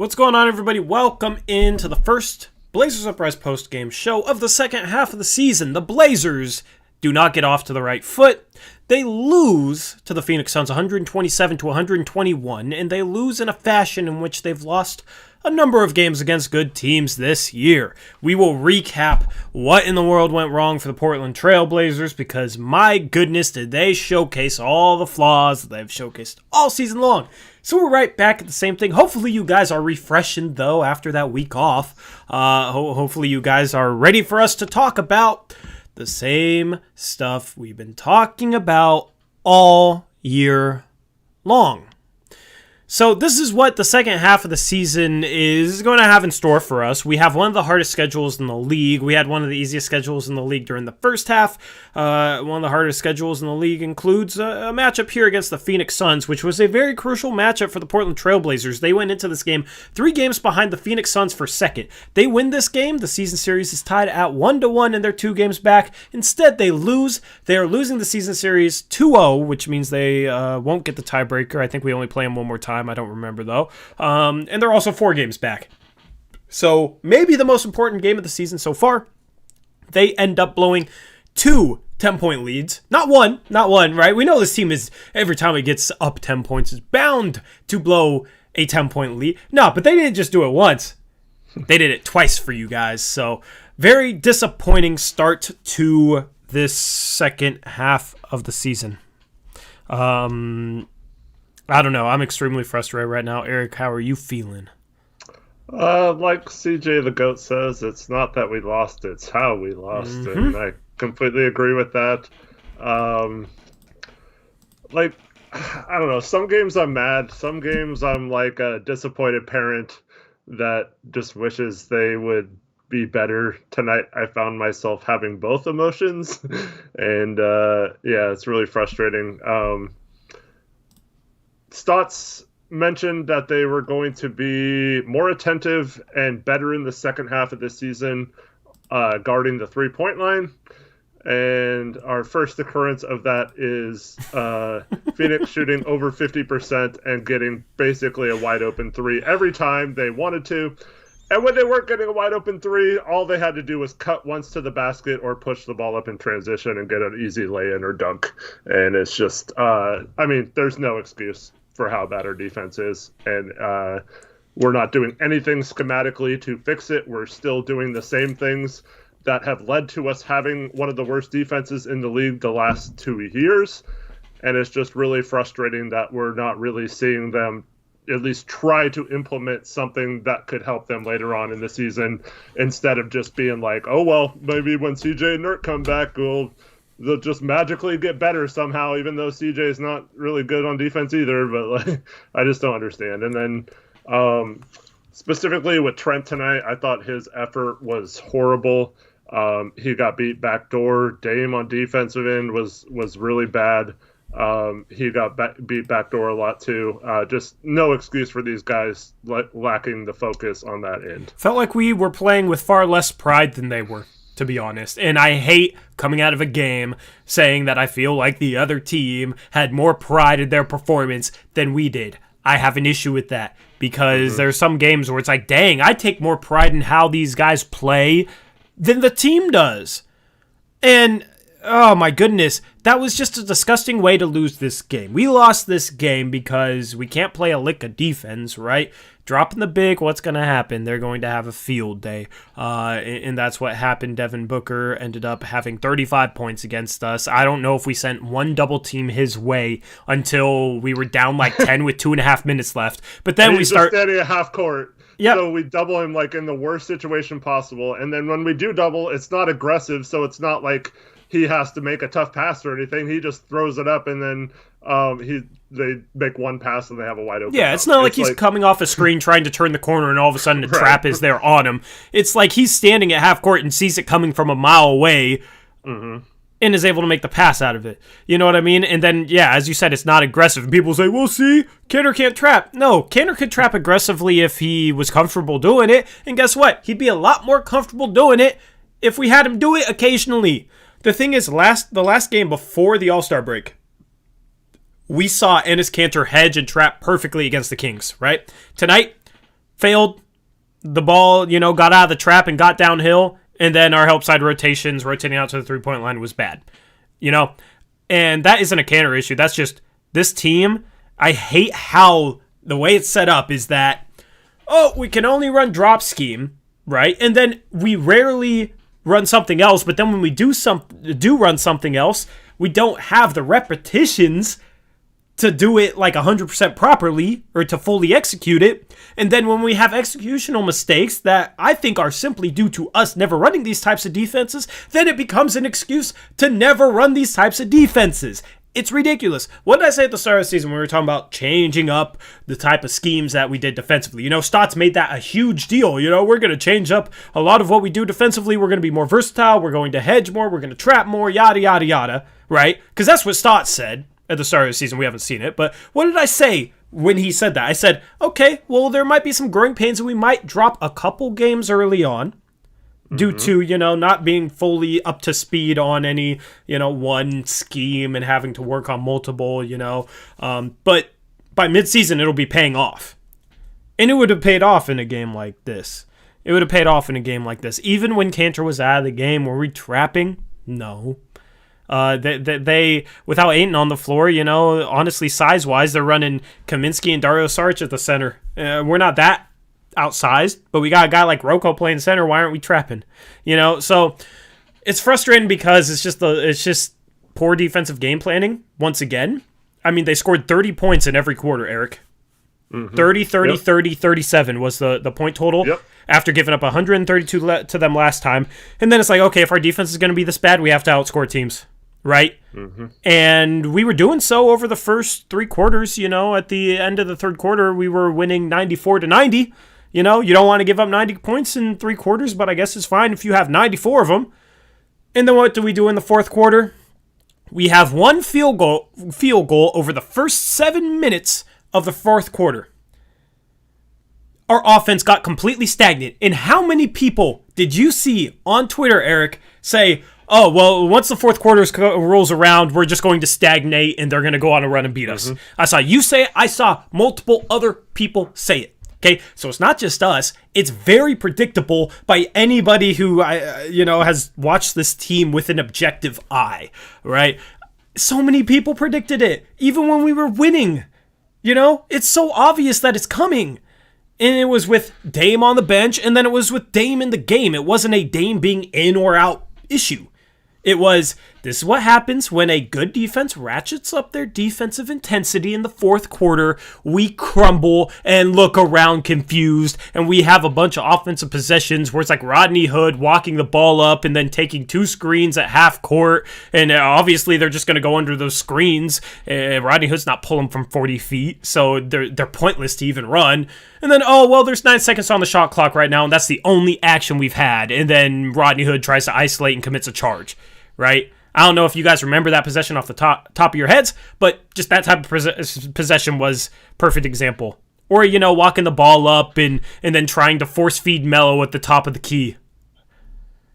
What's going on, everybody? Welcome into the first Blazers Uprise post-game show of the second half of the season. The Blazers do not get off to the right foot. They lose to the Phoenix Suns 127 to 121, and they lose in a fashion in which they've lost a number of games against good teams this year. We will recap what in the world went wrong for the Portland Trail Blazers, because my goodness, did they showcase all the flaws that they've showcased all season long. So we're right back at the same thing. Hopefully you guys are refreshed, though, after that week off. Hopefully you guys are ready for us to talk about the same stuff we've been talking about all year long. So this is what the second half of the season is going to have in store for us. We have one of the hardest schedules in the league. We had one of the easiest schedules in the league during the first half. One of the hardest schedules in the league includes a matchup here against the Phoenix Suns, which was a very crucial matchup for the Portland Trail Blazers. They went into this game 3 games behind the Phoenix Suns for second. They win this game. The season series is tied at 1-1 and they're 2 games back. Instead, they lose. They are losing the season series 2-0, which means they won't get the tiebreaker. I think we only play them one more time. I don't remember, though. And they're also 4 games back. So maybe the most important game of the season so far. They end up blowing 2 10-point leads. Not one, right? We know this team is, every time it gets up 10 points, is bound to blow a 10-point lead. No, but they didn't just do it once. They did it twice for you guys. So very disappointing start to this second half of the season. I don't know. I'm extremely frustrated right now. Eric, how are you feeling? Like CJ the GOAT says, it's not that we lost, it's how we lost. And I completely agree with that. I don't know. Some games I'm mad. Some games I'm like a disappointed parent that just wishes they would be better. Tonight I found myself having both emotions. And yeah, it's really frustrating. Stotts mentioned that they were going to be more attentive and better in the second half of the season guarding the three-point line. And our first occurrence of that is Phoenix shooting over 50% and getting basically a wide-open 3 every time they wanted to. And when they weren't getting a wide-open 3, all they had to do was cut once to the basket or push the ball up in transition and get an easy lay-in or dunk. And it's just, there's no excuse for how bad our defense is, and we're not doing anything schematically to fix it. We're still doing the same things that have led to us having one of the worst defenses in the league the last 2 years, and it's just really frustrating that we're not really seeing them at least try to implement something that could help them later on in the season, instead of just being like, oh, well, maybe when CJ and Nurk come back, they'll just magically get better somehow, even though CJ is not really good on defense either. But I just don't understand. And then specifically with Trent tonight, I thought his effort was horrible. He got beat backdoor. Dame on defensive end was really bad. He got beat backdoor a lot too. Just no excuse for these guys lacking the focus on that end. Felt like we were playing with far less pride than they were, to be honest. And I hate coming out of a game saying that I feel like the other team had more pride in their performance than we did. I have an issue with that, because there's some games where it's like, dang, I take more pride in how these guys play than the team does. And oh my goodness, that was just a disgusting way to lose this game. We lost this game because we can't play a lick of defense, right? Dropping the big, what's going to happen? They're going to have a field day. And that's what happened. Devin Booker ended up having 35 points against us. I don't know if we sent one double team his way until we were down like 10 with 2.5 minutes left. But then we start standing at half court. Yep. So we double him like in the worst situation possible. And then when we do double, it's not aggressive. So it's not like he has to make a tough pass or anything. He just throws it up, and then they make one pass and they have a wide open. Yeah, it's not like he's coming off a screen trying to turn the corner and all of a sudden the trap is there on him. It's like he's standing at half court and sees it coming from a mile away and is able to make the pass out of it. You know what I mean? And then, yeah, as you said, it's not aggressive. And people say, well, see, Kanter can't trap. No, Kanter could trap aggressively if he was comfortable doing it. And guess what? He'd be a lot more comfortable doing it if we had him do it occasionally. The thing is, the last game before the All-Star break, we saw Enes Kanter hedge and trap perfectly against the Kings, right? Tonight, failed. The ball, got out of the trap and got downhill, and then our help side rotations, rotating out to the three-point line was bad. And that isn't a Cantor issue. That's just this team. I hate how the way it's set up is that, we can only run drop scheme, right? And then we rarely run something else, but then when we do run something else, we don't have the repetitions to do it like 100% properly or to fully execute it. And then when we have executional mistakes that I think are simply due to us never running these types of defenses, then it becomes an excuse to never run these types of defenses. It's ridiculous. What did I say at the start of the season when we were talking about changing up the type of schemes that we did defensively? Stotts made that a huge deal. We're going to change up a lot of what we do defensively. We're going to be more versatile. We're going to hedge more. We're going to trap more, yada, yada, yada, right? Because that's what Stotts said at the start of the season. We haven't seen it. But what did I say when he said that? I said, okay, well, there might be some growing pains and we might drop a couple games early on. Due to, not being fully up to speed on any, one scheme and having to work on multiple, but by midseason, it'll be paying off. And it would have paid off in a game like this. Even when Cantor was out of the game, were we trapping? No. They without Ayton on the floor, honestly, size-wise, they're running Kaminsky and Dario Saric at the center. We're not that outsized, but we got a guy like Rocco playing center. Why aren't we trapping? So it's frustrating because it's just poor defensive game planning once again. I mean, they scored 30 points in every quarter, Eric. 30, 30, 30, 37 was the point total after giving up 132 to them last time. And then it's like, okay, if our defense is going to be this bad, we have to outscore teams, right? And we were doing so over the first three quarters. At the end of the third quarter, we were winning 94-90. You don't want to give up 90 points in three quarters, but I guess it's fine if you have 94 of them. And then what do we do in the fourth quarter? We have one field goal over the first 7 minutes of the fourth quarter. Our offense got completely stagnant. And how many people did you see on Twitter, Eric, say, oh, well, once the fourth quarter rolls around, we're just going to stagnate and they're going to go on a run and beat us? I saw you say it. I saw multiple other people say it. Okay, so it's not just us. It's very predictable by anybody who, has watched this team with an objective eye, right? So many people predicted it, even when we were winning. It's so obvious that it's coming. And it was with Dame on the bench, and then it was with Dame in the game. It wasn't a Dame being in or out issue. It was, this is what happens when a good defense ratchets up their defensive intensity in the fourth quarter. We crumble and look around confused, and we have a bunch of offensive possessions where it's like Rodney Hood walking the ball up and then taking two screens at half court, and obviously they're just going to go under those screens. Rodney Hood's not pulling from 40 feet, so they're pointless to even run. And then, there's 9 seconds on the shot clock right now, and that's the only action we've had. And then Rodney Hood tries to isolate and commits a charge, right? I don't know if you guys remember that possession off the top of your heads, but just that type of possession was perfect example. Or, walking the ball up and then trying to force feed Melo at the top of the key.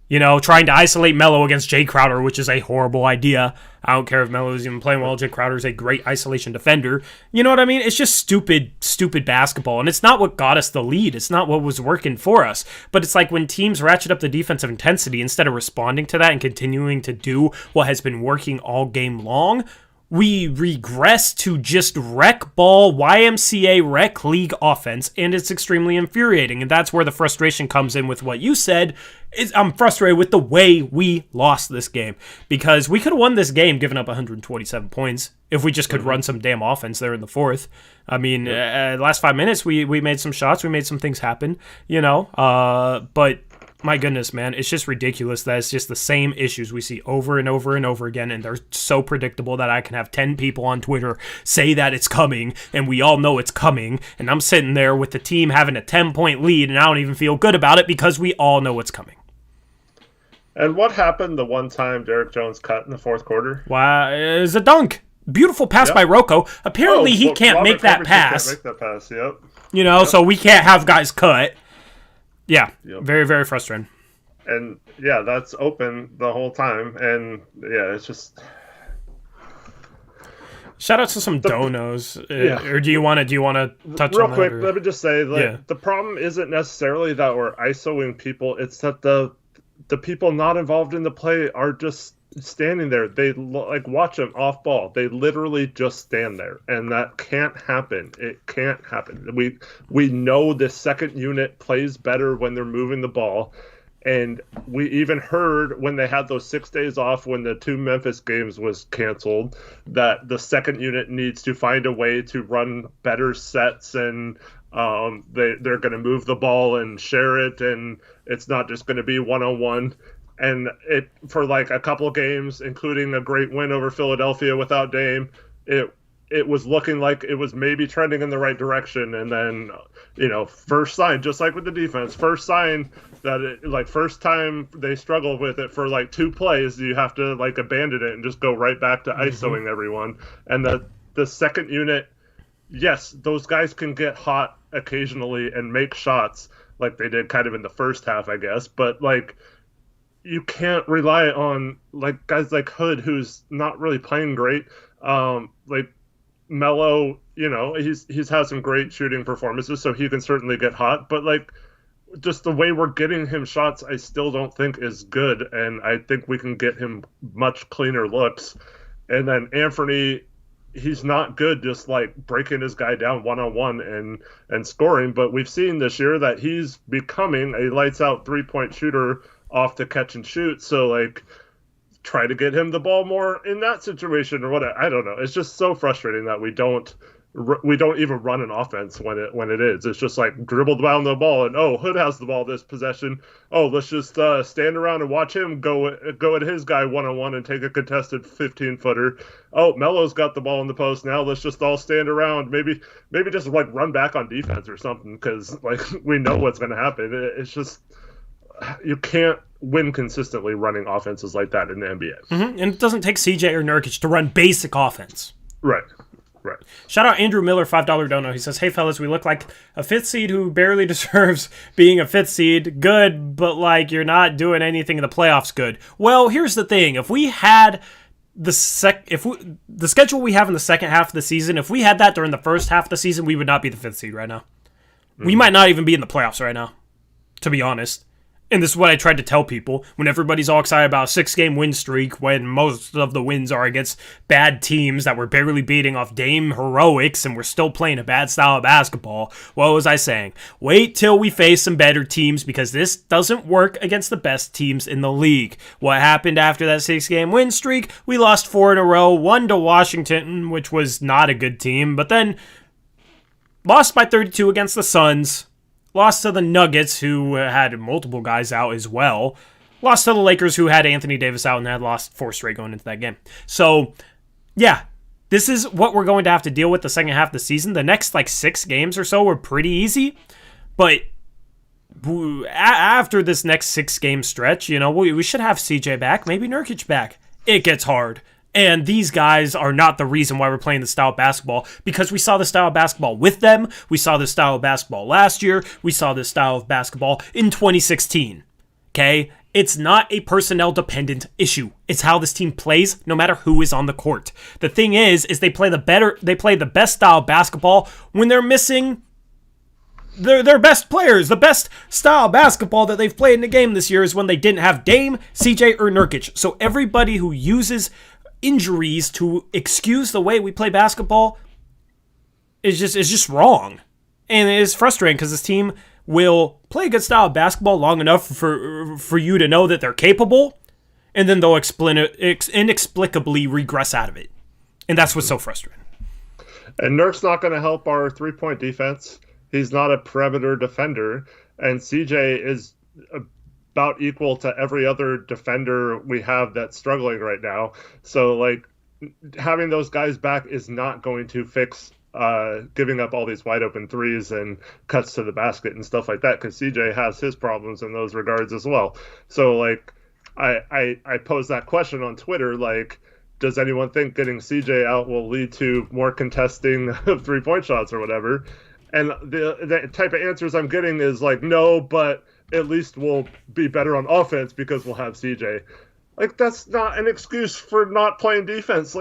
Trying to isolate Melo against Jay Crowder, which is a horrible idea. I don't care if Melo is even playing well. Jay Crowder is a great isolation defender. You know what I mean? It's just stupid basketball. And it's not what got us the lead. It's not what was working for us. But it's like when teams ratchet up the defensive intensity, instead of responding to that and continuing to do what has been working all game long, we regress to just rec ball, YMCA rec league offense, and it's extremely infuriating. And that's where the frustration comes in with what you said. I'm frustrated with the way we lost this game, because we could have won this game giving up 127 points if we just could run some damn offense there in the fourth. I mean, last 5 minutes, we made some shots, we made some things happen, but my goodness, man, it's just ridiculous that it's just the same issues we see over and over and over again, and they're so predictable that I can have 10 people on Twitter say that it's coming, and we all know it's coming, and I'm sitting there with the team having a 10-point lead, and I don't even feel good about it because we all know it's coming. And what happened the one time Derrick Jones cut in the fourth quarter? Wow, it was a dunk. Beautiful pass by Rocco. Apparently he can't make that pass. Can't make that pass, yep. So we can't have guys cut. Yeah, very, very frustrating. And, that's open the whole time. And, it's just... Shout out to some donos. Yeah. Or do you want to touch real on that? quick? Or? Let me just say, the problem isn't necessarily that we're ISOing people. It's that the people not involved in the play are just standing there. They watch them off ball. They literally just stand there, and that can't happen. It can't happen. We know the second unit plays better when they're moving the ball. And we even heard when they had those 6 days off when the 2 Memphis games was canceled that the second unit needs to find a way to run better sets, and they're going to move the ball and share it, and it's not just going to be one-on-one. And it for like a couple of games, including a great win over Philadelphia without Dame, it was looking like it was maybe trending in the right direction. And then, first sign, just like with the defense, first sign that first time they struggle with it for like 2 plays, you have to like abandon it and just go right back to ISOing everyone. And the second unit, yes, those guys can get hot occasionally and make shots like they did kind of in the first half, I guess. But like, you can't rely on like guys like Hood, who's not really playing great. Like Melo, he's had some great shooting performances, so he can certainly get hot. But like, just the way we're getting him shots, I still don't think is good, and I think we can get him much cleaner looks. And then Anthony, he's not good just like breaking his guy down one-on-one and scoring, but we've seen this year that he's becoming a lights-out three-point shooter off the catch and shoot. So like, try to get him the ball more in that situation or whatever. I don't know. It's just so frustrating that we don't even run an offense when it is. It's just like dribble down the ball and Hood has the ball this possession. Let's just stand around and watch him go at his guy one-on-one and take a contested 15-footer. Melo's got the ball in the post now. Let's just all stand around. Maybe just like run back on defense or something, because like we know what's going to happen. It's just, you can't win consistently running offenses like that in the NBA. And it doesn't take CJ or Nurkic to run basic offense. Right. Shout out Andrew Miller, $5 dono. He says, "Hey fellas, we look like a 5th seed who barely deserves being a 5th seed. Good, but like you're not doing anything in the playoffs good." Well, here's the thing. If we had the schedule we have in the second half of the season, if we had that during the first half of the season, we would not be the 5th seed right now. We might not even be in the playoffs right now, to be honest. And this is what I tried to tell people when everybody's all excited about a 6-game win streak, when most of the wins are against bad teams that we're barely beating off Dame heroics, and we're still playing a bad style of basketball. What was I saying? Wait till we face some better teams, because this doesn't work against the best teams in the league. What happened after that 6-game win streak? We lost 4 in a row, 1 to Washington, which was not a good team, but then lost by 32 against the Suns. Lost to the Nuggets, who had multiple guys out as well. Lost to the Lakers, who had Anthony Davis out and had lost 4 straight going into that game. So, yeah, this is what we're going to have to deal with the second half of the season. The next, 6 games or so were pretty easy. But after this next 6-game stretch, we should have CJ back, maybe Nurkic back. It gets hard. And these guys are not the reason why we're playing the style of basketball, because we saw the style of basketball with them. We saw the style of basketball last year. We saw the style of basketball in 2016. Okay? It's not a personnel-dependent issue. It's how this team plays, no matter who is on the court. The thing is they play the best style of basketball when they're missing their best players. The best style of basketball that they've played in the game this year is when they didn't have Dame, CJ, or Nurkic. So everybody who uses injuries to excuse the way we play basketball is just wrong. And it is frustrating, because this team will play a good style of basketball long enough for you to know that they're capable, and then they'll inexplicably regress out of it. And that's what's so frustrating. And Nurk's not going to help our three-point defense. He's not a perimeter defender, and CJ is about equal to every other defender we have that's struggling right now. So, having those guys back is not going to fix giving up all these wide open threes and cuts to the basket and stuff like that, because CJ has his problems in those regards as well. So, I posed that question on Twitter, does anyone think getting CJ out will lead to more contesting of three-point shots or whatever? And the type of answers I'm getting is no, but at least we'll be better on offense because we'll have CJ. That's not an excuse for not playing defense.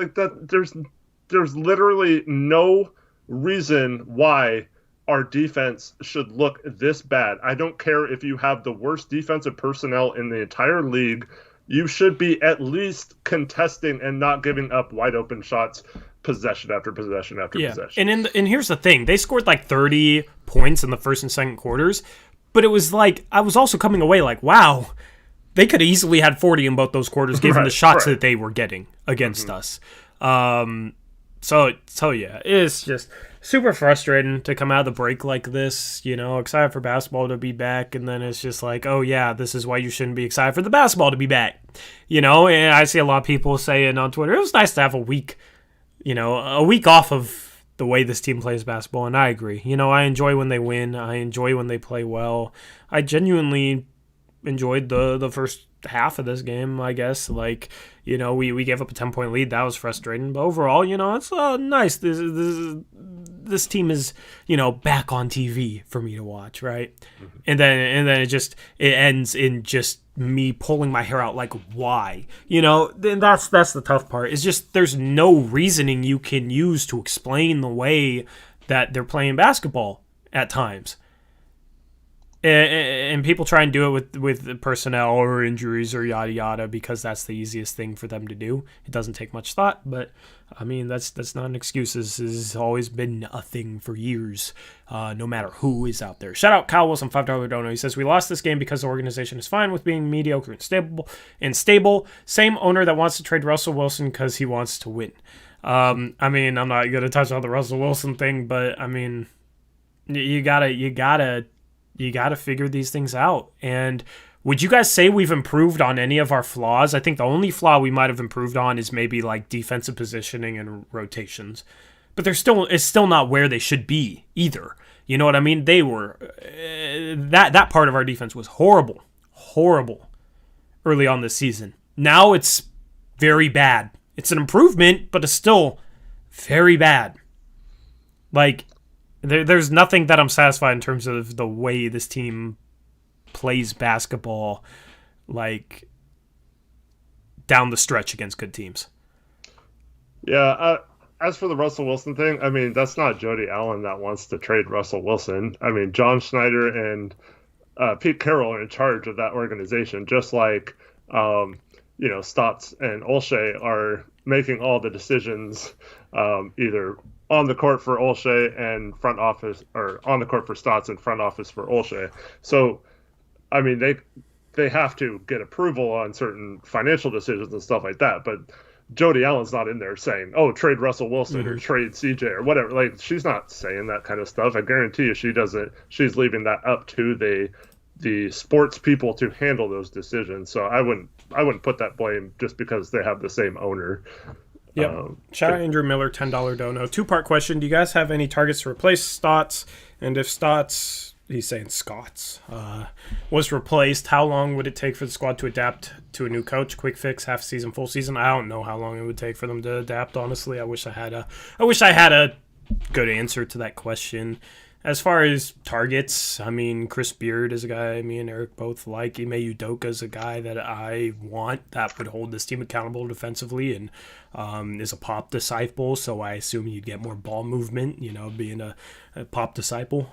there's literally no reason why our defense should look this bad. I don't care if you have the worst defensive personnel in the entire league. You should be at least contesting and not giving up wide open shots possession after possession after possession. And here's the thing. They scored like 30 points in the first and second quarters, but it was like I was also coming away like, wow, they could have easily had 40 in both those quarters given the shots that they were getting against us. So yeah, it's just super frustrating to come out of the break like this, excited for basketball to be back, and then it's just like, oh yeah, this is why you shouldn't be excited for the basketball to be back. And I see a lot of people saying on Twitter, it was nice to have a week off of the way this team plays basketball, and I agree. I enjoy when they win. I enjoy when they play well. I genuinely enjoyed the first half of this game, I guess. Like, we gave up a 10-point lead. That was frustrating. But overall, it's nice. This team is, back on TV for me to watch, right? Mm-hmm. And then it ends in just me pulling my hair out like, why? Then that's the tough part. It's just there's no reasoning you can use to explain the way that they're playing basketball at times. And people try and do it with personnel or injuries or yada yada because that's the easiest thing for them to do. It doesn't take much thought, but I mean that's not an excuse. This has always been a thing for years, no matter who is out there. Shout out Kyle Wilson, $5 dono. He says we lost this game because the organization is fine with being mediocre and stable. Same owner that wants to trade Russell Wilson because he wants to win. I mean, I'm not gonna touch on the Russell Wilson thing, but I mean, you gotta figure these things out. And would you guys say we've improved on any of our flaws? I think the only flaw we might have improved on is maybe like defensive positioning and rotations. But it's still not where they should be either. You know what I mean? They were that part of our defense was horrible early on this season. Now it's very bad. It's an improvement, but it's still very bad. Like, there's nothing that I'm satisfied in terms of the way this team plays basketball, like, down the stretch against good teams. Yeah, as for the Russell Wilson thing, I mean, that's not Jody Allen that wants to trade Russell Wilson. I mean, John Schneider and Pete Carroll are in charge of that organization, just like, Stotts and Olshey are making all the decisions, either on the court for Olshey and front office, or on the court for Stotts and front office for Olshey. So, I mean, they have to get approval on certain financial decisions and stuff like that. But Jody Allen's not in there saying, "Oh, trade Russell Wilson or trade CJ or whatever." Like, she's not saying that kind of stuff. I guarantee you, she doesn't. She's leaving that up to the sports people to handle those decisions. So I wouldn't put that blame just because they have the same owner. Yep. Shout out Andrew Miller, $10 dono. 2-part question. Do you guys have any targets to replace Stotts? And if Stotts, he's saying Scotts, was replaced, how long would it take for the squad to adapt to a new coach? Quick fix, half season, full season? I don't know how long it would take for them to adapt, honestly. I wish I had a good answer to that question. As far as targets, I mean, Chris Beard is a guy me and Eric both like. Ime Udoka is a guy that I want that would hold this team accountable defensively and is a pop disciple, so I assume you'd get more ball movement, being a pop disciple.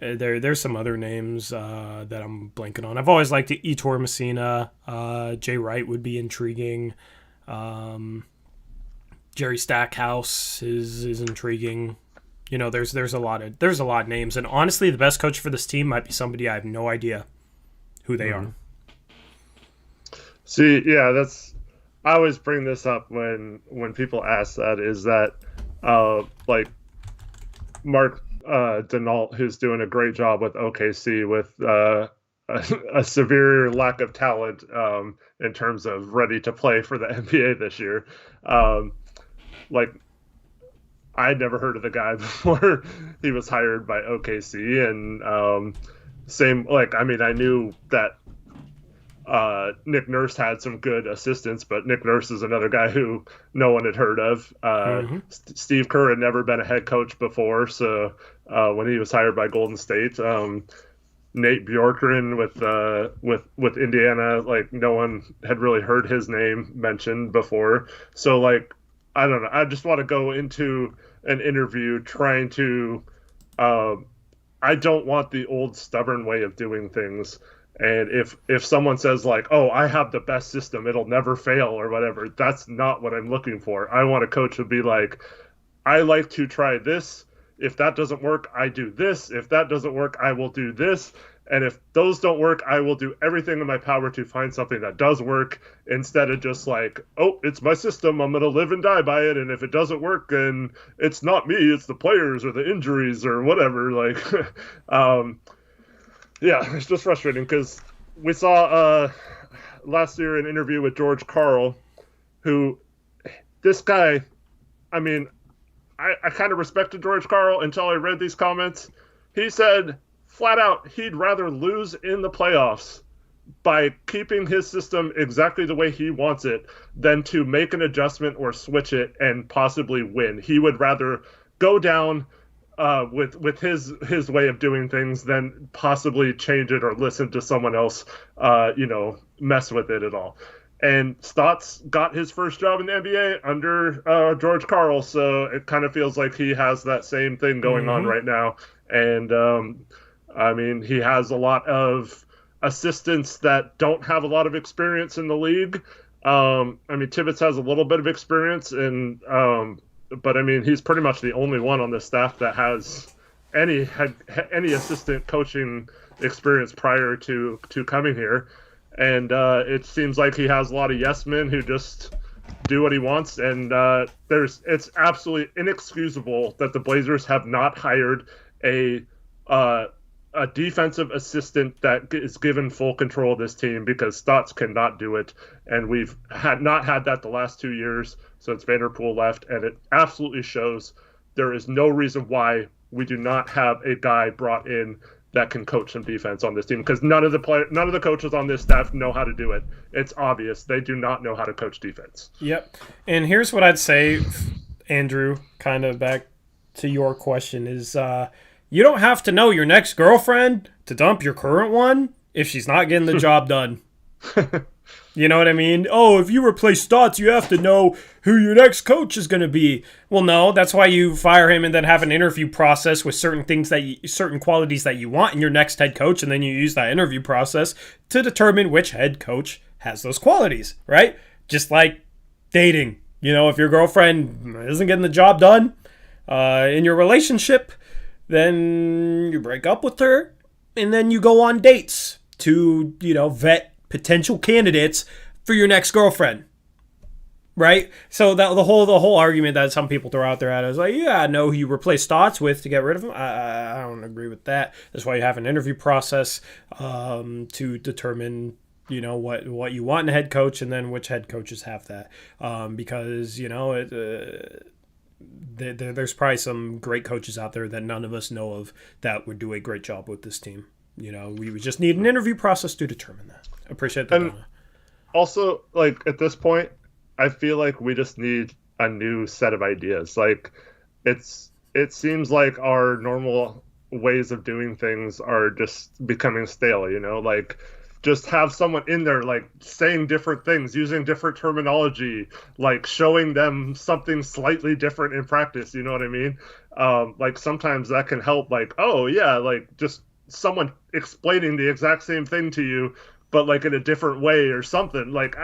There's some other names that I'm blanking on. I've always liked Etor Messina. Jay Wright would be intriguing. Jerry Stackhouse is intriguing. There's a lot of names, and honestly, the best coach for this team might be somebody I have no idea who they are. See, yeah, I always bring this up when people ask that, is that like Mark Denault, who's doing a great job with OKC with a severe lack of talent in terms of ready to play for the NBA this year. Like, I'd never heard of the guy before he was hired by OKC, and same, like, I mean, I knew that Nick Nurse had some good assistants, but Nick Nurse is another guy who no one had heard of. Steve Kerr had never been a head coach before, so when he was hired by Golden State, Nate Bjorkgren with Indiana, like, no one had really heard his name mentioned before. So, like, I don't know. I just want to go into an interview trying to. Um, I don't want the old stubborn way of doing things. And if someone says like, "Oh, I have the best system, it'll never fail" or whatever, that's not what I'm looking for. I want a coach to be like, "I like to try this. If that doesn't work, I do this. If that doesn't work, I will do this. And if those don't work, I will do everything in my power to find something that does work instead of just like, oh, it's my system. I'm going to live and die by it. And if it doesn't work, then it's not me. It's the players or the injuries or whatever." Like, yeah, it's just frustrating because we saw last year an interview with George Karl, who this guy, I mean, I kind of respected George Karl until I read these comments. He said flat out he'd rather lose in the playoffs by keeping his system exactly the way he wants it than to make an adjustment or switch it and possibly win. He would rather go down with his way of doing things than possibly change it or listen to someone else, mess with it at all. And Stotts got his first job in the NBA under George Karl, so it kind of feels like he has that same thing going on right now. And I mean, he has a lot of assistants that don't have a lot of experience in the league. I mean, Tibbetts has a little bit of experience, but I mean, he's pretty much the only one on the staff that has any assistant coaching experience prior to coming here. And it seems like he has a lot of yes men who just do what he wants. And it's absolutely inexcusable that the Blazers have not hired a defensive assistant that is given full control of this team, because Stotts cannot do it. And we've not had that the last 2 years since Vanderpool left. And it absolutely shows. There is no reason why we do not have a guy brought in that can coach some defense on this team, because none of the coaches on this staff know how to do it. It's obvious they do not know how to coach defense. Yep. And here's what I'd say, Andrew, kind of back to your question, is you don't have to know your next girlfriend to dump your current one if she's not getting the job done. You know what I mean? Oh, if you replace Stotts, you have to know who your next coach is going to be. Well, no, that's why you fire him and then have an interview process with certain qualities that you want in your next head coach, and then you use that interview process to determine which head coach has those qualities, right? Just like dating. You know, if your girlfriend isn't getting the job done in your relationship, then you break up with her, and then you go on dates to, vet potential candidates for your next girlfriend, right? So that the whole argument that some people throw out there at is like, yeah, no, you replace Stotts with to get rid of him. I don't agree with that. That's why you have an interview process to determine what you want in a head coach, and then which head coaches have that, because there's probably some great coaches out there that none of us know of that would do a great job with this team. We would just need an interview process to determine that. Appreciate that. And also, like, at this point, I feel like we just need a new set of ideas. Like, it seems like our normal ways of doing things are just becoming stale, like, just have someone in there, like, saying different things, using different terminology, like showing them something slightly different in practice. You know what I mean? Like, sometimes that can help, like, oh yeah, like, just someone explaining the exact same thing to you, but like in a different way or something. Like,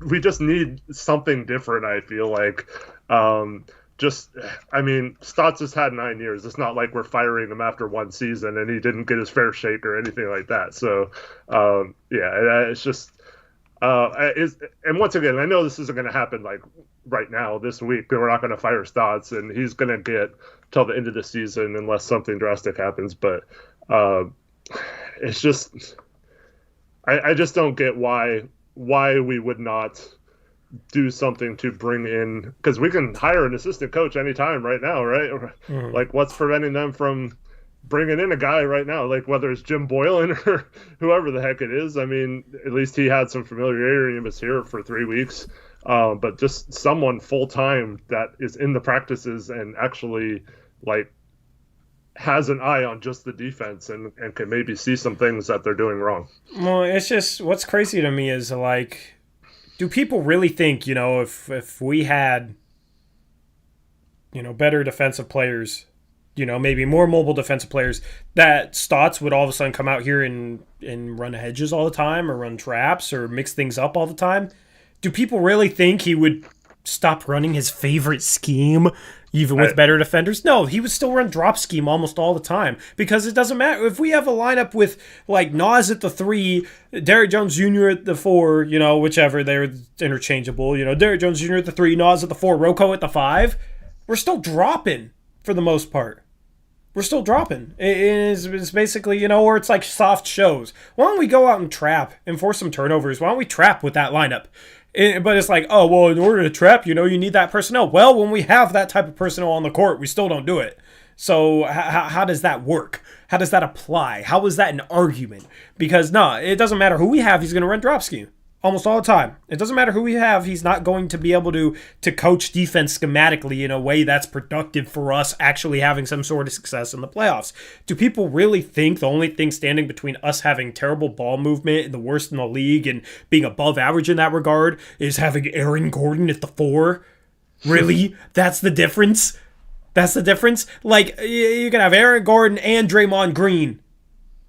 we just need something different, I feel like. Stotts has had 9 years. It's not like we're firing him after one season and he didn't get his fair shake or anything like that. So, it's just, and once again, I know this isn't going to happen like right now this week. We're not going to fire Stotts, and he's going to get till the end of the season unless something drastic happens. But it's just, I just don't get why we would not do something to bring in, because we can hire an assistant coach anytime right now, right? Mm-hmm. Like, what's preventing them from bringing in a guy right now, like whether it's Jim Boylan or whoever the heck it is? I mean, at least he had some familiarity and was here for 3 weeks, but just someone full-time that is in the practices and actually like has an eye on just the defense and can maybe see some things that they're doing wrong. Well, it's just, what's crazy to me is, like, do people really think, if we had better defensive players, maybe more mobile defensive players, that Stotts would all of a sudden come out here and run hedges all the time or run traps or mix things up all the time? Do people really think he would stop running his favorite scheme even with better defenders? No, he would still run drop scheme almost all the time, because it doesn't matter. If we have a lineup with like Nas at the 3, Derrick Jones Jr. at the 4, whichever, they're interchangeable, Derrick Jones Jr. at the 3, Nas at the 4, Rocco at the 5, we're still dropping for the most part. We're still dropping. It's basically, or it's like soft shows. Why don't we go out and trap and force some turnovers? Why don't we trap with that lineup? But it's like, oh, well, in order to trap, you need that personnel. Well, when we have that type of personnel on the court, we still don't do it. So how does that work? How does that apply? How is that an argument? Because, it doesn't matter who we have. He's going to run drop scheme almost all the time. It doesn't matter who we have. He's not going to be able to coach defense schematically in a way that's productive for us actually having some sort of success in the playoffs. Do people really think the only thing standing between us having terrible ball movement and the worst in the league and being above average in that regard is having Aaron Gordon at the 4? Really? That's the difference? That's the difference? Like, you can have Aaron Gordon and Draymond Green.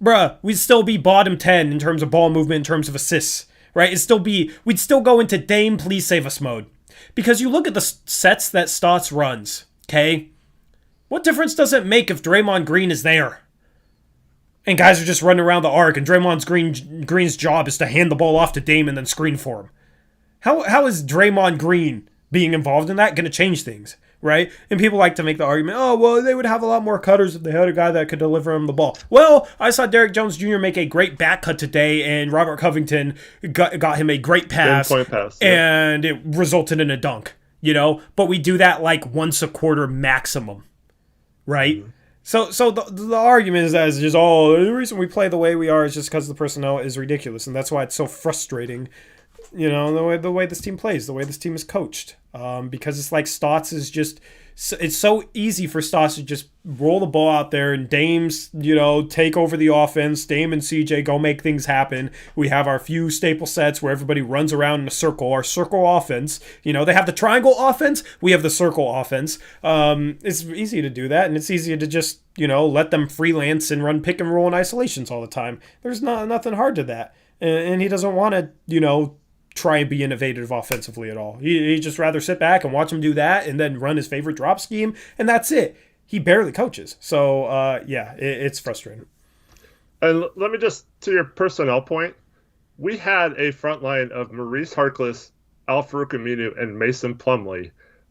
Bruh, we'd still be bottom 10 in terms of ball movement, in terms of assists. Right? We'd still go into Dame, please save us mode. Because you look at the sets that Stotts runs, okay? What difference does it make if Draymond Green is there? And guys are just running around the arc, and Green's job is to hand the ball off to Dame and then screen for him. How is Draymond Green being involved in that going to change things? Right? And people like to make the argument, oh, well, they would have a lot more cutters if they had a guy that could deliver him the ball. Well, I saw Derrick Jones Jr. make a great back cut today, and Robert Covington got him a great pass, and it resulted in a dunk, But we do that like once a quarter maximum, right? Mm-hmm. So the argument is that it's just, the reason we play the way we are is just because the personnel is ridiculous, and that's why it's so frustrating. The way this team plays, the way this team is coached. Because it's like Stotts is just, it's so easy for Stotts to just roll the ball out there and Dame's, take over the offense. Dame and CJ go make things happen. We have our few staple sets where everybody runs around in a circle, our circle offense. They have the triangle offense. We have the circle offense. It's easy to do that, and it's easy to just, let them freelance and run pick and roll in isolations all the time. There's nothing hard to that. And he doesn't want to, try and be innovative offensively at all. He'd just rather sit back and watch him do that and then run his favorite drop scheme, and that's it. He barely coaches. So, it's frustrating. And let me just, to your personnel point, we had a front line of Maurice Harkless, Al-Farouq Aminu, and Mason Plumlee.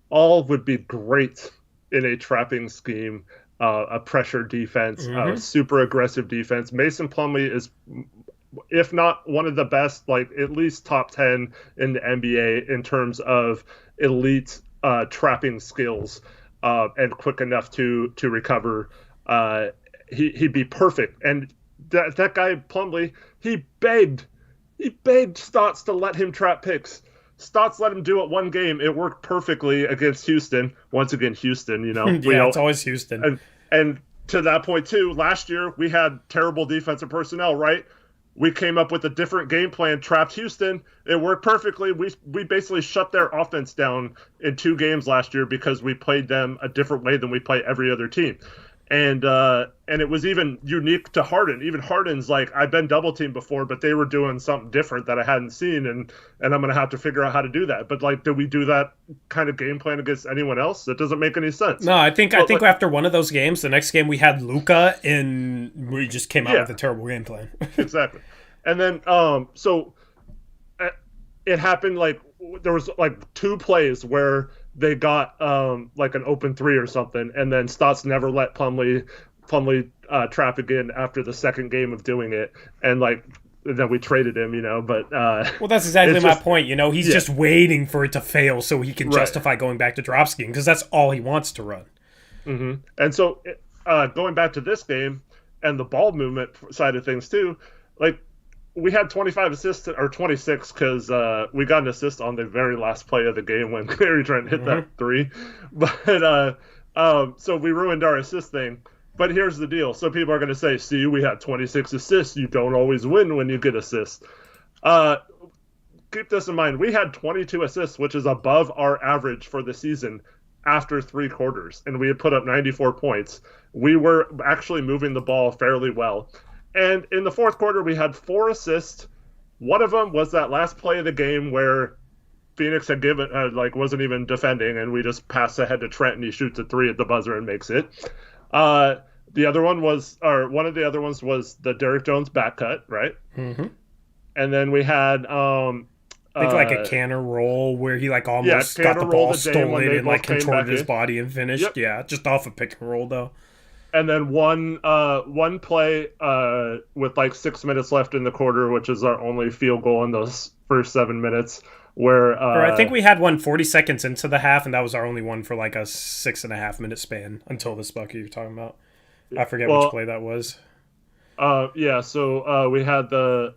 All would be great in a trapping scheme, a pressure defense, super aggressive defense. Mason Plumlee is, if not one of the best, like at least top 10 in the NBA in terms of elite trapping skills and quick enough to recover. He'd be perfect. And that guy Plumlee, he begged Stotts to let him trap picks. Stotts let him do it one game. It worked perfectly against Houston. Once again, Houston, it's always Houston. And to that point too, last year we had terrible defensive personnel, right? We came up with a different game plan, trapped Houston. It worked perfectly. We basically shut their offense down in 2 games last year because we played them a different way than we play every other team. And it was even unique to Harden. Even Harden's like, I've been double teamed before, but they were doing something different that I hadn't seen, and I'm going to have to figure out how to do that. But like, did we do that kind of game plan against anyone else? That doesn't make any sense. No, I think after one of those games, the next game we had Luka, and we just came out with a terrible game plan. Exactly. And then so it happened, like there was like 2 plays where they got like an open 3 or something, and then Stotts never let Plumlee trap again after the second game of doing it, and like then we traded him, But well, that's exactly my point. He's just waiting for it to fail so he can justify going back to drop scheme, because that's all he wants to run. Mm-hmm. And so going back to this game and the ball movement side of things too, like, we had 25 assists, or 26, because we got an assist on the very last play of the game when Gary Trent hit that 3. But so we ruined our assist thing. But here's the deal. So people are going to say, see, we had 26 assists. You don't always win when you get assists. Keep this in mind. We had 22 assists, which is above our average for the season after 3 quarters, and we had put up 94 points. We were actually moving the ball fairly well. And in the fourth quarter, we had 4 assists. One of them was that last play of the game where Phoenix had given, wasn't even defending, and we just pass ahead to Trent, and he shoots a 3 at the buzzer and makes it. The other one was, or one of the other ones was the Derrick Jones back cut, right? Mm-hmm. And then we had like a canner roll where he like almost got the ball stolen and like contorted his body and finished. Yep. Yeah, just off a pick and roll though. And then one play with like 6 minutes left in the quarter, which is our only field goal in those first 7 minutes. Where I think we had one 40 seconds into the half, and that was our only one for like a 6.5 minute span until this bucket you're talking about. I forget which play that was. Yeah. So we had the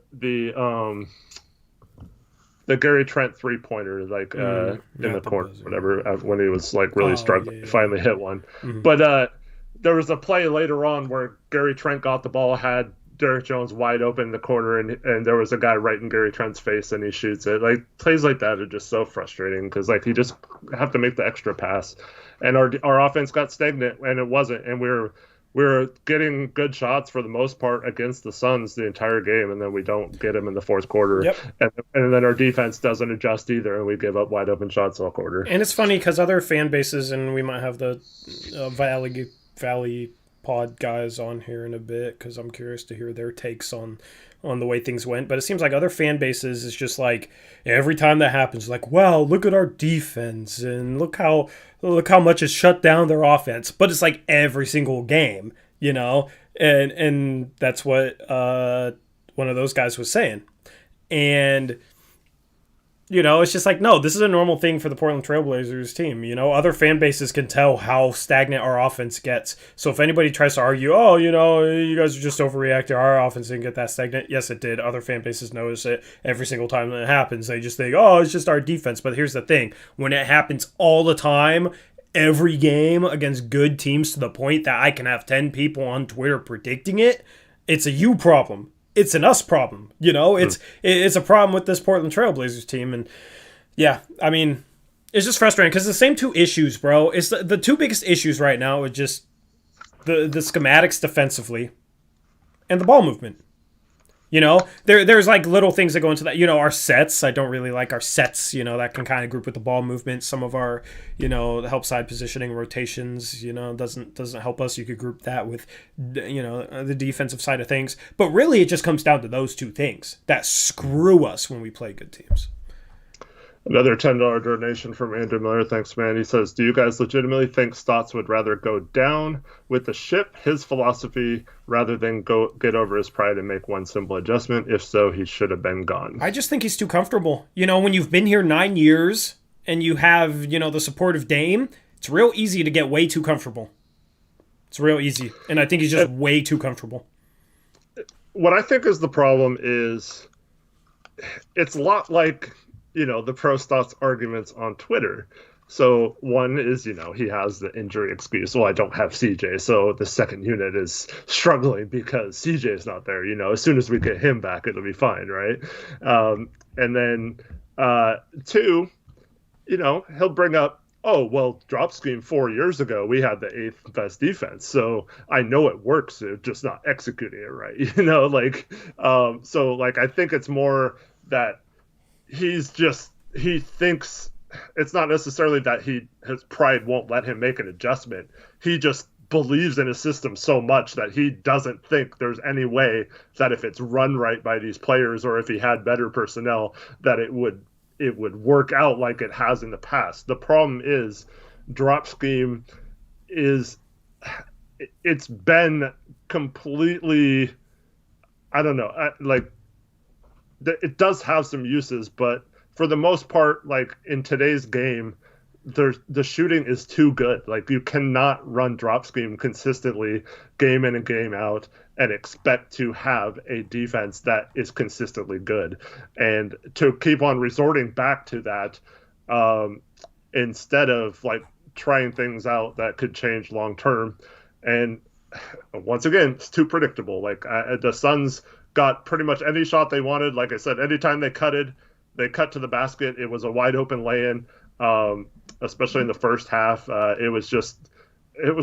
Gary Trent 3-pointer like in the corner, whatever, when he was like really struggling, finally hit one. Mm-hmm. But there was a play later on where Gary Trent got the ball, had Derrick Jones wide open in the corner, and there was a guy right in Gary Trent's face, and he shoots it. Like, plays like that are just so frustrating because like you just have to make the extra pass, and our offense got stagnant, and it wasn't, and we were getting good shots for the most part against the Suns the entire game, and then we don't get them in the fourth quarter. Yep. And then our defense doesn't adjust either, and we give up wide open shots all quarter. And it's funny because other fan bases, and we might have the Valley pod guys on here in a bit because I'm curious to hear their takes on the way things went. But it seems like other fan bases is just like every time that happens, like, wow, look at our defense and look how much is shut down their offense. But it's like every single game, you know, and that's what one of those guys was saying. And you know, it's just like, no, this is a normal thing for the Portland Trailblazers team. You know, other fan bases can tell how stagnant our offense gets. So if anybody tries to argue, oh, you know, you guys are just overreacting, our offense didn't get that stagnant. Yes, it did. Other fan bases notice it every single time that it happens. They just think, oh, it's just our defense. But here's the thing. When it happens all the time, every game against good teams to the point that I can have 10 people on Twitter predicting it, it's a you problem. It's an us problem, you know. It's a problem with this Portland Trailblazers team, and yeah, I mean, it's just frustrating because the same 2 issues, bro. It's the 2 biggest issues right now are just the schematics defensively and the ball movement. You know, there's like little things that go into that. You know, our sets, I don't really like our sets. You know, that can kind of group with the ball movement. Some of our, you know, the help side positioning rotations, you know, doesn't help us. You could group that with, you know, the defensive side of things. But really, it just comes down to those 2 things that screw us when we play good teams. Another $10 donation from Andrew Miller. Thanks, man. He says, do you guys legitimately think Stotts would rather go down with the ship, his philosophy, rather than go get over his pride and make one simple adjustment? If so, he should have been gone. I just think he's too comfortable. You know, when you've been here 9 years and you have, you know, the support of Dame, it's real easy to get way too comfortable. It's real easy. And I think he's just way too comfortable. What I think is the problem is it's a lot like, you know, the pro Stotts arguments on Twitter. So one is, you know, he has the injury excuse. Well, I don't have CJ, so the second unit is struggling because CJ is not there. You know, as soon as we get him back, it'll be fine, right? And then 2, you know, he'll bring up, oh, well, drop scheme 4 years ago, we had the 8th best defense. So I know it works, it's just not executing it right. You know, like, so like, I think it's more that he thinks it's not necessarily that his pride won't let him make an adjustment. He just believes in his system so much that he doesn't think there's any way that if it's run right by these players or if he had better personnel that it would work out like it has in the past. The problem is drop scheme it's been completely, I don't know, like it does have some uses, but for the most part, like in today's game, the shooting is too good. Like you cannot run drop scheme consistently game in and game out and expect to have a defense that is consistently good. And to keep on resorting back to that instead of like trying things out that could change long term. And once again, it's too predictable. Like the Suns got pretty much any shot they wanted. Like I said, anytime they cut to the basket, it was a wide open lay-in. especially in the first half. It was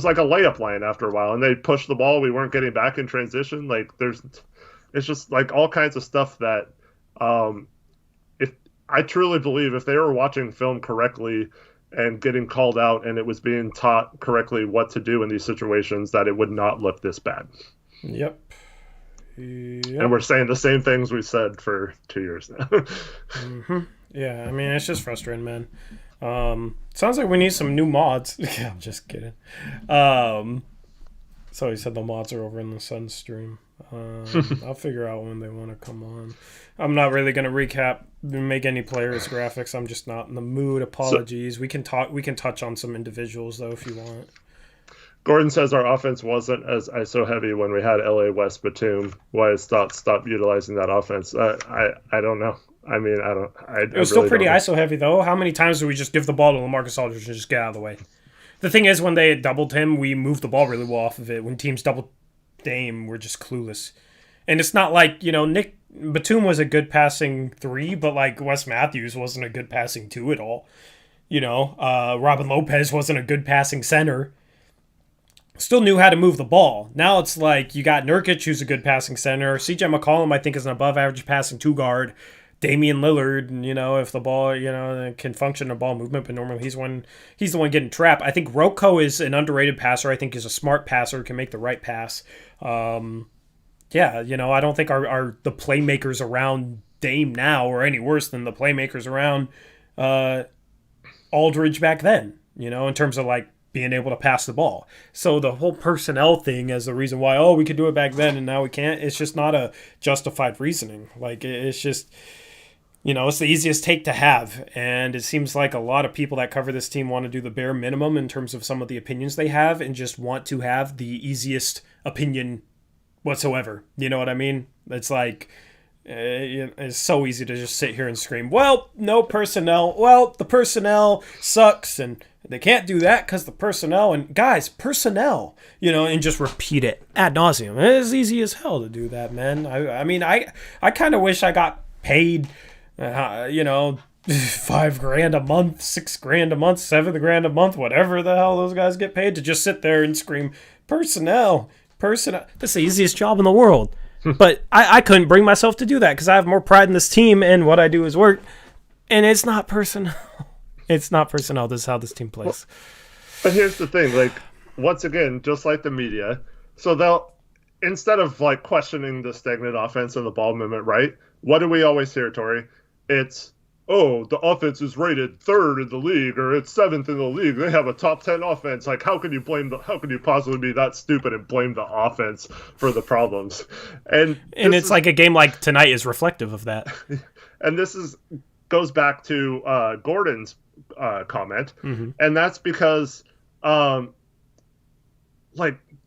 like a layup line after a while, and they pushed the ball. We weren't getting back in transition. Like it's just like all kinds of stuff that, if I truly believe if they were watching film correctly and getting called out and it was being taught correctly what to do in these situations, that it would not look this bad. Yep. And we're saying the same things we said for 2 years now. Mm-hmm. Yeah, I mean, it's just frustrating, man. Sounds like we need some new mods. I'm just kidding. So he said the mods are over in the Sun stream. I'll figure out when they want to come on. I'm not really going to make any players graphics. I'm just not in the mood. Apologies. We can touch on some individuals though if you want. Gordon says our offense wasn't as ISO heavy when we had LA West Batum. Why has stopped utilizing that offense? I don't know. I mean, it was still pretty ISO heavy though. How many times do we just give the ball to LaMarcus Aldridge and just get out of the way? The thing is, when they doubled him, we moved the ball really well off of it. When teams doubled Dame, we're just clueless. And it's not like, Nick Batum was a good passing 3, but like Wes Matthews wasn't a good passing 2 at all. Robin Lopez wasn't a good passing center. Still knew how to move the ball. Now it's like you got Nurkic, who's a good passing center. CJ McCollum, I think, is an above-average passing 2 guard. Damian Lillard, if the ball, can function in ball movement, but normally he's the one getting trapped. I think Rocco is an underrated passer. I think he's a smart passer, can make the right pass. I don't think the playmakers around Dame now are any worse than the playmakers around Aldridge back then, in terms of like being able to pass the ball. So the whole personnel thing as the reason why, we could do it back then and now we can't, it's just not a justified reasoning. Like, it's just, it's the easiest take to have. And it seems like a lot of people that cover this team want to do the bare minimum in terms of some of the opinions they have and just want to have the easiest opinion whatsoever. You know what I mean? It's like, it's so easy to just sit here and scream, well, no personnel. Well, the personnel sucks and they can't do that because the personnel. And guys, personnel, and just repeat it ad nauseum. It's easy as hell to do that, man. I mean, I kind of wish I got paid, $5,000 a month, $6,000 a month, $7,000 a month, whatever the hell those guys get paid to just sit there and scream, personnel. That's the easiest job in the world. But I couldn't bring myself to do that because I have more pride in this team and what I do is work. And it's not personnel. It's not personnel. This is how this team plays. But here's the thing. Like, once again, just like the media, so they'll, instead of like questioning the stagnant offense and the ball movement, right? What do we always hear, Tori? It's, the offense is rated 3rd in the league or it's 7th in the league. They have a top 10 offense. Like, how can you possibly be that stupid and blame the offense for the problems? And it's And this goes back to Gordon's comment. Mm-hmm. And that's because like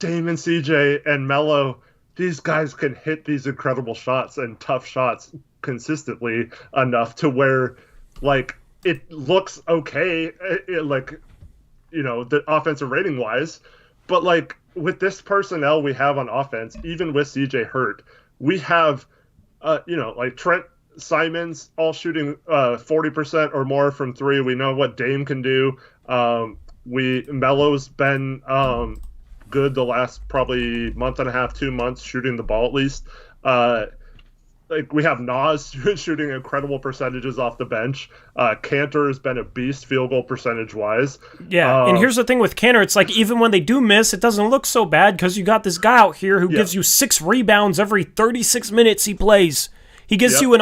Dame and CJ and Melo, these guys can hit these incredible shots and tough shots consistently enough to where like it looks okay, the offensive rating wise, but like with this personnel we have on offense, even with CJ hurt, we have like Trent Simons all shooting 40% or more from 3. We know what Dame can do. Melo's been good the last probably month and a half, 2 months shooting the ball at least. Like we have Nas shooting incredible percentages off the bench. Cantor has been a beast field goal percentage wise. Yeah, and here's the thing with Cantor, it's like even when they do miss, it doesn't look so bad because you got this guy out here who gives you 6 rebounds every 36 minutes he plays. He gives you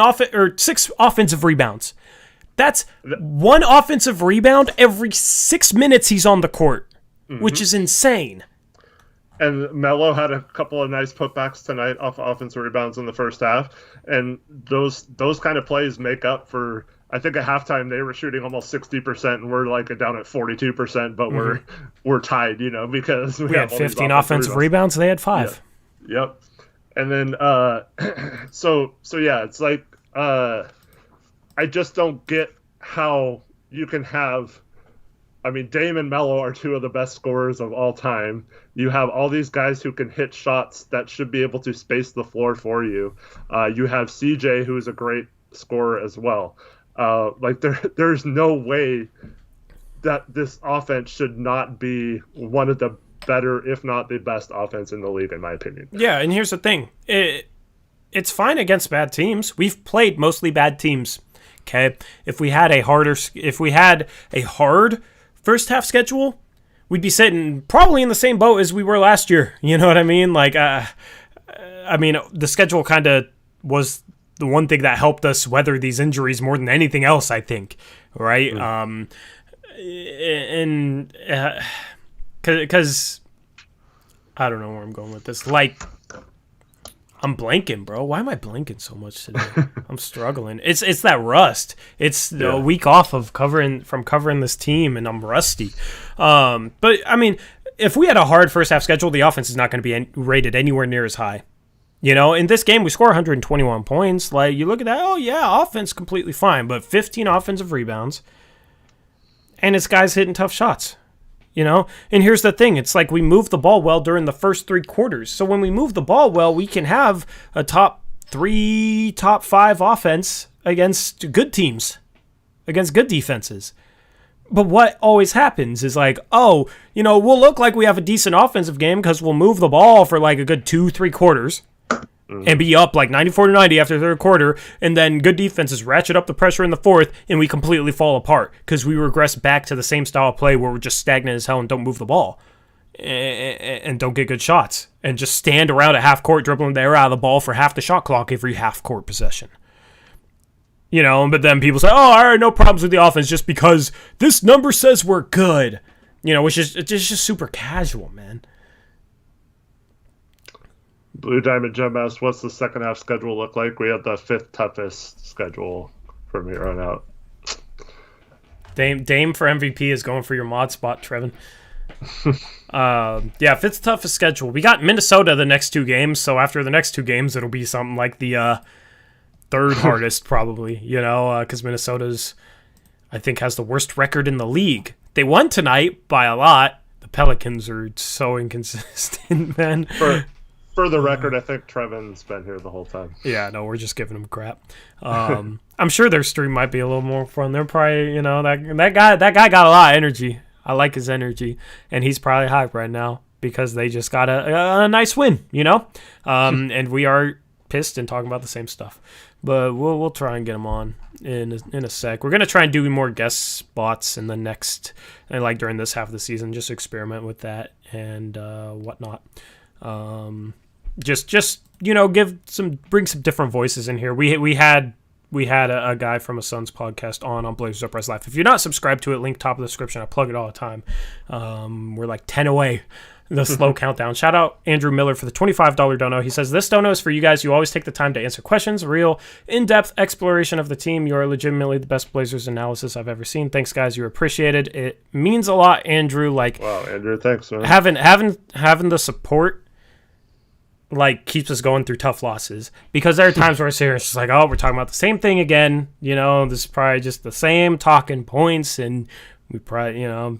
6 offensive rebounds. That's 1 offensive rebound every 6 minutes he's on the court, which is insane. And Melo had a couple of nice putbacks tonight off offensive rebounds in the first half. And those kind of plays make up for, I think at halftime they were shooting almost 60% and we're like down at 42%, but we're tied, because we had 15 offensive rebounds. They had 5. Yeah. Yep. And then, so yeah, it's like, I just don't get how you can have, Dame and Melo are 2 of the best scorers of all time. You have all these guys who can hit shots that should be able to space the floor for you. You have CJ, who is a great scorer as well. There's no way that this offense should not be one of the better, if not the best offense in the league, in my opinion. Yeah, and here's the thing. It's fine against bad teams. We've played mostly bad teams. Okay? If we had a hard first half schedule, we'd be sitting probably in the same boat as we were last year. You know what I mean? Like, the schedule kind of was the one thing that helped us weather these injuries more than anything else, I think. Right? Because I don't know where I'm going with this. Like, I'm blanking, bro. Why am I blanking so much today? I'm struggling. It's that rust. It's a week off of covering this team, and I'm rusty. But I mean, if we had a hard first half schedule, the offense is not going to be rated anywhere near as high. You know, in this game, we score 121 points. Like, you look at that, oh yeah, offense completely fine, but 15 offensive rebounds, and it's guys hitting tough shots. You know, and here's the thing. It's like we move the ball well during the first 3 quarters. So when we move the ball well, we can have a top 3, top 5 offense against good teams, against good defenses. But what always happens is like, oh, you know, we'll look like we have a decent offensive game because we'll move the ball for like a good 2-3 quarters. And be up like 94-90 after the third quarter, and then good defenses ratchet up the pressure in the fourth, and we completely fall apart because we regress back to the same style of play where we're just stagnant as hell and don't move the ball and don't get good shots and just stand around at half court dribbling the air out of the ball for half the shot clock every half court possession. You know, but then people say, oh, all right, no problems with the offense just because this number says we're good. You know, which is just super casual, man. Blue Diamond Gem asked, what's the second half schedule look like? We have the 5th toughest schedule from here on out. Dame for MVP is going for your mod spot, Trevin. 5th toughest schedule. We got Minnesota the next 2 games, so after the next 2 games, it'll be something like the 3rd hardest probably, you know, because Minnesota's, I think, has the worst record in the league. They won tonight by a lot. The Pelicans are so inconsistent, man. For the record, I think Trevin's been here the whole time. Yeah, no, we're just giving him crap. I'm sure their stream might be a little more fun. They're probably, you know, that guy got a lot of energy. I like his energy, and he's probably hyped right now because they just got a nice win, you know. And we are pissed and talking about the same stuff, but we'll try and get him on in a sec. We're gonna try and do more guest spots in the next, like during this half of the season, just experiment with that and whatnot. Just you know, bring some different voices in here. We had a guy from a Suns podcast on Blazers Uprise Live. If you're not subscribed to it, link top of the description. I plug it all the time. We're like 10 away. The slow countdown. Shout out Andrew Miller for the $25 dono. He says, this dono is for you guys. You always take the time to answer questions. Real, in-depth exploration of the team. You are legitimately the best Blazers analysis I've ever seen. Thanks, guys. You're appreciated. It means a lot, Andrew. Like, wow, Andrew, thanks, man. Having the support like keeps us going through tough losses, because there are times where it's just like, oh, we're talking about the same thing again. You know, this is probably just the same talking points, and we probably, you know,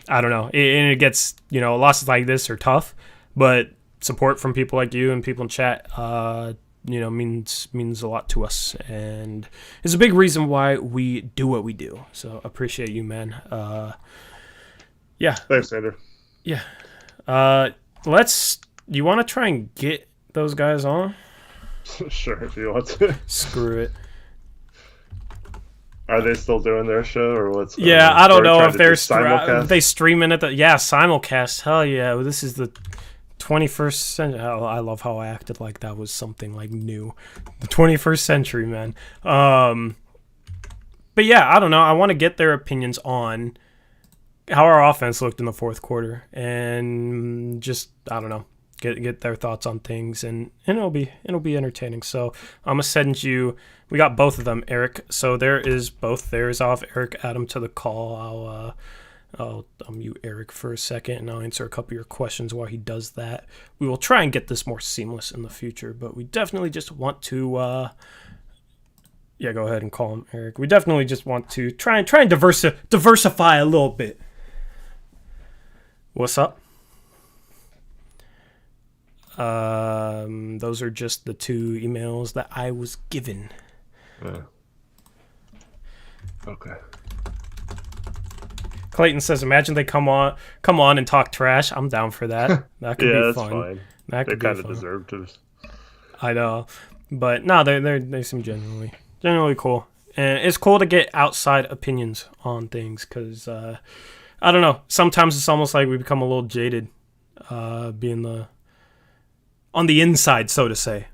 I don't know. And it gets, you know, losses like this are tough, but support from people like you and people in chat, you know, means a lot to us, and is a big reason why we do what we do. So appreciate you, man. Yeah. Thanks, Andrew. Yeah. You want to try and get those guys on? Sure, if you want to. Screw it. Are they still doing their show, or what's? Yeah, I don't know if they're simulcast? They streaming it. Simulcast. Hell yeah! Well, this is the 21st century. I love how I acted like that was something like new. The 21st century, man. But yeah, I don't know. I want to get their opinions on how our offense looked in the fourth quarter, and just, I don't know, get their thoughts on things, and it'll be entertaining. So I'm gonna send you. We got both of them, Eric. So there is both. There's off Eric. Add him to the call. I'll mute Eric for a second, and I'll answer a couple of your questions while he does that. We will try and get this more seamless in the future, but we definitely just want to. Yeah, go ahead and call him Eric. We definitely just want to try and diversify a little bit. What's up? Those are just the two emails that I was given. Okay. Clayton says, imagine they come on and talk trash. I'm down for that. That could be fun. Fine. That could they be kind of fun. deserve to. I know. But no, they seem genuinely cool. And it's cool to get outside opinions on things because, I don't know, sometimes it's almost like we become a little jaded being on the inside, so to say.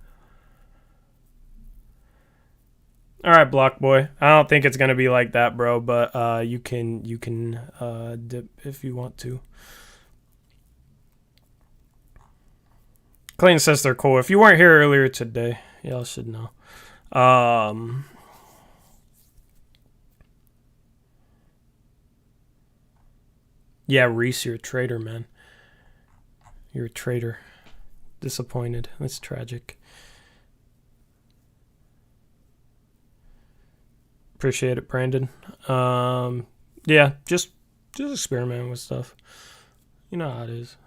All right, Block Boy. I don't think it's gonna be like that, bro. But you can dip if you want to. Clayton says they're cool. If you weren't here earlier today, y'all should know. Yeah, Reese, you're a traitor, man. You're a traitor. Disappointed. That's tragic. Appreciate it, Brandon. Yeah, just experiment with stuff. You know how it is.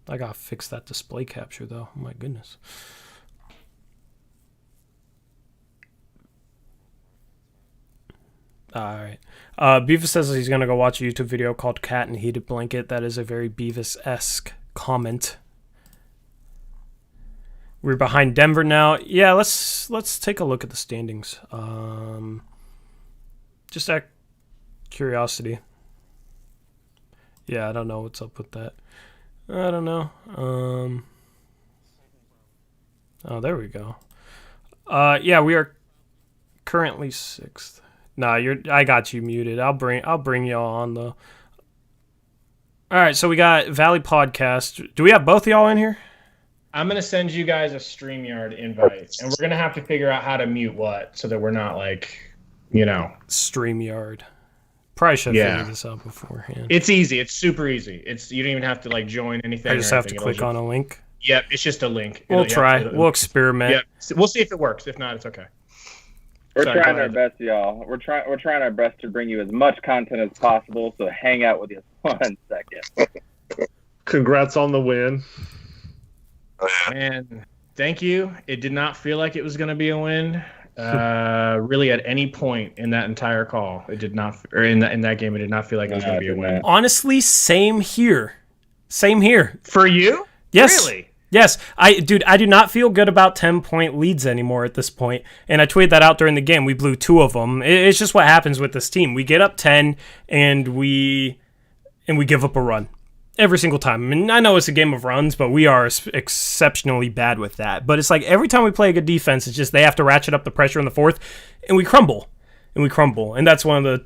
I gotta fix that display capture though. Oh my goodness. Alright. Beavis says he's gonna go watch a YouTube video called Cat and Heated Blanket. That is a very Beavis-esque comment. We're behind Denver now. Yeah, let's take a look at the standings. Just out of curiosity. Yeah, I don't know what's up with that. I don't know. Oh, there we go. Yeah, we are currently 6th. Nah, I got you muted. I'll bring y'all on though. All right, so we got Valley Podcast. Do we have both of y'all in here? I'm going to send you guys a StreamYard invite, and we're going to have to figure out how to mute what so that we're not like, StreamYard. Probably should have figured this out beforehand. It's easy. It's super easy. You don't even have to like join anything. I just have to click on a link. Yep, it's just a link. We'll try. We'll experiment. Yep. We'll see if it works. If not, it's okay. We're trying our best, y'all. We're trying our best to bring you as much content as possible, so hang out with you 1 second. Congrats on the win. And thank you. It did not feel like it was going to be a win. Really, at any point in that entire call, it did not, or in that game, it did not feel like it was going to be a win. Honestly, same here. For you? Yes. Really? Yes. I do not feel good about 10-point leads anymore at this point. And I tweeted that out during the game. We blew 2 of them. It's just what happens with this team. We get up 10 and we give up a run. Every single time. I mean, I know it's a game of runs, but we are exceptionally bad with that. But it's like every time we play a good defense, it's just they have to ratchet up the pressure in the 4th, and we crumble. And that's one of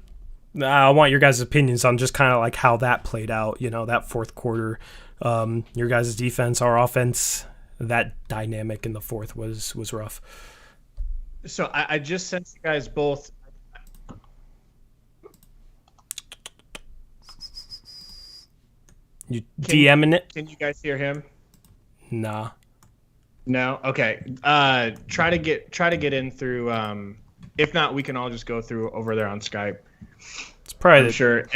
the... I want your guys' opinions on just kind of like how that played out, that 4th quarter. Your guys' defense, our offense, that dynamic in the 4th was rough. So I just sent you guys both... You DMing it? Can you guys hear him? Nah. No? Okay. Try to get in through. If not, we can all just go through over there on Skype. It's probably I'm sure.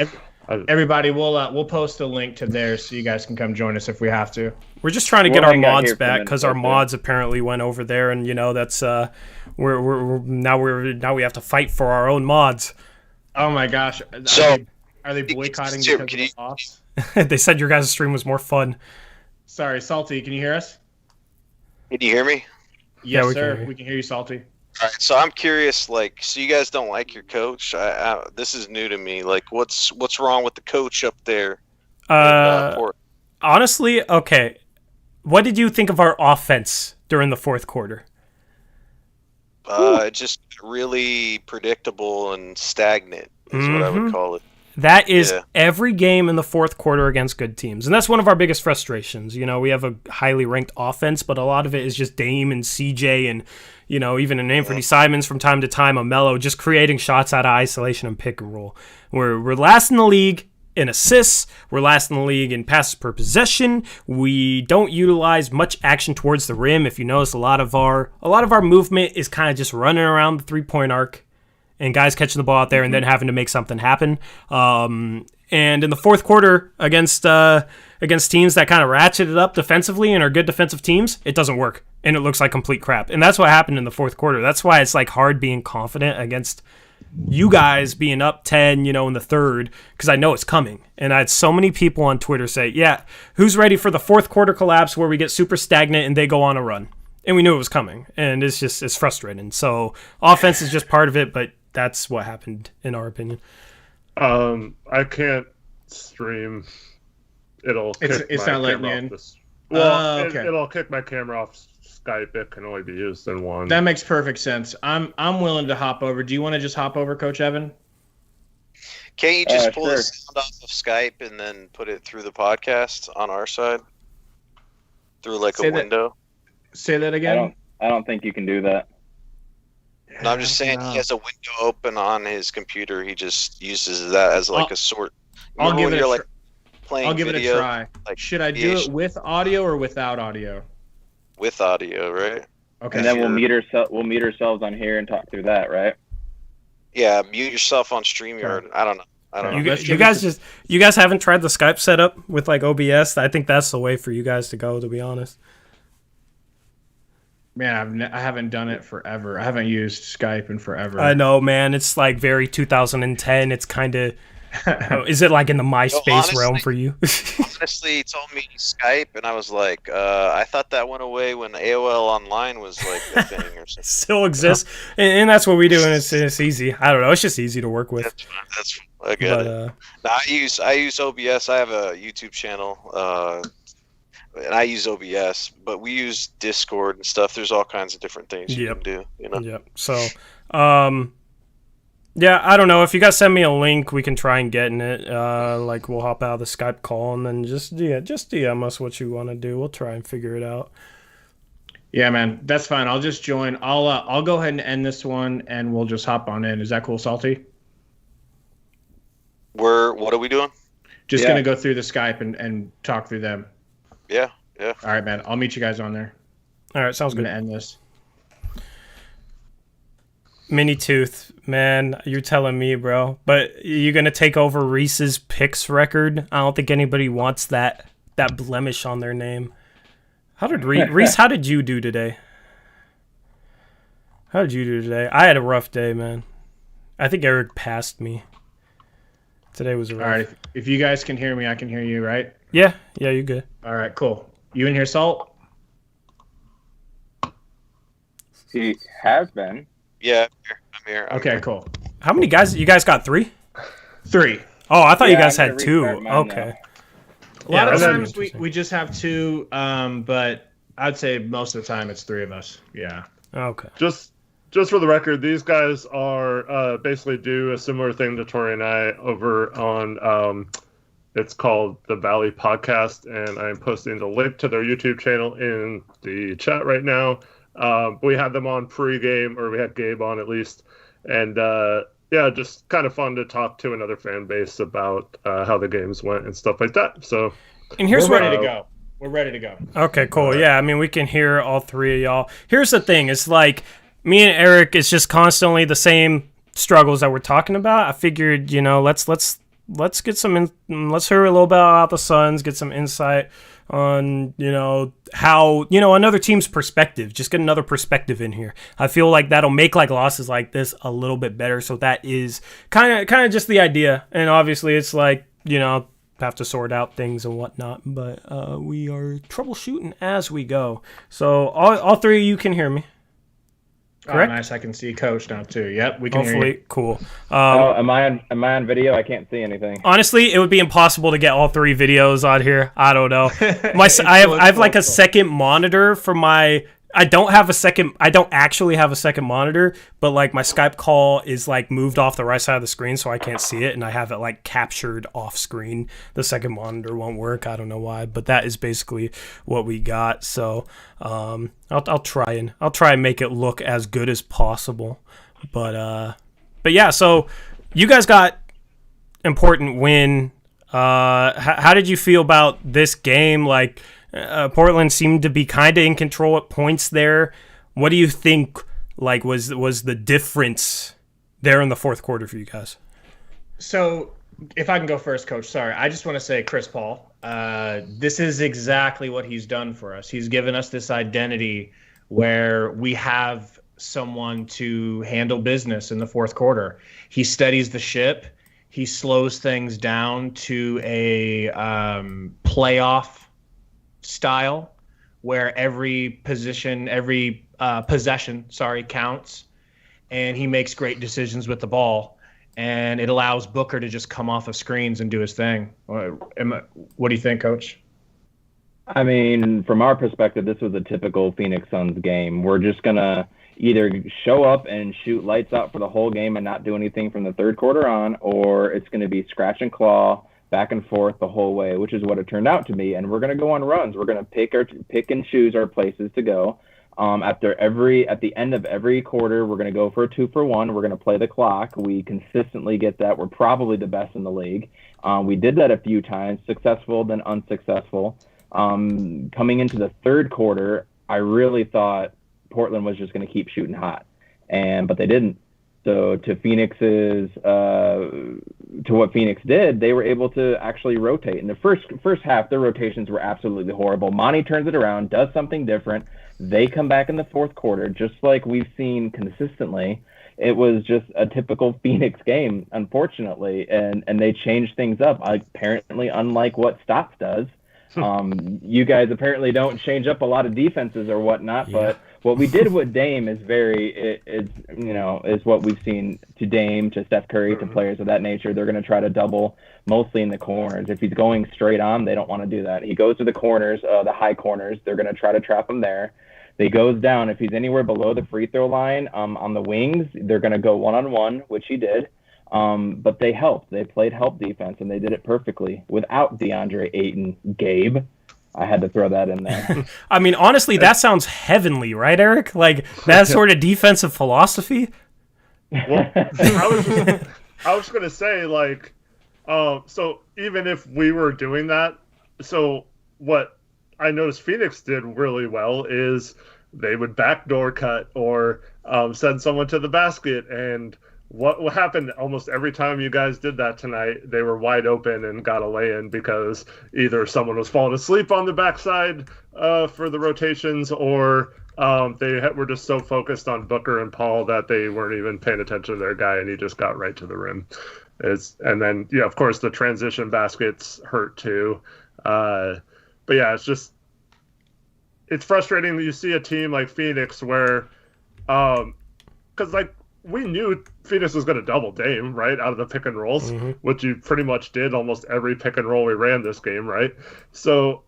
Everybody, we'll post a link to theirs so you guys can come join us if we have to. We're just trying to get our mods back because our mods apparently went over there, and that's now we have to fight for our own mods. Oh my gosh! Are they boycotting because of the offs? They said your guys' stream was more fun. Sorry, Salty, can you hear us? Can you hear me? Yes, sir. We can hear you, Salty. All right, so I'm curious, so you guys don't like your coach? This is new to me. What's wrong with the coach up there? Honestly, okay. What did you think of our offense during the 4th quarter? Just really predictable and stagnant is what I would call it. That is every game in the 4th quarter against good teams. And that's one of our biggest frustrations. We have a highly ranked offense, but a lot of it is just Dame and CJ and, even an Anthony Simons from time to time, a Melo, just creating shots out of isolation and pick and roll. We're last in the league in assists. We're last in the league in passes per possession. We don't utilize much action towards the rim. If you notice, a lot of our movement is kind of just running around the 3-point arc. And guys catching the ball out there and then having to make something happen. And in the 4th quarter against teams that kind of ratchet it up defensively and are good defensive teams, it doesn't work. And it looks like complete crap. And that's what happened in the 4th quarter. That's why it's hard being confident against you guys being up 10, in the third, because I know it's coming. And I had so many people on Twitter say, yeah, who's ready for the fourth quarter collapse where we get super stagnant and they go on a run? And we knew it was coming. And it's frustrating. So offense is just part of it, but that's what happened in our opinion. I can't stream. It's not letting me in. Well, okay. It'll kick my camera off Skype. It can only be used in one. That makes perfect sense. I'm willing to hop over. Do you want to just hop over, Coach Evan? Can't you just pull sure. the sound off of Skype and then put it through the podcast on our side? Through a window? Say that again? I don't think you can do that. No, I'm just saying he has a window open on his computer. He just uses that as a sort. I'll give it a playing I'll give video, it a try. Should I do it with audio or without audio? With audio, right? Okay. And then we'll mute ourselves on here and talk through that, right? Yeah, mute yourself on StreamYard. I don't know. You guys haven't tried the Skype setup with OBS? I think that's the way for you guys to go, to be honest. Man, I haven't done it forever. I haven't used Skype in forever. I know, man. It's very 2010. It's kind of... is it in the MySpace realm for you? Honestly, he told me Skype, and I was like, I thought that went away when AOL Online was a thing or something. Still exists, and that's what we do, and it's easy. I don't know. It's just easy to work with. That's fine. I get it. No, I use OBS. I have a YouTube channel, and I use OBS, but we use Discord and stuff. There's all kinds of different things you can do. Yep. So, yeah, I don't know. If you guys send me a link, we can try and get in it. We'll hop out of the Skype call and then just DM us what you want to do. We'll try and figure it out. Yeah, man, that's fine. I'll just join. I'll go ahead and end this one, and we'll just hop on in. Is that cool, Salty? What are we doing? Just gonna go through the Skype and talk through them. Yeah. All right, man. I'll meet you guys on there. All right, sounds good. I'm gonna end this. Mini Tooth, man, you're telling me, bro. But you're gonna take over Reese's picks record? I don't think anybody wants that blemish on their name. How did Reese? How did you do today? I had a rough day, man. I think Eric passed me. Today was rough. All right, if you guys can hear me, I can hear you, right? Yeah, you're good. All right, cool. You in here, Salt? He has been. Yeah, I'm here. Okay, cool. How many guys? You guys got 3? 3. Oh, I thought you guys I'm had gonna 2. restart mine Okay. A lot of that's times interesting. we just have 2, but I'd say most of the time it's 3 of us. Yeah. Okay. Just for the record, these guys are basically do a similar thing to Tori and I over on it's called the Valley Podcast, and I'm posting the link to their YouTube channel in the chat right now. We had them on pre-game, or we had Gabe on at least, and just kind of fun to talk to another fan base about how the games went and stuff like that. So, And here's We're ready to go. We're ready to go. Okay, cool. Yeah, I mean, we can hear all 3 of y'all. Here's the thing. It's me and Eric, it's just constantly the same struggles that we're talking about. I figured, let's get some let's hear a little bit about the Suns, get some insight on, how, another team's perspective. Just get another perspective in here. I feel like that'll make losses like this a little bit better. So that is kind of just the idea. And obviously it's have to sort out things and whatnot, but we are troubleshooting as we go. So all 3 of you can hear me. Correct? Oh, nice. I can see Coach now too. Yep, we can hear you. Cool. Am I on video? I can't see anything. Honestly, it would be impossible to get all 3 videos on here. I don't know. I have a second monitor for my. I don't actually have a second monitor, but my Skype call is moved off the right side of the screen, so I can't see it, and I have it captured off screen. The second monitor won't work. I don't know why, but that is basically what we got. So I'll try and make it look as good as possible. But yeah. So you guys got important win. How did you feel about this game? Portland seemed to be kind of in control at points there. What do you think was the difference there in the fourth quarter for you guys? So if I can go first, Coach, sorry. I just want to say Chris Paul, this is exactly what he's done for us. He's given us this identity where we have someone to handle business in the fourth quarter. He steadies the ship. He slows things down to a playoff style where every possession counts, and he makes great decisions with the ball, and it allows Booker to just come off of screens and do his thing. What do you think, Coach? I mean, from our perspective, this was a typical Phoenix Suns game. We're just going to either show up and shoot lights out for the whole game and not do anything from the third quarter on, or it's going to be scratch and claw, back and forth the whole way, which is what it turned out to be. And we're going to go on runs. We're going to pick and choose our places to go. At the end of every quarter, we're going to go for a 2-for-1. We're going to play the clock. We consistently get that. We're probably the best in the league. We did that a few times, successful then unsuccessful. Coming into the third quarter, I really thought Portland was just going to keep shooting hot, but they didn't. So to what Phoenix did, they were able to actually rotate. In the first half, their rotations were absolutely horrible. Monty turns it around, does something different. They come back in the fourth quarter, just like we've seen consistently. It was just a typical Phoenix game, unfortunately, and they changed things up, apparently unlike what Stotts does. You guys apparently don't change up a lot of defenses or whatnot, but what we did with Dame is what we've seen to Dame, to Steph Curry, to players of that nature. They're going to try to double mostly in the corners. If he's going straight on, they don't want to do that. He goes to the corners, the high corners. They're going to try to trap him there. He goes down. If he's anywhere below the free throw line on the wings, they're going to go one-on-one, which he did. But they helped. They played help defense, and they did it perfectly without DeAndre Ayton. Gabe, I had to throw that in there. I mean, honestly, that sounds heavenly, right, Eric? Like that sort of defensive philosophy. Well, I was going to say, like, so even if we were doing that, so what I noticed Phoenix did really well is they would backdoor cut or send someone to the basket. And what happened almost every time you guys did that tonight, they were wide open and got a lay-in because either someone was falling asleep on the backside for the rotations, or they were just so focused on Booker and Paul that they weren't even paying attention to their guy, and he just got right to the rim. And then, of course, the transition baskets hurt too. But yeah, it's frustrating that you see a team like Phoenix where, because like we knew Phoenix was going to double Dame, right, out of the pick and rolls, which you pretty much did almost every pick and roll we ran this game, right? So,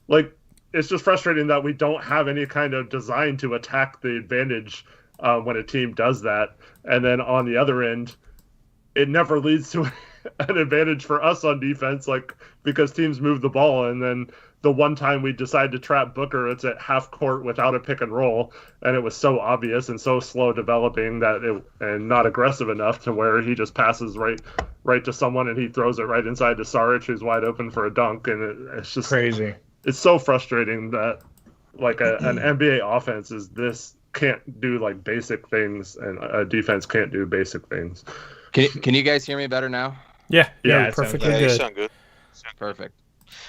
like, it's just frustrating that we don't have any kind of design to attack the advantage when a team does that. And then on the other end, it never leads to an advantage for us on defense, like, because teams move the ball, and then the one time we decide to trap Booker, it's at half court without a pick and roll, and it was so obvious and so slow developing and not aggressive enough to where he just passes right to someone and he throws it right inside to Saric, who's wide open for a dunk, and it's just crazy. It's so frustrating that like an NBA offense can't do like basic things, and a defense can't do basic things. Can you guys hear me better now? Yeah, perfectly good. You sound good. Perfect.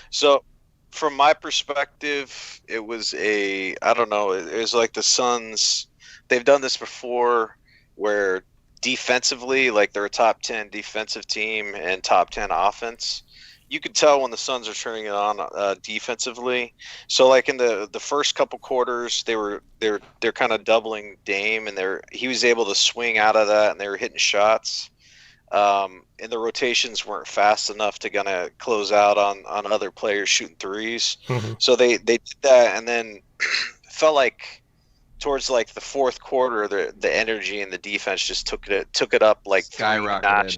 So, from my perspective, it was it was like the Suns. They've done this before where defensively, like they're a top 10 defensive team and top 10 offense. You could tell when the Suns are turning it on defensively. So like in the first couple quarters, they're kind of doubling Dame, and he was able to swing out of that, and they were hitting shots. And the rotations weren't fast enough to gonna close out on other players shooting threes. So they did that, and then felt like towards like the fourth quarter, the energy and the defense just took it up like skyrocketed.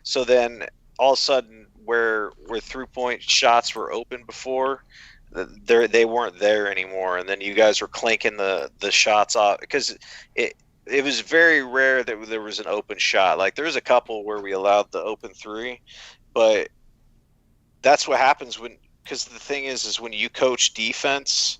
So then all of a sudden, where 3-point shots were open before, they weren't there anymore, and then you guys were clanking the shots off because it was very rare that there was an open shot. Like there was a couple where we allowed the open three, but that's what happens because the thing is when you coach defense,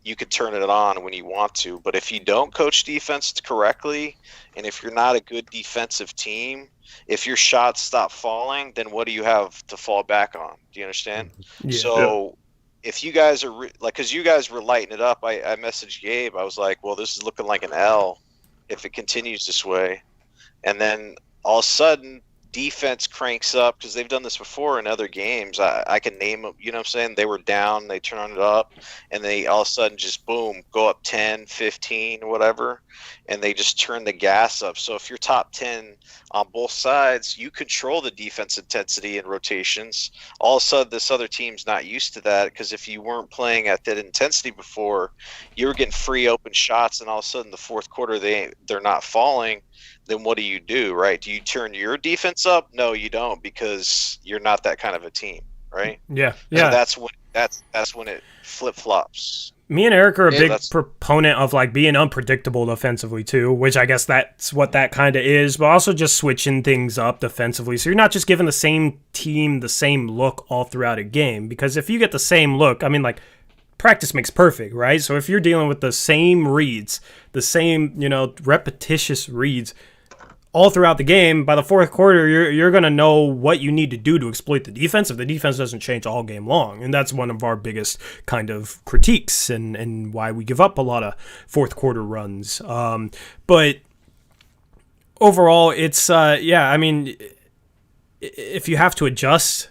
you could turn it on when you want to. But if you don't coach defense correctly, and if you're not a good defensive team, if your shots stop falling, then what do you have to fall back on? Do you understand? Yeah. So if you guys are because you guys were lighting it up, I messaged Gabe. I was like, well, this is looking like an L if it continues this way. And then all of a sudden, defense cranks up because they've done this before in other games. I can name them, you know what I'm saying? They were down, they turn it up, and they all of a sudden just, boom, go up 10, 15, whatever, and they just turn the gas up. So if you're top 10 on both sides, you control the defense intensity and rotations. All of a sudden, this other team's not used to that because if you weren't playing at that intensity before, you were getting free open shots, and all of a sudden the fourth quarter, they're not falling. Then what do, right? Do you turn your defense up? No, you don't, because you're not that kind of a team, right? Yeah. So that's when it flip flops. Me and Eric are a big proponent of like being unpredictable defensively too, which I guess that's what that kind of is, but also just switching things up defensively. So you're not just giving the same team the same look all throughout a game, because if you get the same look, I mean, like, practice makes perfect, right? So if you're dealing with the same reads, the same, repetitious reads all throughout the game, by the fourth quarter, you're going to know what you need to do to exploit the defense if the defense doesn't change all game long. And that's one of our biggest kind of critiques and why we give up a lot of fourth quarter runs. But overall, it's, if you have to adjust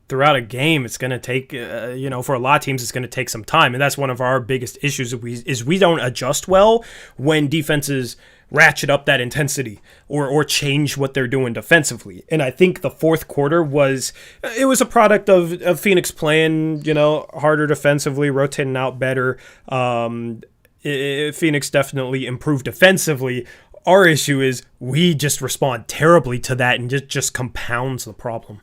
throughout a game, it's going to take, for a lot of teams, it's going to take some time. And that's one of our biggest issues is we don't adjust well when defenses ratchet up that intensity or change what they're doing defensively. And I think the fourth quarter was a product of Phoenix playing, harder defensively, rotating out better. Phoenix definitely improved defensively. Our issue is we just respond terribly to that, and it just compounds the problem.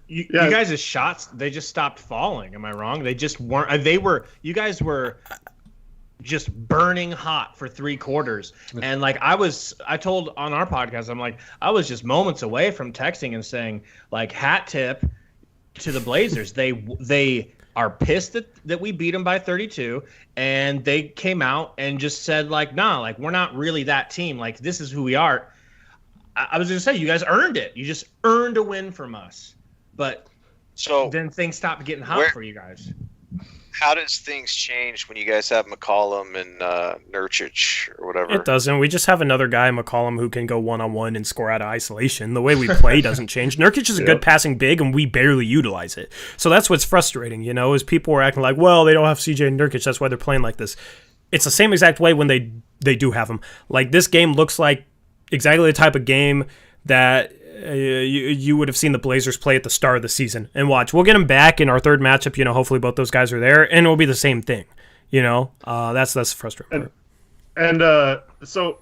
You guys' shots, they just stopped falling. Am I wrong? They just weren't. You guys were just burning hot for 3 quarters. And like I told on our podcast, I'm like, I was just moments away from texting and saying, like, hat tip to the Blazers. They are pissed that we beat them by 32, and they came out and just said, like, nah, like, we're not really that team. Like, this is who we are. I was going to say, you guys earned it. You just earned a win from us. But then things stopped getting hot for you guys. How does things change when you guys have McCollum and Nurkic or whatever? It doesn't. We just have another guy, McCollum, who can go one-on-one and score out of isolation. The way we play doesn't change. Nurkic is a good passing big, and we barely utilize it. So that's what's frustrating, is people are acting like, well, they don't have CJ and Nurkic, that's why they're playing like this. It's the same exact way when they do have them. Like, this game looks like exactly the type of game that you would have seen the Blazers play at the start of the season. And watch, we'll get them back in our third matchup. Hopefully both those guys are there, and it'll be the same thing. That's frustrating. And so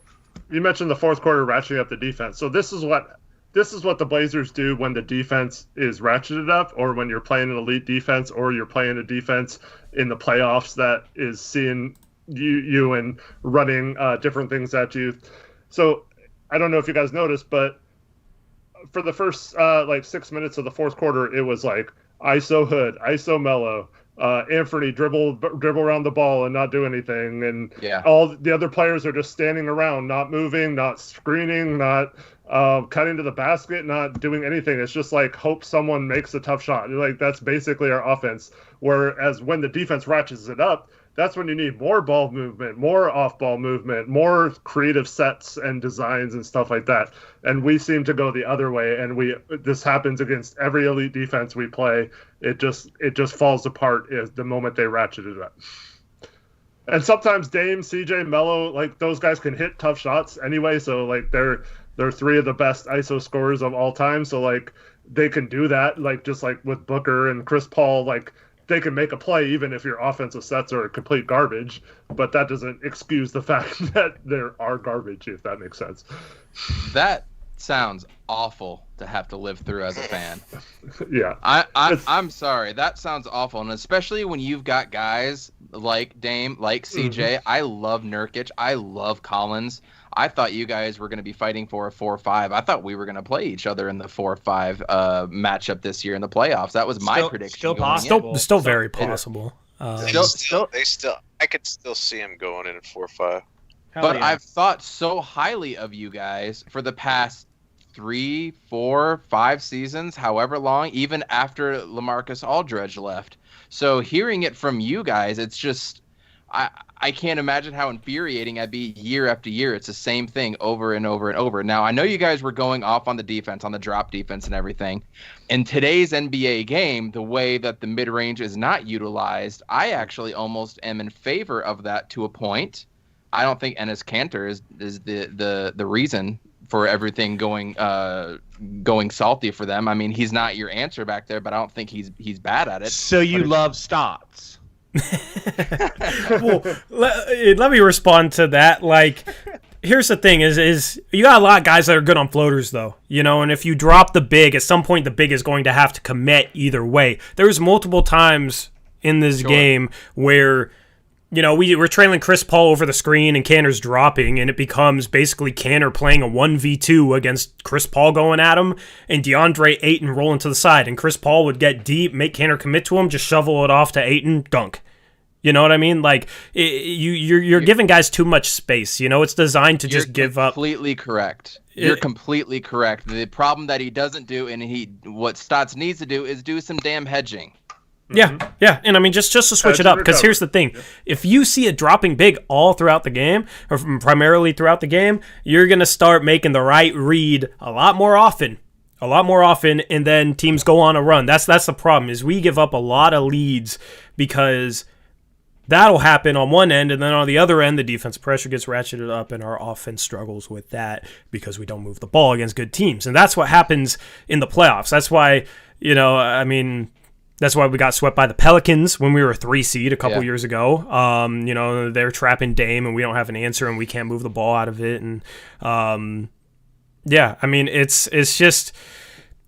you mentioned the fourth quarter ratcheting up the defense. So this is what the Blazers do when the defense is ratcheted up, or when you're playing an elite defense, or you're playing a defense in the playoffs that is seeing you and running different things at you. So I don't know if you guys noticed, but for the first 6 minutes of the fourth quarter, it was like ISO Hood, ISO Mello, Anthony dribble around the ball and not do anything, and all the other players are just standing around, not moving, not screening, not cutting to the basket, not doing anything. It's just like hope someone makes a tough shot. Like, that's basically our offense. Whereas when the defense ratchets it up, that's when you need more ball movement, more off-ball movement, more creative sets and designs and stuff like that. And we seem to go the other way, and this happens against every elite defense we play. It just falls apart the moment they ratchet it up. And sometimes Dame, CJ, Melo, like, those guys can hit tough shots anyway, so like they're 3 of the best ISO scorers of all time, so like they can do that, like just like with Booker and Chris Paul, like they can make a play even if your offensive sets are complete garbage, but that doesn't excuse the fact that there are garbage, if that makes sense. That sounds awful to have to live through as a fan. Yeah. I'm sorry. That sounds awful. And especially when you've got guys like Dame, like CJ. Mm-hmm. I love Nurkic. I love Collins. I thought you guys were going to be fighting for a 4-5. I thought we were going to play each other in the 4-5 matchup this year in the playoffs. That was my prediction. Still possible. Still very possible. I could still see him going in at 4-5. But I've thought so highly of you guys for the past 3, 4, 5 seasons, however long, even after LaMarcus Aldridge left. So hearing it from you guys, it's just I can't imagine how infuriating I'd be year after year. It's the same thing over and over and over. Now, I know you guys were going off on the defense, on the drop defense and everything. In today's NBA game, the way that the mid-range is not utilized, I actually almost am in favor of that to a point. I don't think Enes Kanter is the reason for everything going salty for them. I mean, he's not your answer back there, but I don't think he's bad at it. So you love Stotts. Well, let me respond to that. Like, here's the thing: is you got a lot of guys that are good on floaters, though. And if you drop the big, at some point the big is going to have to commit either way. There's multiple times in this game where we're trailing Chris Paul over the screen and Kanter's dropping, and it becomes basically Kanter playing a 1v2 against Chris Paul going at him, and DeAndre Ayton rolling to the side, and Chris Paul would get deep, make Kanter commit to him, just shovel it off to Ayton, dunk. You know what I mean? Like, you're giving guys too much space. It's designed to just give up. Completely correct. You're completely correct. The problem that he doesn't do, and what Stotts needs to do, is do some damn hedging. Yeah, and I mean, just to switch it up, because here's the thing. If you see it dropping big all throughout the game, or primarily throughout the game, you're going to start making the right read a lot more often, and then teams go on a run. That's the problem, is we give up a lot of leads because that'll happen on one end, and then on the other end, the defensive pressure gets ratcheted up, and our offense struggles with that because we don't move the ball against good teams. And that's what happens in the playoffs. That's why, that's why we got swept by the Pelicans when we were a 3 seed a couple years ago. They're trapping Dame, and we don't have an answer, and we can't move the ball out of it. And it's just.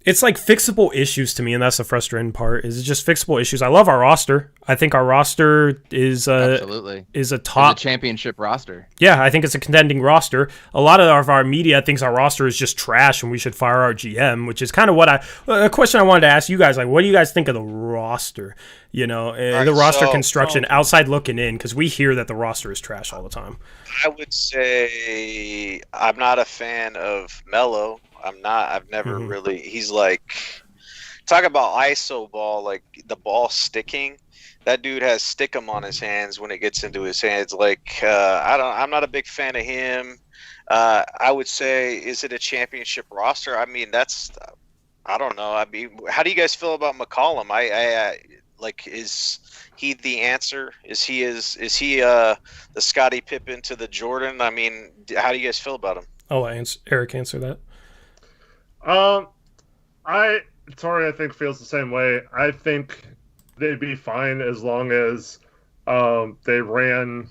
It's like fixable issues to me, and that's the frustrating part. Is it's just fixable issues. I love our roster. I think our roster is a top. It's a championship roster. Yeah, I think it's a contending roster. A lot of our media thinks our roster is just trash, and we should fire our GM, which is kind of a question I wanted to ask you guys. Like, what do you guys think of the roster? The roster construction, outside looking in, because we hear that the roster is trash all the time. I would say I'm not a fan of Melo. I've never really. He's like, talk about ISO ball, like the ball sticking. That dude has stickum on his hands when it gets into his hands. Like, I'm not a big fan of him. I would say, is it a championship roster? I mean, I don't know. I mean, how do you guys feel about McCollum? Is he the answer? Is he the Scottie Pippen to the Jordan? I mean, how do you guys feel about him? Oh, Eric answer that. Tori, I think, feels the same way. I think they'd be fine as long as they ran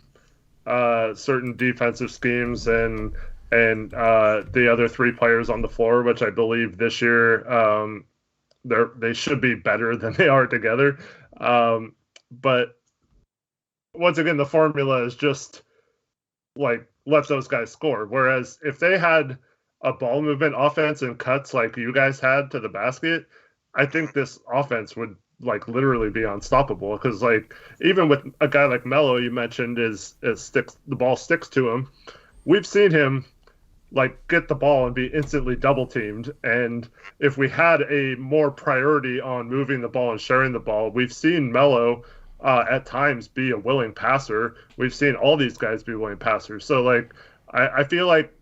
certain defensive schemes and the other 3 players on the floor, which I believe this year they should be better than they are together. But once again, the formula is just like, let those guys score. Whereas if they had a ball movement offense and cuts like you guys had to the basket, I think this offense would like literally be unstoppable. Because like, even with a guy like Melo, you mentioned, the ball sticks to him. We've seen him like get the ball and be instantly double teamed. And if we had a more priority on moving the ball and sharing the ball, we've seen Melo at times be a willing passer. We've seen all these guys be willing passers. So like, I feel like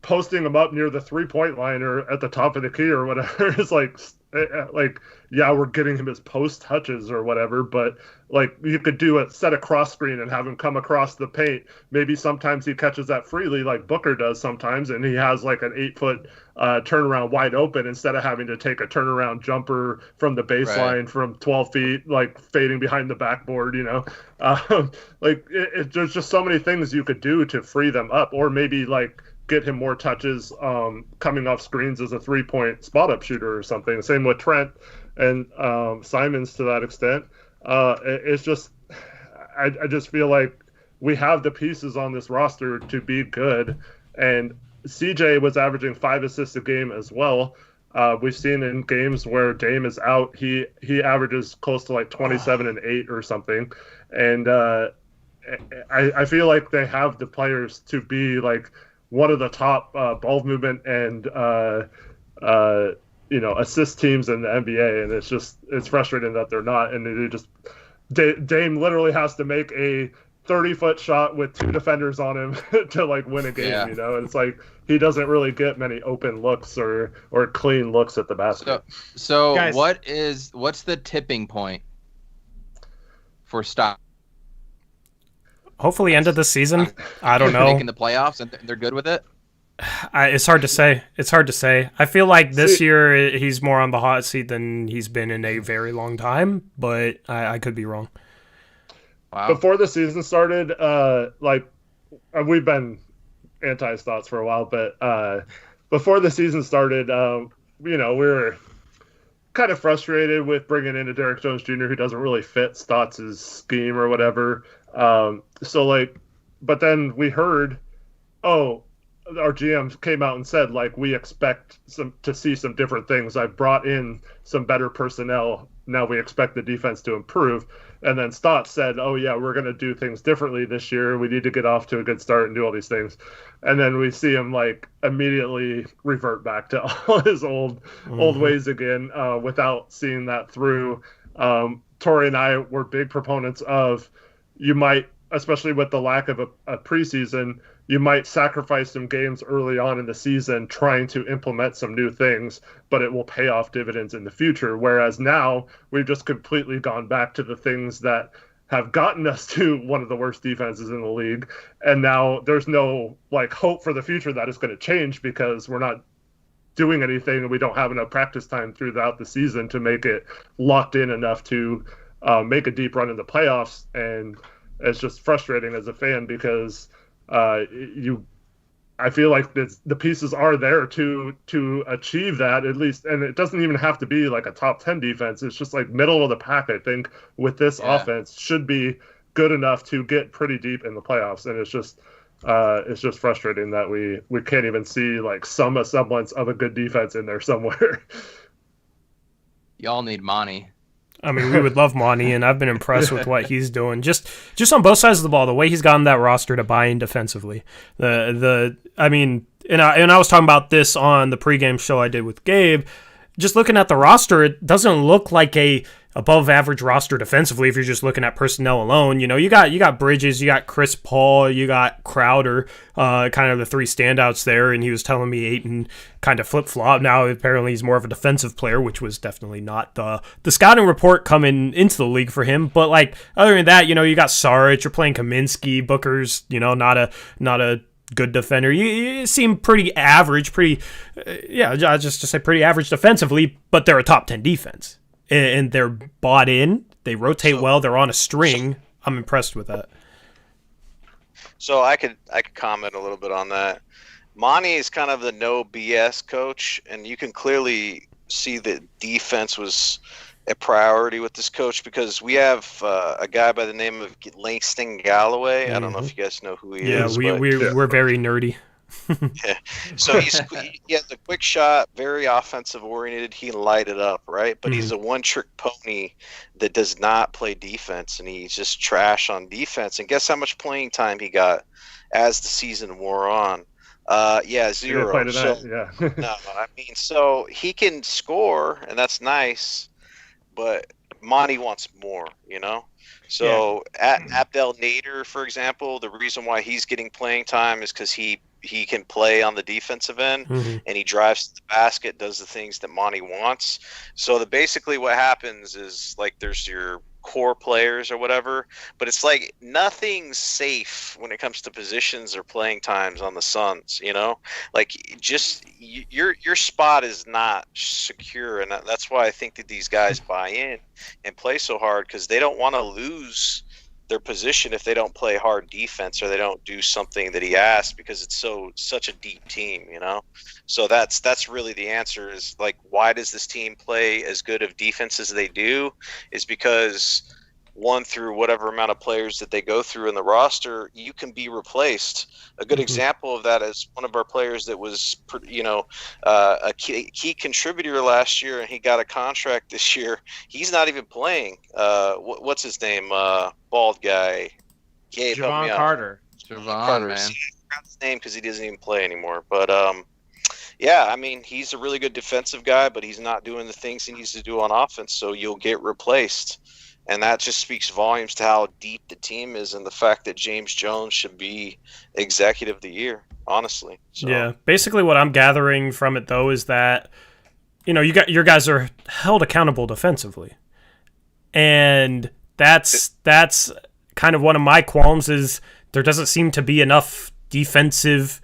posting them up near the 3-point line or at the top of the key or whatever is like, we're getting him his post touches or whatever, but like, you could do a set a cross screen and have him come across the paint. Maybe sometimes he catches that freely like Booker does sometimes, and he has like an 8-foot turnaround wide open instead of having to take a turnaround jumper from the baseline from 12 feet, like fading behind the backboard, there's just so many things you could do to free them up, or maybe like get him more touches coming off screens as a 3-point spot up shooter or something. Same with Trent and Simons to that extent. It's just, I just feel like we have the pieces on this roster to be good. And CJ was averaging 5 assists a game as well. We've seen in games where Dame is out, he averages close to like 27 and 8 or something. And I feel like they have the players to be like one of the top ball movement and assist teams in the NBA, and it's frustrating that they're not. And they just Dame literally has to make a 30-foot shot with 2 defenders on him to like win a game. And it's like he doesn't really get many open looks or clean looks at the basket. So guys, what's the tipping point for Stock? Hopefully end of the season. I don't know. Making the playoffs and they're good with it. It's hard to say. I feel like this year he's more on the hot seat than he's been in a very long time, but I could be wrong. Wow. Before the season started, we've been anti-Stotts for a while, but before the season started, we were kind of frustrated with bringing in a Derek Jones Jr. who doesn't really fit Stotts' scheme or whatever. But then we heard, our GM came out and said, we expect to see some different things. I've brought in some better personnel. Now we expect the defense to improve. And then Stotts said, we're going to do things differently this year. We need to get off to a good start and do all these things. And then we see him immediately revert back to all his old ways again, without seeing that through. Tori and I were big proponents of, you might, especially with the lack of a preseason, you might sacrifice some games early on in the season trying to implement some new things, but it will pay off dividends in the future. Whereas now we've just completely gone back to the things that have gotten us to one of the worst defenses in the league. And now there's no hope for the future that it's going to change because we're not doing anything and we don't have enough practice time throughout the season to make it locked in enough to make a deep run in the playoffs. And it's just frustrating as a fan because I feel like the pieces are there to achieve that at least, and it doesn't even have to be a top 10 defense. It's just middle of the pack. I think with this offense should be good enough to get pretty deep in the playoffs, and it's just frustrating that we can't even see some semblance of a good defense in there somewhere. Y'all need Monty. I mean, we would love Monty, and I've been impressed with what he's doing. Just on both sides of the ball, the way he's gotten that roster to buy in defensively. I was talking about this on the pregame show I did with Gabe. Just looking at the roster, it doesn't look like a above average roster defensively if you're just looking at personnel alone. You got Bridges, you got Chris Paul, you got Crowder, kind of the 3 standouts there, and he was telling me Ayton kind of flip-flop. Now apparently he's more of a defensive player, which was definitely not the scouting report coming into the league for him. But other than that, you got Saric, you're playing Kaminsky, Booker's, not a good defender. You seem pretty average, just to say pretty average defensively, but they're a top 10 defense. And they're bought in. They rotate well. They're on a string. I'm impressed with that. So I could comment a little bit on that. Monty is kind of the no BS coach, and you can clearly see that defense was a priority with this coach because we have a guy by the name of Langston Galloway. Mm-hmm. I don't know if you guys know who he is. We're very nerdy. Yeah. So he has a quick shot, very offensive oriented. He can light it up, right? But he's a one-trick pony that does not play defense, and he's just trash on defense. And guess how much playing time he got as the season wore on? 0. So he can score, and that's nice, but Monty wants more, So Abdel Nader, for example, the reason why he's getting playing time is because he can play on the defensive end, and he drives to the basket, does the things that Monty wants. So basically what happens is there's your core players or whatever, but it's nothing's safe when it comes to positions or playing times on the Suns, your spot is not secure, and that's why I think that these guys buy in and play so hard, because they don't want to lose their position if they don't play hard defense or they don't do something that he asked, because it's such a deep team, So that's really the answer is why does this team play as good of defense as they do is because one, through whatever amount of players that they go through in the roster, you can be replaced. A good example of that is one of our players that was, a key contributor last year, and he got a contract this year. He's not even playing. What's his name? Bald guy. Javon Carter. Javon, man. forgot his name because he doesn't even play anymore. But yeah, I mean, he's a really good defensive guy, but he's not doing the things he needs to do on offense, so you'll get replaced. And that just speaks volumes to how deep the team is and the fact that James Jones should be executive of the year, honestly. So. Yeah, basically what I'm gathering from it, though, is that, your guys are held accountable defensively. And that's kind of one of my qualms is there doesn't seem to be enough defensive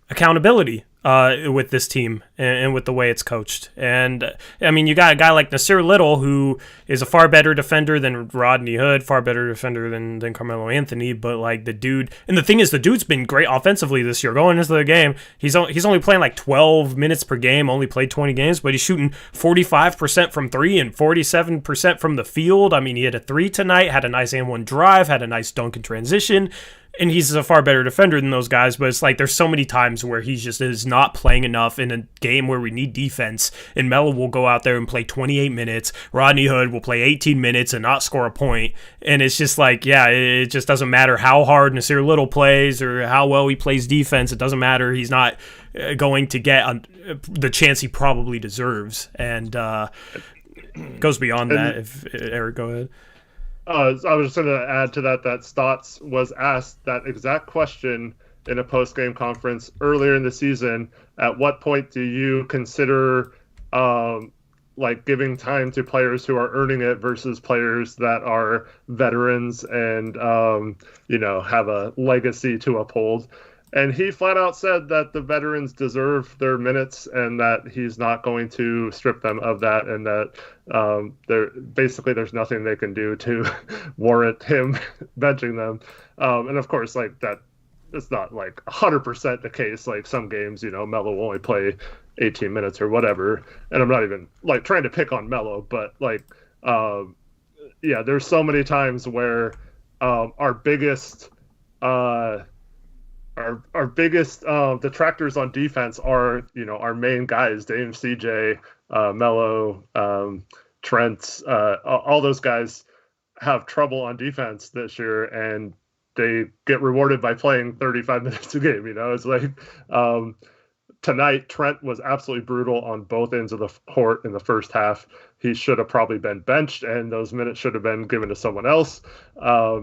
accountability with this team and with the way it's coached. And, I mean, you got a guy like Nasir Little, who is a far better defender than Rodney Hood, far better defender than Carmelo Anthony, but, like, the dude... And the thing is, the dude's been great offensively this year. Going into the game, he's only playing, like, 12 minutes per game, only played 20 games, but he's shooting 45% from three and 47% from the field. I mean, he had a three tonight, had a nice and-one drive, had a nice dunk in transition, and he's a far better defender than those guys, but it's like there's so many times where he just is not playing enough in a game where we need defense, and Melo will go out there and play 28 minutes, Rodney Hood will play 18 minutes and not score a point, and it's just like, yeah, it just doesn't matter how hard Nasir Little plays or how well he plays defense, it doesn't matter, he's not going to get the chance he probably deserves, and goes beyond that. If Eric, go ahead. I was just going to add to that Stotts was asked that exact question in a post-game conference earlier in the season. At what point do you consider giving time to players who are earning it versus players that are veterans and have a legacy to uphold? And he flat out said that the veterans deserve their minutes and that he's not going to strip them of that, and that there's nothing they can do to warrant him benching them. And of course, like that, it's not like 100% the case. Like some games, Melo will only play 18 minutes or whatever. And I'm not even like trying to pick on Melo, but like, there's so many times where our biggest detractors on defense are, our main guys, Dame, CJ, Melo, Trent, all those guys have trouble on defense this year, and they get rewarded by playing 35 minutes a game. It's like tonight, Trent was absolutely brutal on both ends of the court in the first half. He should have probably been benched, and those minutes should have been given to someone else. I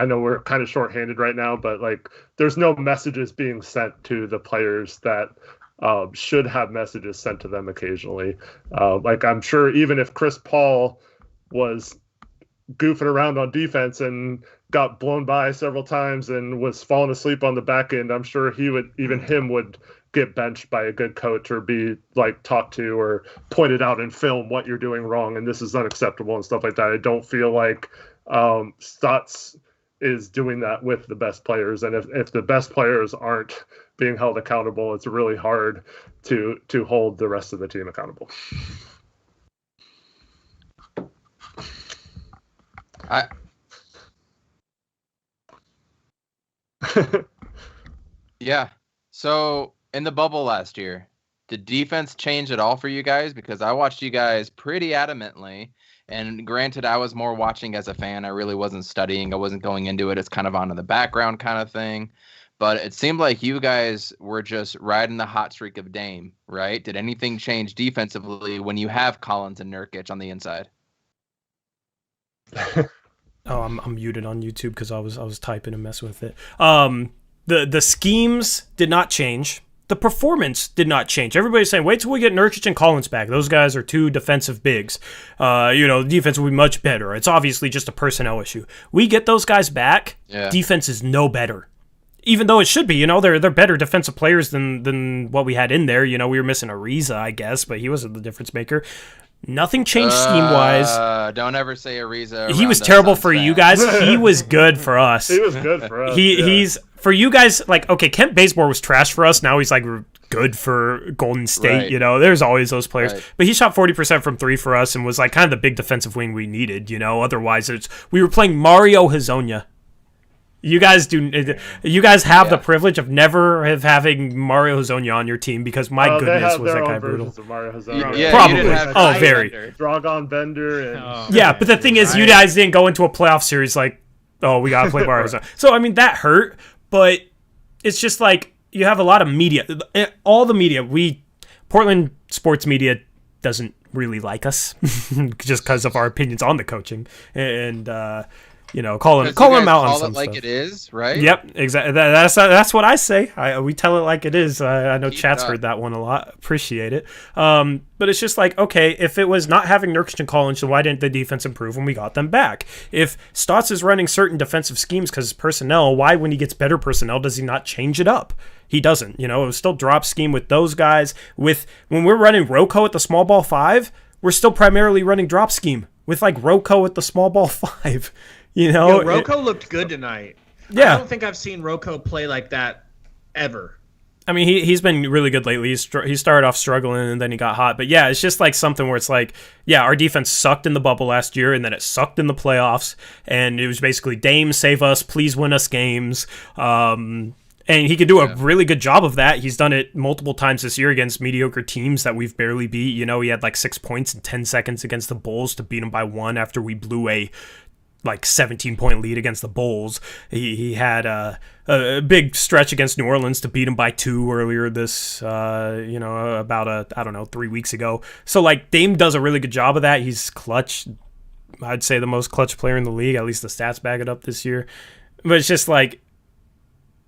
know we're kind of shorthanded right now, but like there's no messages being sent to the players that should have messages sent to them occasionally. I'm sure even if Chris Paul was goofing around on defense and got blown by several times and was falling asleep on the back end, I'm sure him would get benched by a good coach or be like talked to or pointed out in film what you're doing wrong and this is unacceptable and stuff like that. I don't feel like Stotts is doing that with the best players, and if the best players aren't being held accountable, it's really hard to hold the rest of the team accountable. Yeah. So in the bubble last year, did defense change at all for you guys? Because I watched you guys pretty adamantly. And granted, I was more watching as a fan. I really wasn't studying. I wasn't going into it. It's kind of on in the background kind of thing. But it seemed like you guys were just riding the hot streak of Dame, right? Did anything change defensively when you have Collins and Nurkic on the inside? I'm muted on YouTube because I was typing and messing with it. The schemes did not change. The performance did not change. Everybody's saying, wait till we get Nurkic and Collins back. Those guys are two defensive bigs. The defense will be much better. It's obviously just a personnel issue. We get those guys back, Defense is no better. Even though it should be, they're better defensive players than what we had in there. We were missing Ariza, I guess, but he wasn't the difference maker. Nothing changed scheme-wise. Don't ever say Ariza. He was terrible for you guys. He was good for us. He was good for us. He's for you guys. Like, okay, Kent Bazemore was trash for us. Now he's like good for Golden State. Right. There's always those players. Right. But he shot 40% from three for us and was like kind of the big defensive wing we needed. Otherwise we were playing Mario Hezonja. You guys have the privilege of never having Mario Hezonja on your team because my goodness was that guy brutal. Of Mario Hezonja. Yeah, probably. Very. Dragon Bender. And... yeah, but the thing is, you guys didn't go into a playoff series like Oh, we got to play Arizona. So, I mean, that hurt, but it's just like you have a lot of media. All the media, Portland sports media doesn't really like us just because of our opinions on the coaching. And, call them out on some like stuff. It is, right? Yep, exactly. That's what I say. We tell it like it is. I know Chat's heard that one a lot. Appreciate it. But it's just like, okay, if it was not having Nurkic and Collins, then why didn't the defense improve when we got them back? If Stotts is running certain defensive schemes because of personnel, why, when he gets better personnel, does he not change it up? He doesn't. It was still drop scheme with those guys. When we're running Rocco at the small ball 5, we're still primarily running drop scheme with like Rocco at the small ball 5. Rocco looked good tonight. Yeah. I don't think I've seen Rocco play like that ever. I mean, he's been really good lately. He started off struggling and then he got hot. But yeah, it's just like something where it's like, yeah, our defense sucked in the bubble last year and then it sucked in the playoffs. And it was basically, Dame, save us, please win us games. And he could do a really good job of that. He's done it multiple times this year against mediocre teams that we've barely beat. He had like 6 points in 10 seconds against the Bulls to beat them by 1 after we blew a 17-point lead against the Bulls. He had a big stretch against New Orleans to beat him by 2 earlier this, about 3 weeks ago. So like Dame does a really good job of that. He's clutch. I'd say the most clutch player in the league. At least the stats back it up this year. But it's just like,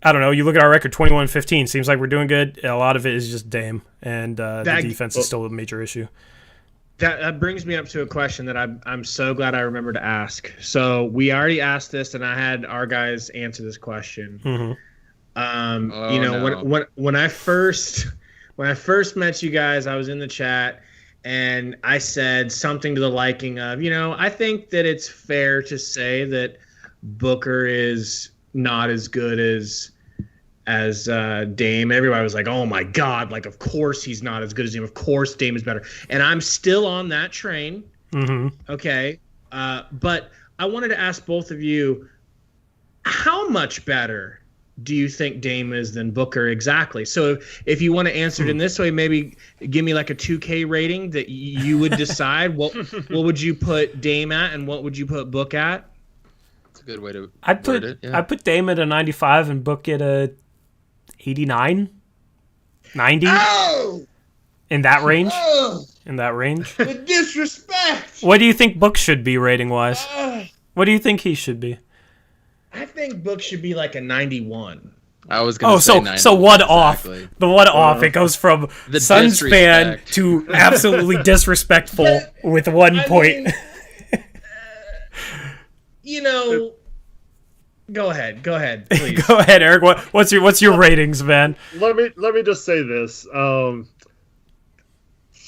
I don't know. You look at our record, 21-15. Seems like we're doing good. A lot of it is just Dame, and the defense is still a major issue. That brings me up to a question that I'm so glad I remember to ask. So we already asked this, and I had our guys answer this question. Mm-hmm. When I first met you guys, I was in the chat, and I said something to the liking of, I think that it's fair to say that Booker is not as good as Dame. Everybody was like, oh my God, like, of course he's not as good as Dame. Of course Dame is better. And I'm still on that train. Mm-hmm. Okay. But I wanted to ask both of you, how much better do you think Dame is than Booker exactly? So if you want to answer it in this way, maybe give me like a 2K rating that you would decide. What would you put Dame at and what would you put Book at? That's a good way to I put Dame at a 95 and Book at a 89, 90. Oh! In that range. Oh! In that range. The disrespect. What do you think Book should be rating wise? What do you think he should be? I think Book should be like a 91. I was going to say 90. So one off. The one off. It goes from the Suns fan to absolutely disrespectful with 1 point. Go ahead, please. Go ahead, Eric. What's your ratings, man? Let me just say this.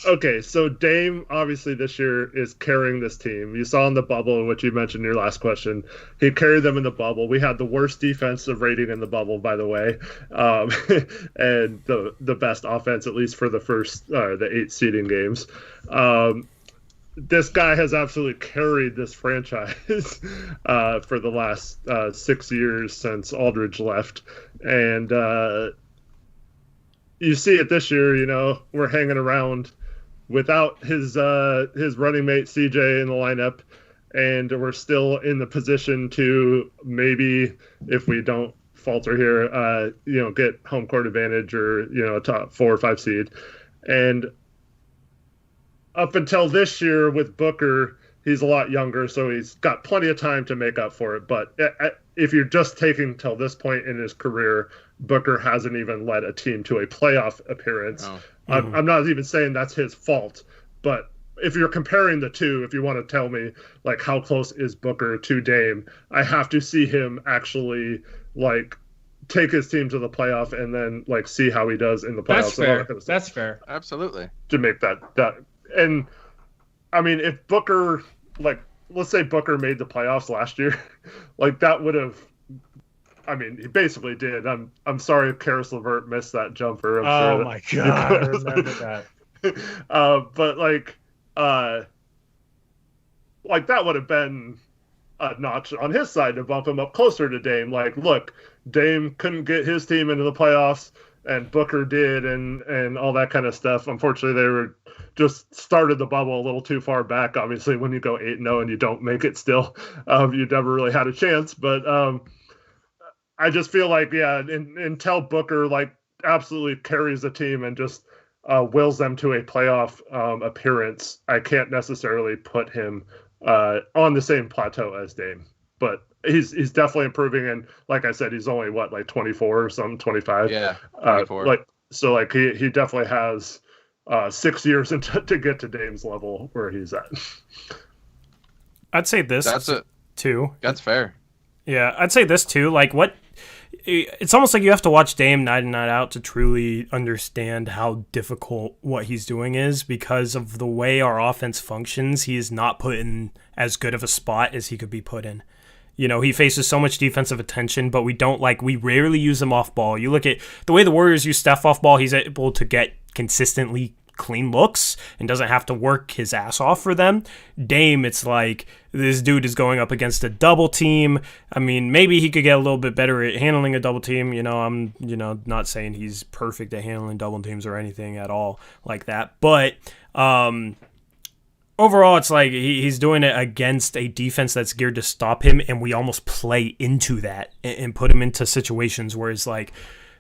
Okay, so Dame obviously this year is carrying this team. You saw in the bubble, which you mentioned in your last question, he carried them in the bubble. We had the worst defensive rating in the bubble, by the way, and the best offense, at least for the first the 8 seeding games. This guy has absolutely carried this franchise for the last 6 years since Aldridge left. And you see it this year, we're hanging around without his running mate CJ in the lineup, and we're still in the position to maybe, if we don't falter here, get home court advantage or, a top 4 or 5 seed. And up until this year with Booker, he's a lot younger, so he's got plenty of time to make up for it. But if you're just taking till this point in his career, Booker hasn't even led a team to a playoff appearance. Oh. I'm not even saying that's his fault, but if you're comparing the two, if you want to tell me like how close is Booker to Dame, I have to see him actually like take his team to the playoff and then like see how he does in the playoffs. That's fair. Absolutely. To make that. And I mean, if Booker, like, let's say Booker made the playoffs last year, like that would have, I mean, he basically did. I'm sorry if Karis LeVert missed that jumper. I'm sure my God, I remember that. But like that would have been a notch on his side to bump him up closer to Dame. Like, look, Dame couldn't get his team into the playoffs, and Booker did and all that kind of stuff. Unfortunately, they were just started the bubble a little too far back. Obviously, when you go 8-0 and you don't make it still, you never really had a chance. But I just feel like, until Booker like absolutely carries the team and just wills them to a playoff appearance, I can't necessarily put him on the same plateau as Dame. But he's definitely improving, and like I said, he's only like 24 or something, 25. Yeah, 24. He definitely has 6 years to get to Dame's level where he's at. I'd say this too. That's fair. Yeah, I'd say this too. Like it's almost like you have to watch Dame night in, night out to truly understand how difficult what he's doing is, because of the way our offense functions. He is not put in as good of a spot as he could be put in. You know, he faces so much defensive attention, but we rarely use him off ball. You look at the way the Warriors use Steph off ball, he's able to get consistently clean looks and doesn't have to work his ass off for them. Dame, it's like this dude is going up against a double team. I mean, maybe he could get a little bit better at handling a double team. You know, I'm not saying he's perfect at handling double teams or anything at all like that, but overall, it's like he's doing it against a defense that's geared to stop him, and we almost play into that and put him into situations where it's like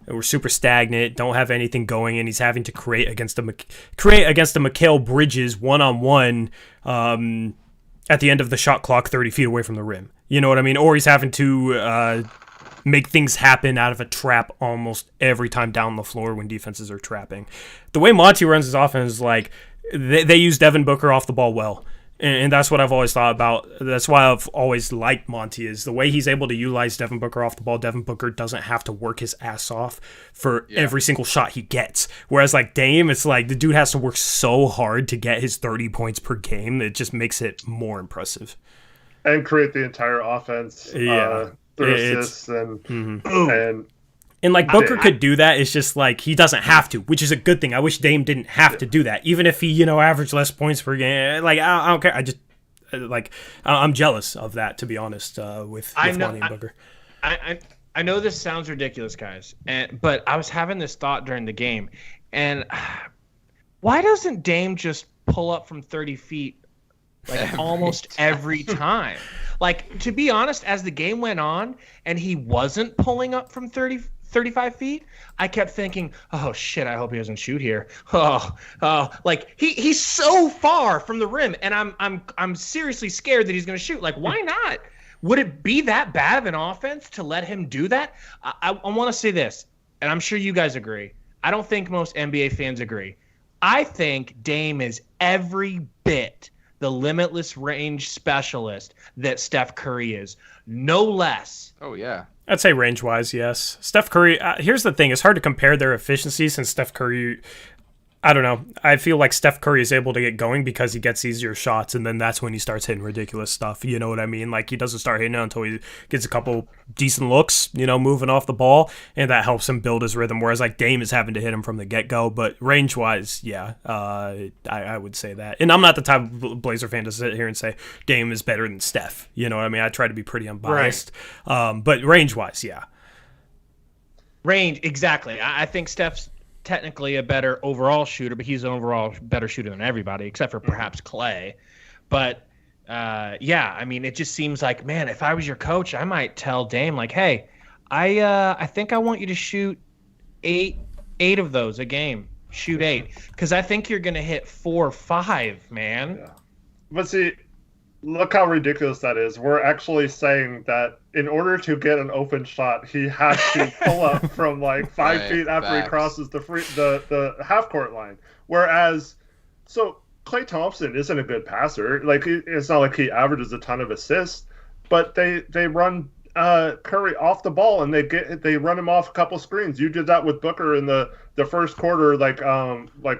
we're super stagnant, don't have anything going, and he's having to create against a Mikal Bridges one-on-one at the end of the shot clock 30 feet away from the rim. You know what I mean? Or he's having to make things happen out of a trap almost every time down the floor when defenses are trapping. The way Monty runs his offense is like they use Devin Booker off the ball well. And that's what I've always thought about. That's why I've always liked Monty, is the way he's able to utilize Devin Booker off the ball. Devin Booker doesn't have to work his ass off for every single shot he gets. Whereas like Dame, it's like the dude has to work so hard to get his 30 points per game that it just makes it more impressive. And create the entire offense through assists and like Booker could do that. It's just like he doesn't have to, which is a good thing. I wish Dame didn't have to do that, even if he averaged less points per game. Like I don't care. I just I'm jealous of that, to be honest. With Monty and Booker. I know this sounds ridiculous, guys, but I was having this thought during the game, and why doesn't Dame just pull up from 30 feet like almost every time? Like, to be honest, as the game went on and he wasn't pulling up from 35 feet, I kept thinking, oh shit, I hope he doesn't shoot here. Like he's so far from the rim, and I'm seriously scared that he's going to shoot. Like, why not? Would it be that bad of an offense to let him do that? I want to say this, and I'm sure you guys agree. I don't think most NBA fans agree. I think Dame is every bit the limitless range specialist that Steph Curry is. No less. Oh, yeah. I'd say range-wise, yes. Steph Curry, here's the thing. It's hard to compare their efficiency since Steph Curry, I don't know. I feel like Steph Curry is able to get going because he gets easier shots, and then that's when he starts hitting ridiculous stuff. You know what I mean? Like, he doesn't start hitting it until he gets a couple decent looks, moving off the ball, and that helps him build his rhythm, whereas, like, Dame is having to hit him from the get-go. But range-wise, yeah, I would say that. And I'm not the type of Blazer fan to sit here and say Dame is better than Steph. You know what I mean? I try to be pretty unbiased. Right. But range-wise, yeah. Range, exactly. I think Steph's technically a better overall shooter, but he's an overall better shooter than everybody, except for perhaps Clay. But I mean, it just seems like, man, if I was your coach, I might tell Dame, like, hey, I think I want you to shoot eight of those a game. Shoot 8, because I think you're gonna hit 4 or 5, man. Yeah. But see, look how ridiculous that is. We're actually saying that in order to get an open shot, he has to pull up from like 5 feet after he crosses the half court line. Whereas, so Klay Thompson isn't a good passer. Like, it's not like he averages a ton of assists, but they run Curry off the ball and they run him off a couple screens. You did that with Booker in the first quarter, like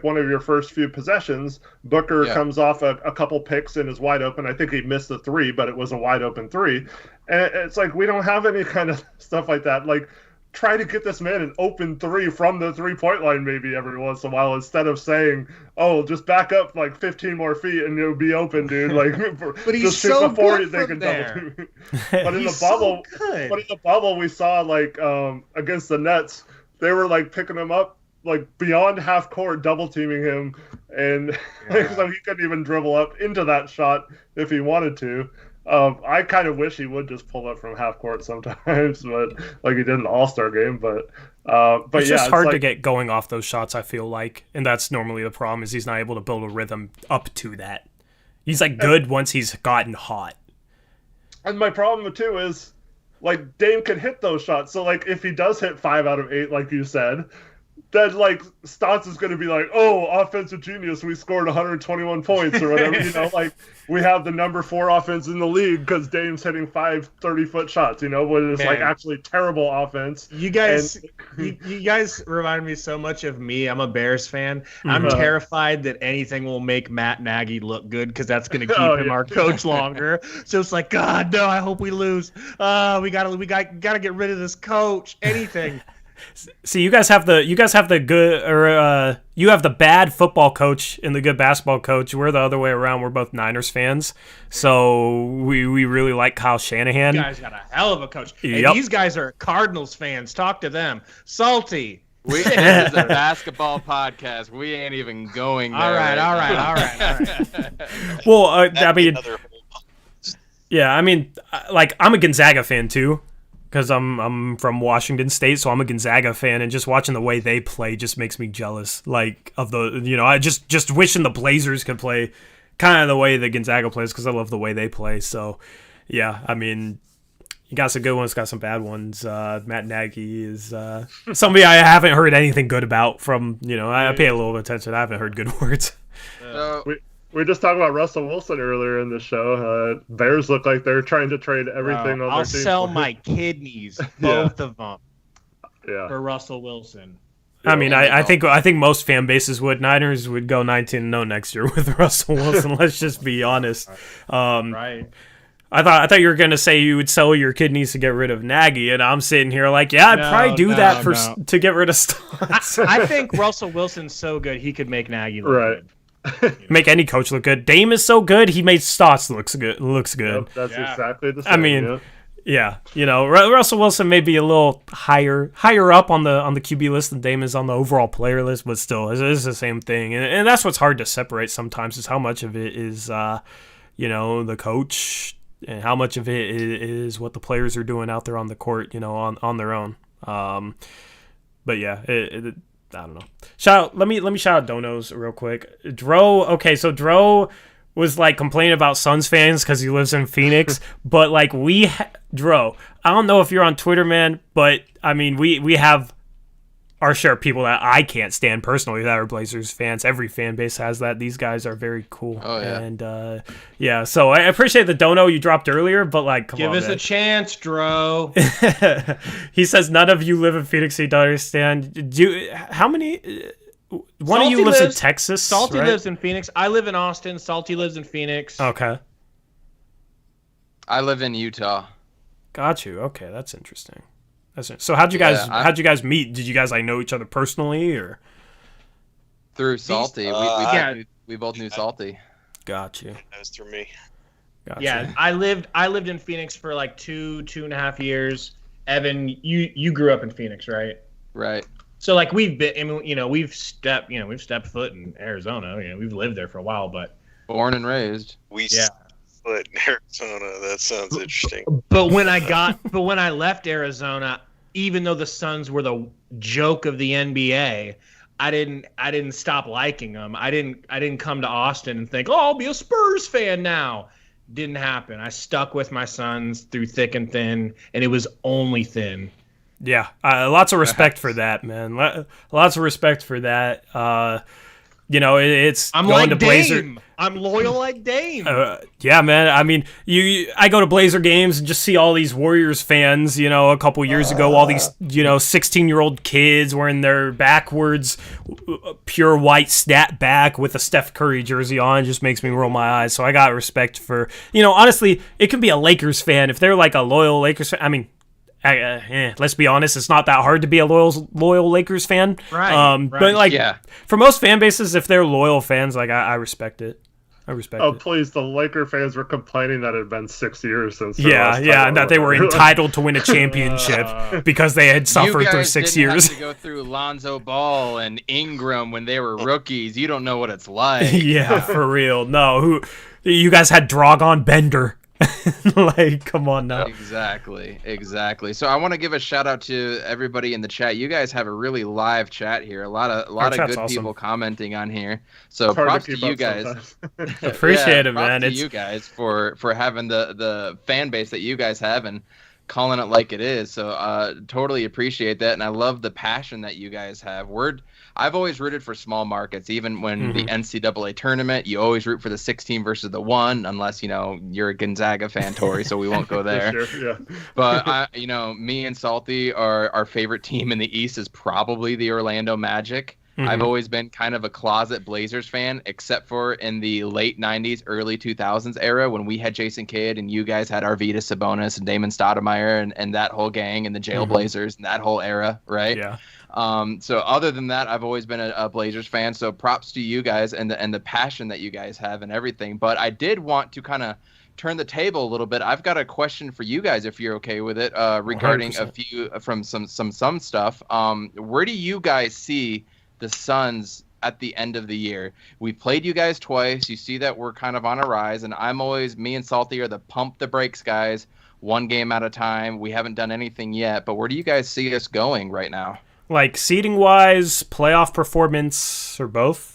one of your first few possessions. Booker comes off a couple picks and is wide open. I think he missed the 3, but it was a wide open 3. And it's like, we don't have any kind of stuff like that. Like, try to get this man an open 3 from the 3-point line maybe every once in a while, instead of saying, oh, just back up like 15 more feet and you'll be open, dude. Like, but he's so good from there. But in the bubble, we saw, like, against the Nets, they were like picking him up like beyond half court, double teaming him, and so he couldn't even dribble up into that shot if he wanted to. I kind of wish he would just pull up from half court sometimes, but like he did in the All-Star game. But it's yeah, just hard like, to get going off those shots, I feel like, and that's normally the problem is he's not able to build a rhythm up to that. He's like good once he's gotten hot. And my problem too is like Dame can hit those shots. So like if he does hit 5 out of 8, like you said, then like Stotts is going to be like, oh, offensive genius, we scored 121 points or whatever. You know, like we have the number 4 offense in the league because Dame's hitting 5 30-foot shots. You know, when it's like actually terrible offense. You guys, you guys remind me so much of me. I'm a Bears fan. I'm terrified that anything will make Matt Nagy look good because that's going to keep him our coach longer. So it's like, God, no, I hope we lose. We gotta get rid of this coach. Anything. See, you guys have the good, or you have the bad football coach and the good basketball coach. We're the other way around. We're both Niners fans, so we really like Kyle Shanahan. You guys got a hell of a coach. And these guys are Cardinals fans. Talk to them. Salty. This is a basketball podcast. We ain't even going there. All right. Well, I mean, yeah, I mean, like I'm a Gonzaga fan too. Because I'm from Washington State, so I'm a Gonzaga fan, and just watching the way they play just makes me jealous. Like of the, you know, I just wishing the Blazers could play kind of the way that Gonzaga plays because I love the way they play. So, yeah, I mean, you got some good ones, got some bad ones. Matt Nagy is somebody I haven't heard anything good about from. You know, I pay a little attention. I haven't heard good words. We were just talking about Russell Wilson earlier in the show. Bears look like they're trying to trade everything on their team. I'll sell my kidneys, both of them, for Russell Wilson. I mean, I think most fan bases would. Niners would go 19-0 next year with Russell Wilson. Let's just be honest. Right. I thought you were gonna say you would sell your kidneys to get rid of Nagy, and I'm sitting here like, yeah, I'd probably do that to get rid of Stotts. I think Russell Wilson's so good he could make Nagy look good. Make any coach look good. Dame is so good, he made Stotts looks good. Yep, that's exactly the same. I mean, yeah, you know, Russell Wilson may be a little higher up on the QB list than Dame is on the overall player list, but still, it's the same thing. And that's what's hard to separate sometimes is how much of it is, you know, the coach, and how much of it is what the players are doing out there on the court, you know, on their own. But yeah, I don't know. Let me shout out Donos real quick. So Dro was like complaining about Suns fans because he lives in Phoenix, but like Dro, I don't know if you're on Twitter, man, but I mean we have our share of people that I can't stand personally that are Blazers fans. Every fan base has that. These guys are very cool. Oh yeah. And so I appreciate the dono you dropped earlier, but like give us a chance, Dro. He says none of you live in Phoenix, so you don't understand. How many one Salty of you lives in Texas? Salty right? lives in Phoenix. I live in Austin. Salty lives in Phoenix. Okay. I live in Utah. Got you. Okay, that's interesting. So how'd you guys meet? Did you guys like know each other personally or through Salty? We both knew Salty. Got you. That was through me. Gotcha. Yeah, I lived in Phoenix for like 2.5 years. Evan, you grew up in Phoenix, right? Right. So like we've stepped foot in Arizona. You know, we've lived there for a while, but born and raised. Foot in Arizona. That sounds interesting. But when I left Arizona, even though the Suns were the joke of the NBA, I didn't stop liking them. I didn't come to Austin and think, oh, I'll be a Spurs fan now. Didn't happen. I stuck with my Suns through thick and thin, and it was only thin. Yeah, lots of respect for that, man. Lots of respect for that. You know, it's I'm going like to Blazer. Dame. I'm loyal like Dame. Yeah, man. I mean, I go to Blazer games and just see all these Warriors fans. You know, a couple years ago, all these 16-year-old kids wearing their backwards, pure white snapback with a Steph Curry jersey on. Just makes me roll my eyes. So I got respect for. You know, honestly, it can be a Lakers fan if they're like a loyal Lakers fan. I mean. Let's be honest, it's not that hard to be a loyal Lakers fan. Right. But like for most fan bases, if they're loyal fans, like I respect it. I respect Oh, it. please. The Laker fans were complaining that it had been 6 years since. And that they were entitled to win a championship because they had suffered through 6 years. You guys didn't have to go through Lonzo Ball and Ingram when they were rookies. You don't know what it's like. Yeah, for real. No, you guys had Dragon Bender. Like, come on now. Exactly. So I want to give a shout out to everybody in the chat. You guys have a really live chat here. A lot of good awesome. People commenting on here. So props to you guys. Appreciate it, man. Props to you guys for having the fan base that you guys have and calling it like it is. So totally appreciate that, and I love the passion that you guys have. I've always rooted for small markets, even when the NCAA tournament, you always root for the 16 versus the 1, unless, you're a Gonzaga fan, Tori, so we won't go there. Sure, yeah. But, me and Salty, our favorite team in the East is probably the Orlando Magic. I've always been kind of a closet Blazers fan, except for in the late 90s, early 2000s era when we had Jason Kidd and you guys had Arvydas Sabonis and Damon Stoudemire and that whole gang and the Jail Blazers and that whole era, right? Yeah. So other than that, I've always been a Blazers fan. So props to you guys and the passion that you guys have and everything. But I did want to kind of turn the table a little bit. I've got a question for you guys, if you're okay with it, regarding 100%. a few from some stuff. Where do you guys see the Suns at the end of the year? We played you guys twice. You see that we're kind of on a rise, and me and Salty are the pump the brakes guys, one game at a time. We haven't done anything yet, but where do you guys see us going right now? Like seeding wise, playoff performance, or both?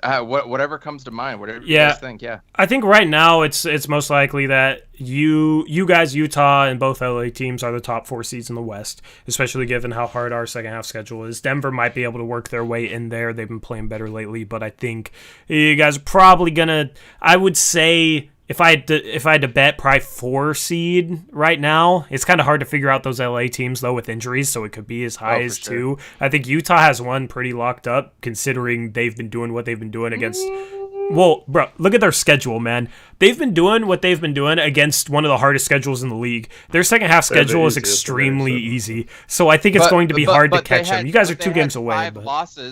Whatever comes to mind, whatever you guys think. Yeah, I think right now it's most likely that you guys, Utah, and both LA teams are the top 4 seeds in the West, especially given how hard our second half schedule is. Denver might be able to work their way in there. They've been playing better lately, but I think you guys are probably gonna. I would say if I had to bet, probably 4 seed right now. It's kind of hard to figure out those LA teams though with injuries, so it could be as high as 2. I think Utah has one pretty locked up, considering they've been doing what they've been doing against. Well, bro, look at their schedule, man. They've been doing what they've been doing against one of the hardest schedules in the league. Their second half schedule is extremely easy, so I think it's going to be hard to catch them. You guys are 2 games away.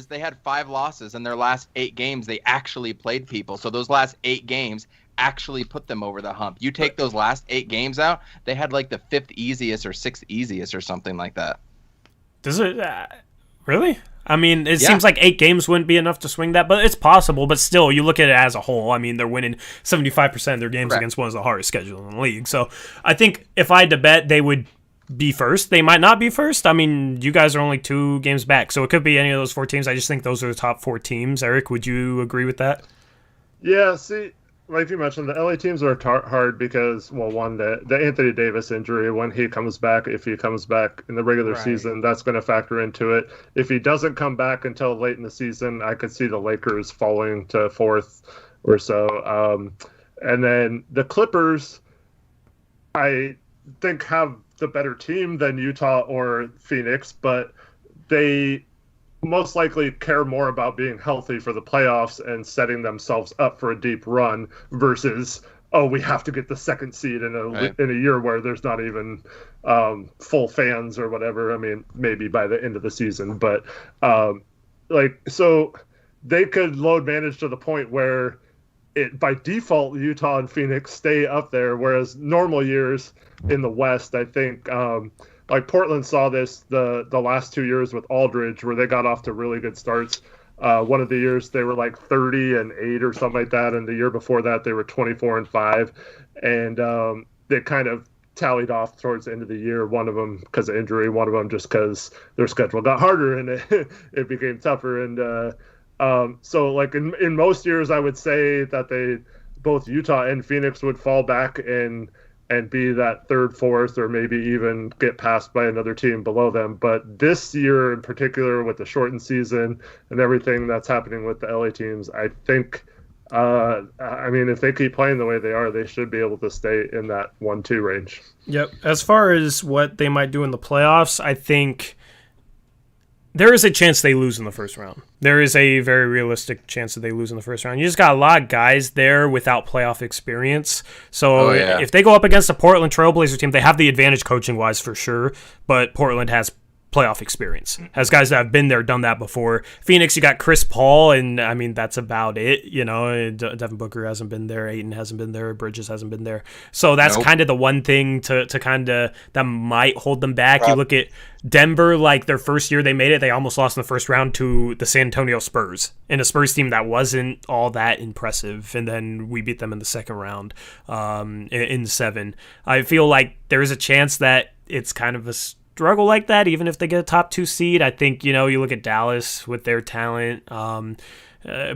They had 5 losses in their last 8 games. They actually played people, so those last 8 games actually put them over the hump. You take those last 8 games out, they had like the 5th easiest or 6th easiest or something like that. Does it really? I mean, it seems like 8 games wouldn't be enough to swing that, but it's possible. But still, you look at it as a whole. I mean, they're winning 75% of their games against one of the hardest schedules in the league. So I think if I had to bet, they would be first. They might not be first. I mean, you guys are only 2 games back, so it could be any of those 4 teams. I just think those are the top 4 teams. Eric, would you agree with that? Yeah, see, like you mentioned, the LA teams are hard because, well, one, the Anthony Davis injury, when he comes back, if he comes back in the regular season, that's going to factor into it. If he doesn't come back until late in the season, I could see the Lakers falling to 4th or so. And then the Clippers, I think, have the better team than Utah or Phoenix, but they most likely care more about being healthy for the playoffs and setting themselves up for a deep run versus, we have to get the 2nd seed in a year where there's not even full fans or whatever. I mean, maybe by the end of the season, but so they could load manage to the point where by default, Utah and Phoenix stay up there, whereas normal years in the West, I think, like Portland saw this the last 2 years with Aldridge, where they got off to really good starts. One of the years they were like 30-8 or something like that, and the year before that they were 24-5, and they kind of tallied off towards the end of the year. One of them because of injury, one of them just because their schedule got harder and it became tougher. And so like in most years, I would say that both Utah and Phoenix would fall back and be that 3rd, 4th, or maybe even get passed by another team below them. But this year in particular, with the shortened season and everything that's happening with the LA teams, I think, if they keep playing the way they are, they should be able to stay in that 1-2 range. Yep. As far as what they might do in the playoffs, I think there is a chance they lose in the first round. There is a very realistic chance that they lose in the first round. You just got a lot of guys there without playoff experience. So if they go up against a Portland Trailblazer team, they have the advantage coaching-wise for sure, but Portland has playoff experience. Has guys that have been there, done that before. Phoenix, you got Chris Paul, and I mean that's about it. You know, Devin Booker hasn't been there, Ayton hasn't been there, Bridges hasn't been there. So that's kind of the one thing to kind of that might hold them back. You look at Denver, like their first year they made it, they almost lost in the first round to the San Antonio Spurs, and a Spurs team that wasn't all that impressive. And then we beat them in the second round in 7. I feel like there is a chance that it's kind of a struggle like that, even if they get a top 2 seed. I think, you look at Dallas with their talent,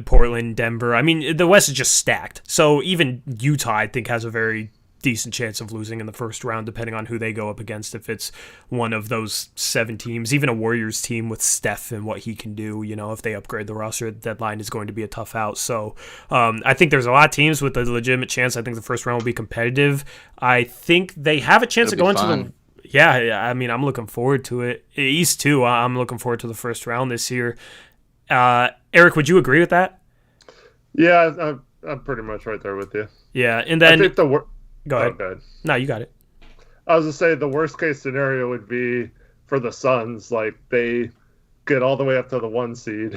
Portland, Denver. I mean, the West is just stacked. So even Utah, I think, has a very decent chance of losing in the first round, depending on who they go up against. If it's one of those 7 teams, even a Warriors team with Steph and what he can do, if they upgrade the roster, the deadline is going to be a tough out. So I think there's a lot of teams with a legitimate chance. I think the first round will be competitive. I think they have a chance to go into the... Yeah, I mean, I'm looking forward to it. East, too, I'm looking forward to the first round this year. Eric, would you agree with that? Yeah, I'm pretty much right there with you. Yeah, and then... I think Go ahead. Oh, go ahead. No, you got it. I was going to say the worst case scenario would be for the Suns. Like, they get all the way up to the 1 seed,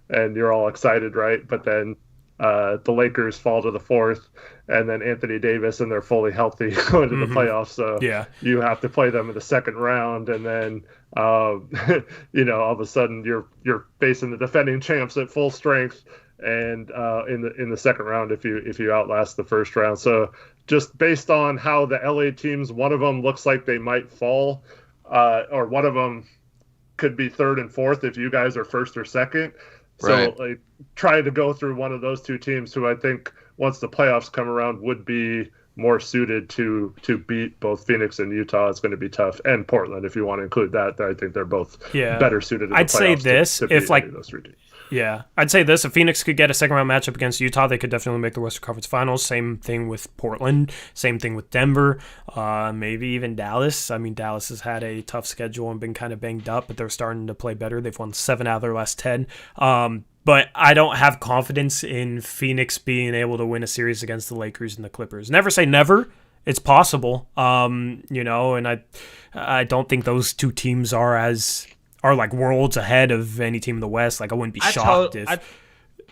and you're all excited, right? But then the Lakers fall to the 4th, and then Anthony Davis, and they're fully healthy going to the playoffs. So you have to play them in the second round, and then all of a sudden you're facing the defending champs at full strength, and in the second round if you outlast the first round. So just based on how the LA teams, one of them looks like they might fall, or one of them could be 3rd and 4th if you guys are 1st or 2nd. So like trying to go through one of those 2 teams who I think once the playoffs come around would be more suited to beat both Phoenix and Utah is going to be tough, and Portland if you want to include that. I think they're both better suited. I'd say this to if like those 3 teams. Yeah, I'd say this. If Phoenix could get a second-round matchup against Utah, they could definitely make the Western Conference Finals. Same thing with Portland. Same thing with Denver. Maybe even Dallas. I mean, Dallas has had a tough schedule and been kind of banged up, but they're starting to play better. They've won 7 out of their last 10. But I don't have confidence in Phoenix being able to win a series against the Lakers and the Clippers. Never say never. It's possible. And I don't think those 2 teams are like worlds ahead of any team in the West. Like I wouldn't be shocked if...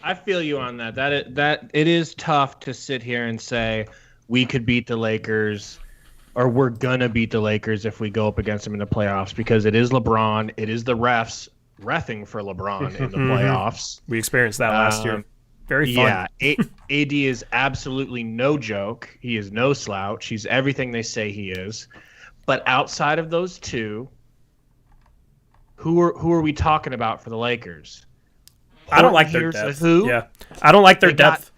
I feel you on that. That it is tough to sit here and say we could beat the Lakers or we're gonna beat the Lakers if we go up against them in the playoffs, because it is LeBron. It is the refs reffing for LeBron in the playoffs. We experienced that last year. Very fun. Yeah, AD is absolutely no joke. He is no slouch. He's everything they say he is. But outside of those 2. Who are we talking about for the Lakers? I don't like their depth. Who? Yeah, I don't like their depth.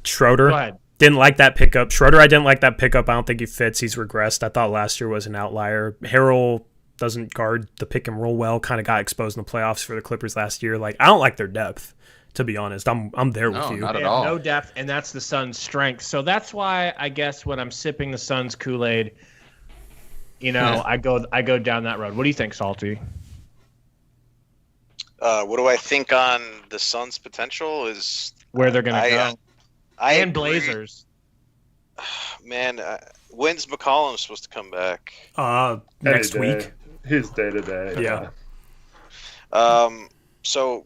Schroeder. Go ahead. Didn't like that pickup. Schroeder, I didn't like that pickup. I don't think he fits. He's regressed. I thought last year was an outlier. Harrell doesn't guard the pick and roll well. Kind of got exposed in the playoffs for the Clippers last year. Like I don't like their depth, to be honest. I'm there with you. Not at all. No depth, and that's the Suns' strength. So that's why I guess when I'm sipping the Suns Kool-Aid, I go down that road. What do you think, Salty? What do I think on the Suns' potential is where they're going to go. And agree. Blazers. Man, when's McCollum supposed to come back? Next week. He's day to day. Yeah. So,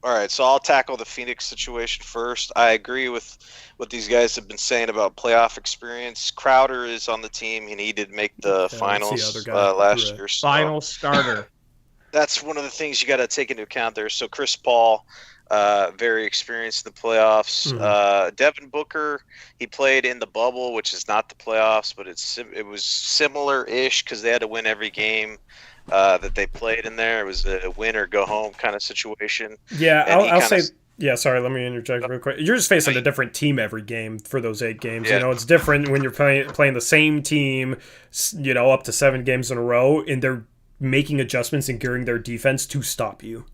all right. So I'll tackle the Phoenix situation first. I agree with what these guys have been saying about playoff experience. Crowder is on the team, and he did make the finals last year. So final starter. That's one of the things you got to take into account there. So Chris Paul, very experienced in the playoffs. Devin Booker, he played in the bubble, which is not the playoffs, but it was similar-ish because they had to win every game that they played in there. It was a win or go home kind of situation. Yeah, I'll say. Yeah, sorry, let me interject real quick. You're just facing a different team every game for those 8 games. Yeah. It's different when you're playing the same team, up to 7 games in a row, and they're making adjustments and gearing their defense to stop you.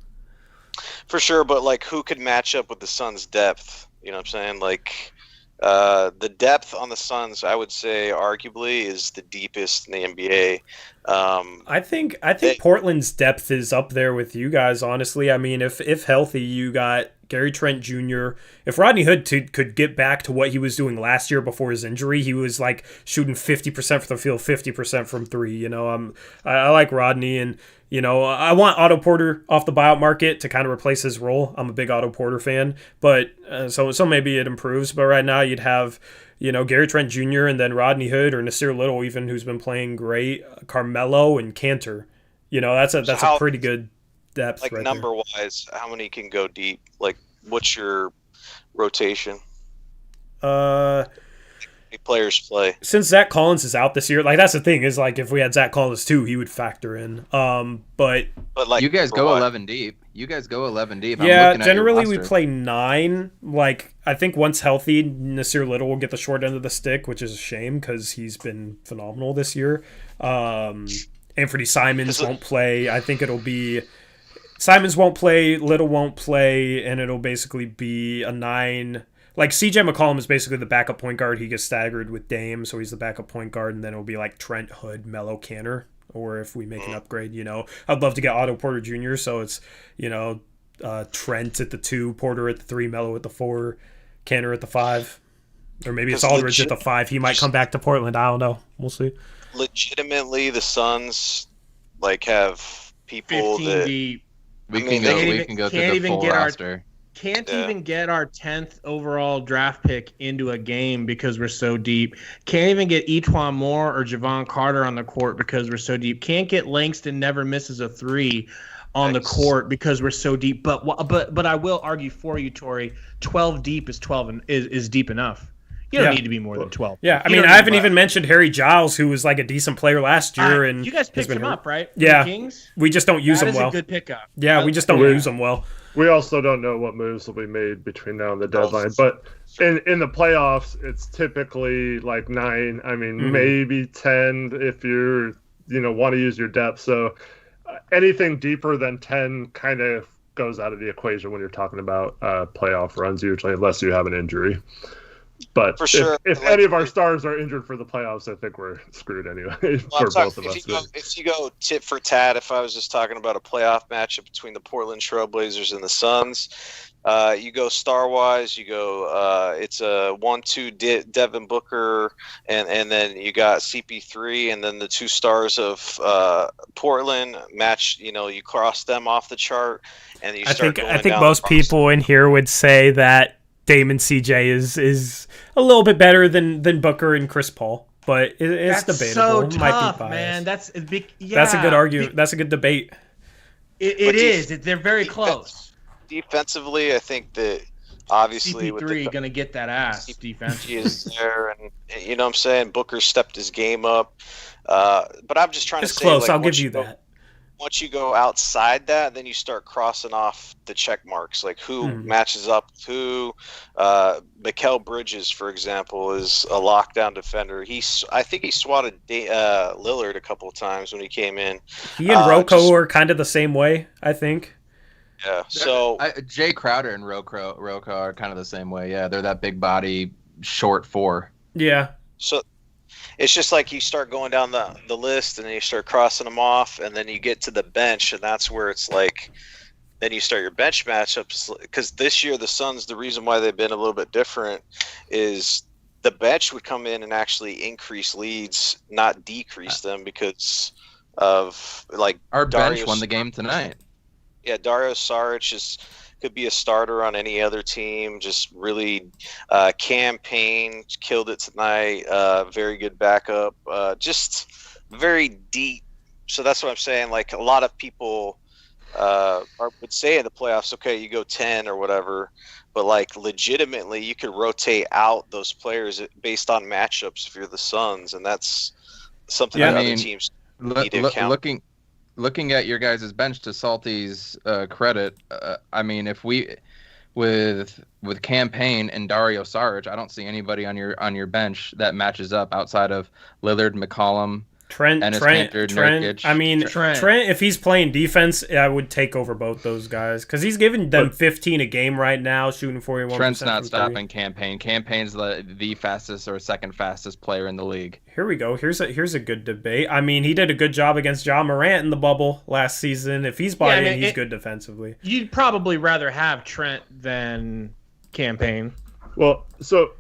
For sure, but like who could match up with the Suns' depth? You know what I'm saying? Like the depth on the Suns, I would say arguably is the deepest in the NBA. I think Portland's depth is up there with you guys, honestly. I mean, if healthy, you got Gary Trent Jr. If Rodney Hood could get back to what he was doing last year before his injury, he was like shooting 50% from the field, 50% from three. You know, I like Rodney, and you know, I want Otto Porter off the buyout market to kind of replace his role. I'm a big Otto Porter fan, but so maybe it improves. But right now, you'd have, you know, Gary Trent Jr. and then Rodney Hood or Nasir Little, even, who's been playing great, Carmelo and Cantor. You know, that's a pretty good depth. Like, right number wise, how many can go deep? Like, what's your rotation? How many players play? Since Zach Collins is out this year, like, that's the thing, is like, if we had Zach Collins too, he would factor in. But like, you guys go 11 deep. Yeah, generally we play 9. Like, I think once healthy, Nasir Little will get the short end of the stick, which is a shame because he's been phenomenal this year. Anthony Simons won't play. I think it'll be Simons won't play, Little won't play, and it'll basically be a 9. Like, CJ McCollum is basically the backup point guard. He gets staggered with Dame, so he's the backup point guard, and then it'll be like Trent, Hood, Melo, Cantor. Or if we make an upgrade, you know, I'd love to get Otto Porter Jr. So it's, you know, Trent at the 2, Porter at the 3, Melo at the 4, Cantor at the 5, or maybe it's Aldridge at the 5. He might come back to Portland. I don't know. We'll see. Legitimately, the Suns like have people 15 that deep. We can go through the full roster. Can't even get our 10th overall draft pick into a game because we're so deep. Can't even get Etuan Moore or Javon Carter on the court because we're so deep. Can't get Langston never misses a 3 on the court because we're so deep. But I will argue for you, Tori. 12 deep is 12 and is deep enough. You don't need to be more than 12. Yeah, I mean, I haven't even mentioned Harry Giles, who was like a decent player last year. And you guys picked him up, right? Yeah. The Kings? We just don't use him well. That is a good pickup. Yeah, we just don't use him well. We also don't know what moves will be made between now and the deadline. But in the playoffs, it's typically like 9. I mean, maybe 10 if you want to use your depth. So anything deeper than 10 kind of goes out of the equation when you're talking about playoff runs usually, unless you have an injury. But for sure, if any of our stars are injured for the playoffs, I think we're screwed anyway for both of us. If you go tit for tat, if I was just talking about a playoff matchup between the Portland Trailblazers and the Suns, you go star-wise, you go it's a 1-2 Devin Booker, and then you got CP3, and then the 2 stars of Portland match. You know, you cross them off the chart, and you start going down. I think most people in here would say that Damon CJ is a little bit better than Booker and Chris Paul, but it's that's debatable. So might tough, be biased. Man. That's a good argument. That's a good debate. It is. They're very close. Defensively, I think that obviously CP3 gonna get that ass defense. He is there, and you know what I'm saying. Booker stepped his game up, but I'm just trying to say, close. Like, I'll give you that. Once you go outside that, then you start crossing off the check marks, like who matches up with who. Mikal Bridges, for example, is a lockdown defender. I think he swatted Lillard a couple of times when he came in. He and Rocco are kind of the same way, I think. Yeah. So Jay Crowder and Rocco are kind of the same way. Yeah, they're that big body, short 4. Yeah. So it's just like you start going down the list, and then you start crossing them off, and then you get to the bench, and that's where it's like, then you start your bench matchups. Because this year the Suns, the reason why they've been a little bit different is the bench would come in and actually increase leads, not decrease them, because of like our bench won the game tonight. Yeah, Dario Saric could be a starter on any other team. Just really campaign killed it tonight. Very good backup. Just very deep. So that's what I'm saying. Like, a lot of people would say in the playoffs, okay, you go 10 or whatever, but like legitimately you could rotate out those players based on matchups if you're the Suns, and that's something that other teams need to account. Looking at your guys' bench, to Salty's credit, I mean, if we with Campaign and Dario Saric, I don't see anybody on your bench that matches up outside of Lillard, McCollum, Trent. Nurkic. I mean, Trent, if he's playing defense, I would take over both those guys because he's giving them 15 a game right now, shooting 41%. Trent's not stopping Campaign. Campaign's the fastest or second fastest player in the league. Here we go. Here's a good debate. I mean, he did a good job against Ja Morant in the bubble last season. If he's bought in, he's good defensively. You'd probably rather have Trent than Campaign. Well, so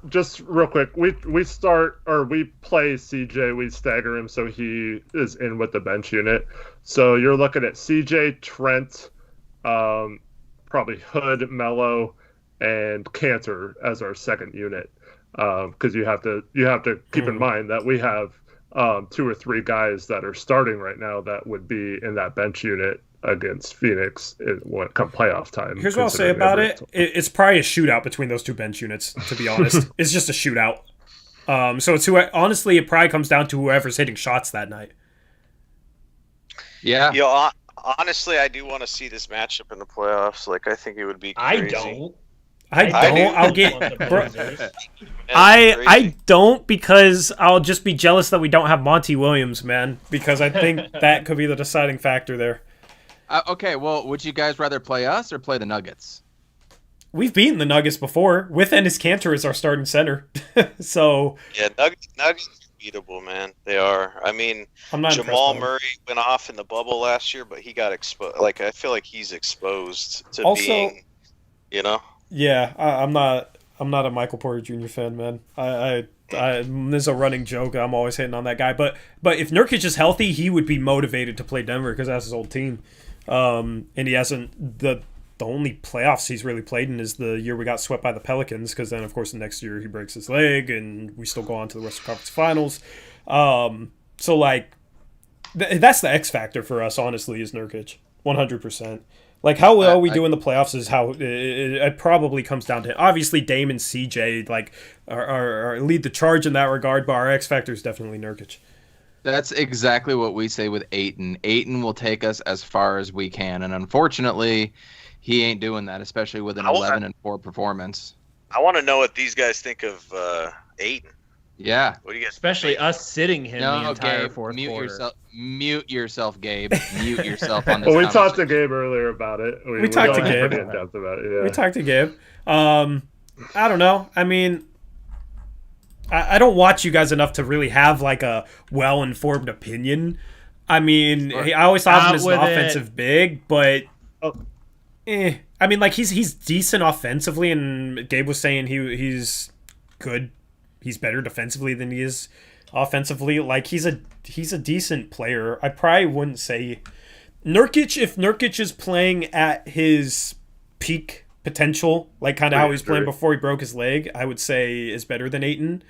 just real quick, we play CJ, we stagger him so he is in with the bench unit. So you're looking at CJ, Trent, probably Hood, Mello, and Cantor as our second unit. Because you have to keep in mind that we have 2 or 3 guys that are starting right now that would be in that bench unit against Phoenix when it come playoff time. Here's what I'll say about it. It's probably a shootout between those 2 bench units, to be honest. It's just a shootout. So it's honestly, it probably comes down to whoever's hitting shots that night. Yeah. Honestly, I do want to see this matchup in the playoffs. Like, I think it would be crazy. I don't. I'll get. I don't because I'll just be jealous that we don't have Monty Williams, man. Because I think that could be the deciding factor there. Okay, well, would you guys rather play us or play the Nuggets? We've beaten the Nuggets before with Enes Kanter as our starting center. So yeah, Nuggets are beatable, man. They are. I mean, Jamal Murray went off in the bubble last year, but he got exposed. Like, I feel like he's exposed to being, Yeah, I'm not a Michael Porter Jr. fan, man. There's a running joke. I'm always hitting on that guy. But if Nurkic is healthy, he would be motivated to play Denver because that's his old team. And he hasn't the only playoffs he's really played in is the year we got swept by the Pelicans. Because then, of course, the next year he breaks his leg and we still go on to the Western Conference Finals. So like, that's the X factor for us. Honestly, is Nurkic 100%. Like, how well we do in the playoffs is how it probably comes down to. Obviously, Dame and CJ like are lead the charge in that regard, but our X factor is definitely Nurkic. That's exactly what we say with Ayton. Ayton will take us as far as we can, and unfortunately, he ain't doing that, especially with an 11-4 performance. I want to know what these guys think of Ayton. Yeah. What do you guys Especially think? us sitting him the entire Gabe, fourth quarter. Mute yourself, Gabe. Mute yourself on this. Well, we talked to Gabe earlier about it. We talked to Gabe. In depth about it, yeah. We talked to Gabe. I don't know. I mean, I don't watch you guys enough to really have like a well-informed opinion. I mean, I always thought of him as an offensive big, but I mean, like he's decent offensively, and Gabe was saying he's good. He's better defensively than he is offensively. Like he's a decent player. I probably wouldn't say Nurkic if Nurkic is playing at his peak potential, like kind of how he's playing before he broke his leg, I would say is better than Ayton.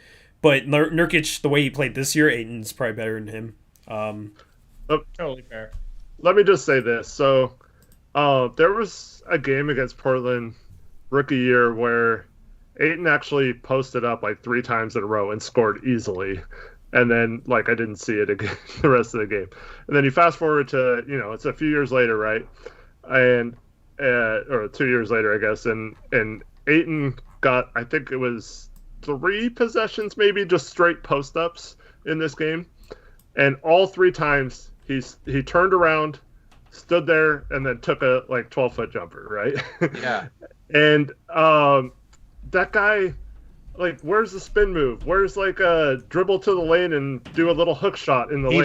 But Nurkic, the way he played this year, Ayton's probably better than him. Totally fair. Let me just say this. So there was a game against Portland rookie year where Ayton actually posted up like 3 times in a row and scored easily. And then, like, I didn't see it again the rest of the game. And then you fast forward to, it's a few years later, right? And, or 2 years later, I guess. And Ayton got, I think it was 3 possessions, maybe just straight post-ups in this game. And all 3 times he turned around, stood there, and then took a, 12-foot jumper, right? Yeah. And, that guy, where's the spin move? Where's a dribble to the lane and do a little hook shot in the lane?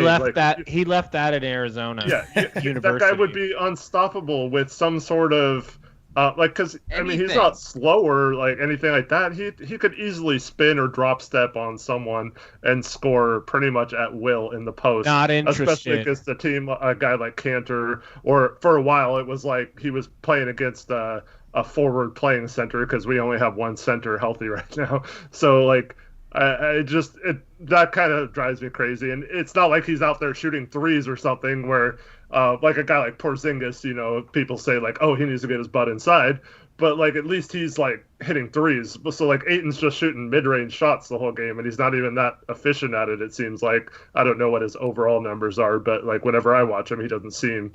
He left that in Arizona. Yeah, that guy would be unstoppable with some sort of because I mean he's not slow or anything like that. He could easily spin or drop step on someone and score pretty much at will in the post. Not interested. Especially against a team, a guy like Cantor, or for a while it was like he was playing against a forward playing center because we only have one center healthy right now. So that kind of drives me crazy. And it's not like he's out there shooting threes or something where like a guy like Porzingis, people say oh, he needs to get his butt inside, but at least he's hitting threes. So Ayton's just shooting mid-range shots the whole game, and he's not even that efficient at it. It seems like I don't know what his overall numbers are, but whenever I watch him, he doesn't seem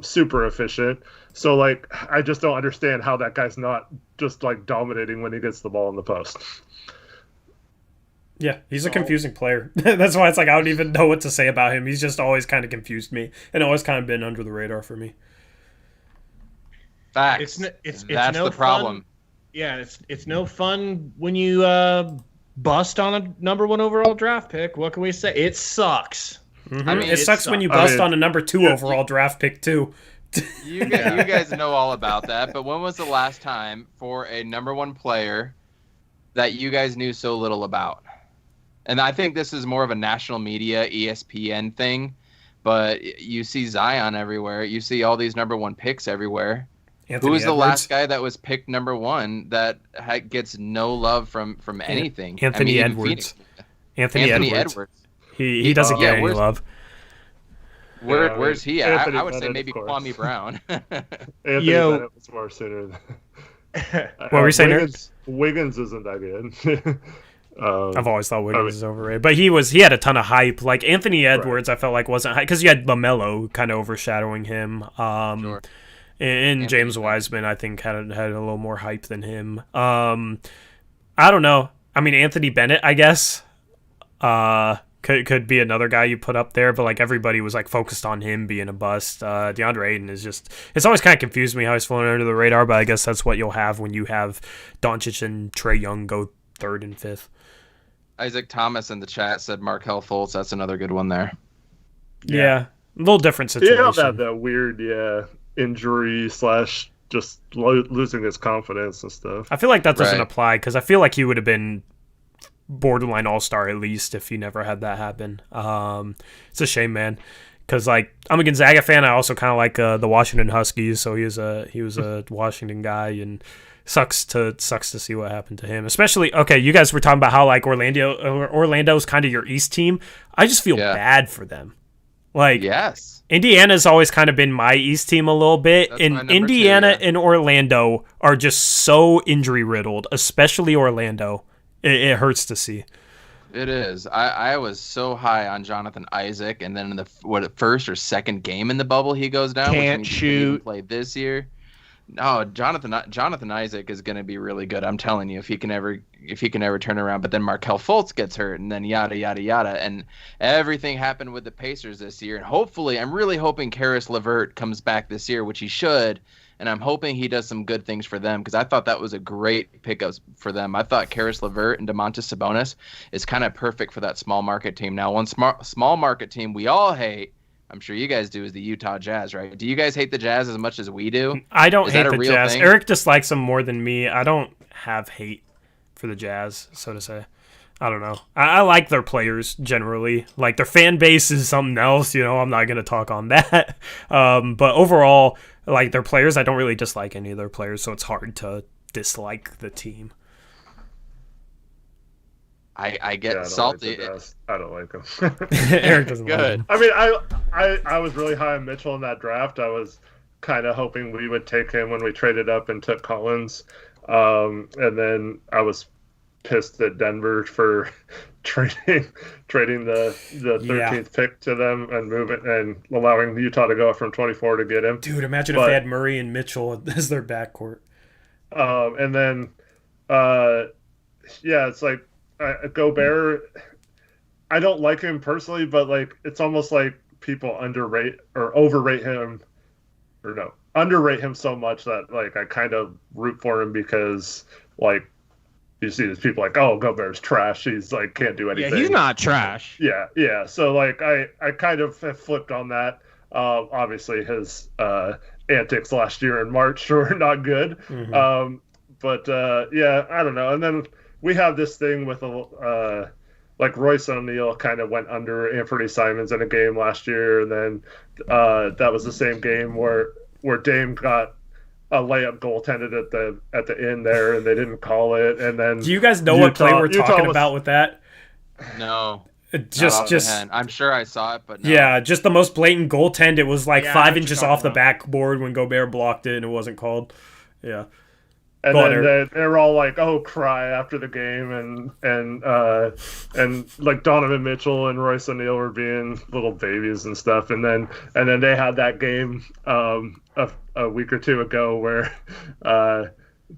super efficient. So I just don't understand how that guy's not just dominating when he gets the ball in the post. I agree. I agree. Let me just say this. So there was a game against Portland rookie year where Ayton actually posted up 3 times in a row and scored easily. And then, like I said, all 3 times he turned around, stood there, and then took a 12-foot jumper, right? Yeah. Yeah, he's a confusing player. That's why it's like I don't even know what to say about him. He's just always kind of confused me and always kind of been under the radar for me. Facts. That's the problem. Yeah, it's no fun when you bust on a number 1 overall draft pick. What can we say? It sucks. Mm-hmm. I mean, it sucks when you bust on a number 2 overall draft pick too. You guys know all about that. But when was the last time for a number 1 player that you guys knew so little about? And I think this is more of a national media, ESPN thing. But you see Zion everywhere. You see all these number 1 picks everywhere. Who was the last guy that was picked number 1 that gets no love from anything? Anthony Edwards. Anthony Edwards. He doesn't get any love. Where's he at? I would say maybe Kwame Brown. Anthony Bennett was more sooner. What were you saying, Eric? Wiggins isn't that good. I've always thought Wiggins is overrated, but he had a ton of hype. Like Anthony Edwards, I felt like wasn't hype because you had LaMelo kind of overshadowing him. Sure. And James Wiseman, I think, had a little more hype than him. I don't know. I mean, Anthony Bennett, I guess, could be another guy you put up there, but like everybody was like focused on him being a bust. DeAndre Ayton is it's always kind of confused me how he's flown under the radar, but I guess that's what you'll have when you have Doncic and Trae Young go 3rd and 5th. Isaac Thomas in the chat said Markelle Fultz. That's another good one there. Yeah. A little different situation. Yeah, that weird, injury / just losing his confidence and stuff. I feel like that doesn't apply because I feel like he would have been borderline all-star at least if he never had that happen. It's a shame, man, because like I'm a Gonzaga fan. I also kind of like the Washington Huskies, so he was a Washington guy, and sucks to see what happened to him. Especially, okay, you guys were talking about how like Orlando's kind of your East team. I just feel bad for them. Like, yes, Indiana's always kind of been my East team a little bit, and Indiana and Orlando are just so injury riddled, especially Orlando. It hurts to see. It is. I was so high on Jonathan Isaac, and then in the first or second game in the bubble, he goes down. Can't shoot. Play this year. No, Jonathan Isaac is going to be really good. I'm telling you, if he can ever turn around. But then Markelle Fultz gets hurt, and then yada yada yada, and everything happened with the Pacers this year. And hopefully, I'm really hoping Karis LeVert comes back this year, which he should. And I'm hoping he does some good things for them because I thought that was a great pickup for them. I thought Karis LeVert and Domantas Sabonis is kind of perfect for that small market team. Now, one small market team we all hate, I'm sure you guys do, is the Utah Jazz, right? Do you guys hate the Jazz as much as we do? I don't hate the Jazz. Thing? Eric dislikes them more than me. I don't have hate for the Jazz, so to say. I don't know. I like their players generally. Like their fan base is something else. I'm not going to talk on that. But overall, like their players, I don't really dislike any of their players, so it's hard to dislike the team. I get salty. I don't like them. Eric doesn't like them. I mean, I was really high on Mitchell in that draft. I was kind of hoping we would take him when we traded up and took Collins. And then I was pissed at Denver for trading the 13th pick to them and and allowing Utah to go up from 24 to get him. Dude, imagine if they had Murray and Mitchell as their backcourt. And then, it's like Gobert. I don't like him personally, but like it's almost like people underrate him so much that like I kind of root for him because like. You see these people like, oh, Gobert's trash. He's like, can't do anything. Yeah, he's not trash. Yeah. So like, I kind of have flipped on that. Obviously, his antics last year in March were not good. Mm-hmm. But I don't know. And then we have this thing with like Royce O'Neal kind of went under Anthony Simons in a game last year, and then that was the same game where Dame got a layup goaltended at the end there, and they didn't call it. And then do you guys know what play we're talking about with that? No, just I'm sure I saw it, but no. Yeah, just the most blatant goaltend. It was like 5 inches off the backboard when Gobert blocked it, and it wasn't called. Yeah. And then they're all like, "Oh, cry" after the game, and like Donovan Mitchell and Royce O'Neal were being little babies and stuff, and then they had that game a week or two ago where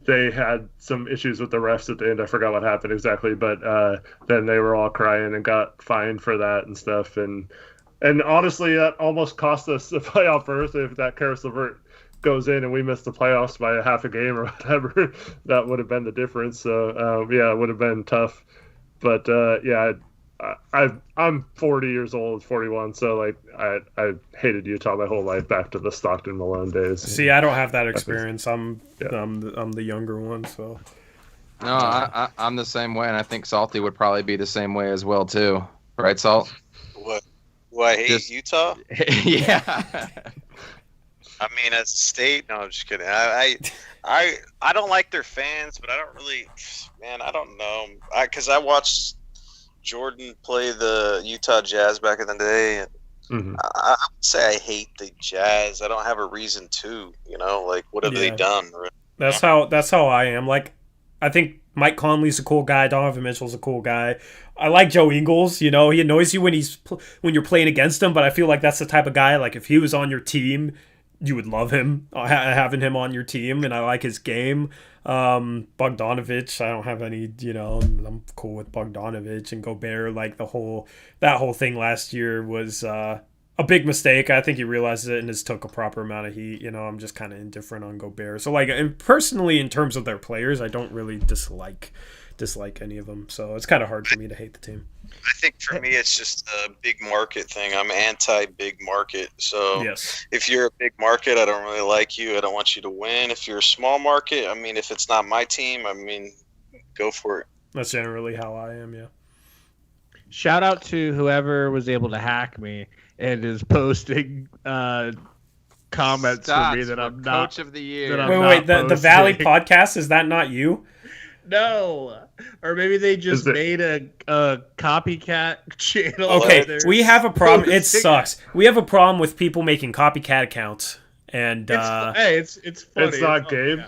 they had some issues with the refs at the end. I forgot what happened exactly, but then they were all crying and got fined for that and stuff. And honestly, that almost cost us the playoff berth. If that Karis LeVert goes in and we miss the playoffs by a half a game or whatever, that would have been the difference. So yeah, it would have been tough. But yeah, I'm 40 years old, 41, so like I hated Utah my whole life back to the Stockton Malone days. See, I don't have that experience. I'm the younger one, so. No, I'm the same way, and I think Salty would probably be the same way as well too. Right, Salt? What? Do I hate Utah? Yeah. I mean, as a state, no, I'm just kidding. I don't like their fans, but I don't really, man, I don't know. Because I watched Jordan play the Utah Jazz back in the day, and I would say I hate the Jazz. I don't have a reason to, like, what have they done? That's how I am. Like, I think Mike Conley's a cool guy. Donovan Mitchell's a cool guy. I like Joe Ingles. He annoys you when you're playing against him, but I feel like that's the type of guy, like, if he was on your team, you would love him, having him on your team, and I like his game. Bogdanovich, I don't have any, I'm cool with Bogdanovich and Gobert. Like, that whole thing last year was a big mistake. I think he realizes it and has took a proper amount of heat. I'm just kind of indifferent on Gobert. So, like, and personally, in terms of their players, I don't really dislike any of them. So it's kind of hard for me to hate the team. I think for me, it's just a big market thing. I'm anti-big market. So yes. If you're a big market, I don't really like you. I don't want you to win. If you're a small market, I mean, if it's not my team, I mean, go for it. That's generally how I am, yeah. Shout out to whoever was able to hack me and is posting comments for me that I'm not. Coach of the year. Wait, the Valley podcast, is that not you? No, or maybe they just made a copycat channel. Okay, we have a problem. It sucks. We have a problem with people making copycat accounts, and it's funny. It's not Gabe. Yeah.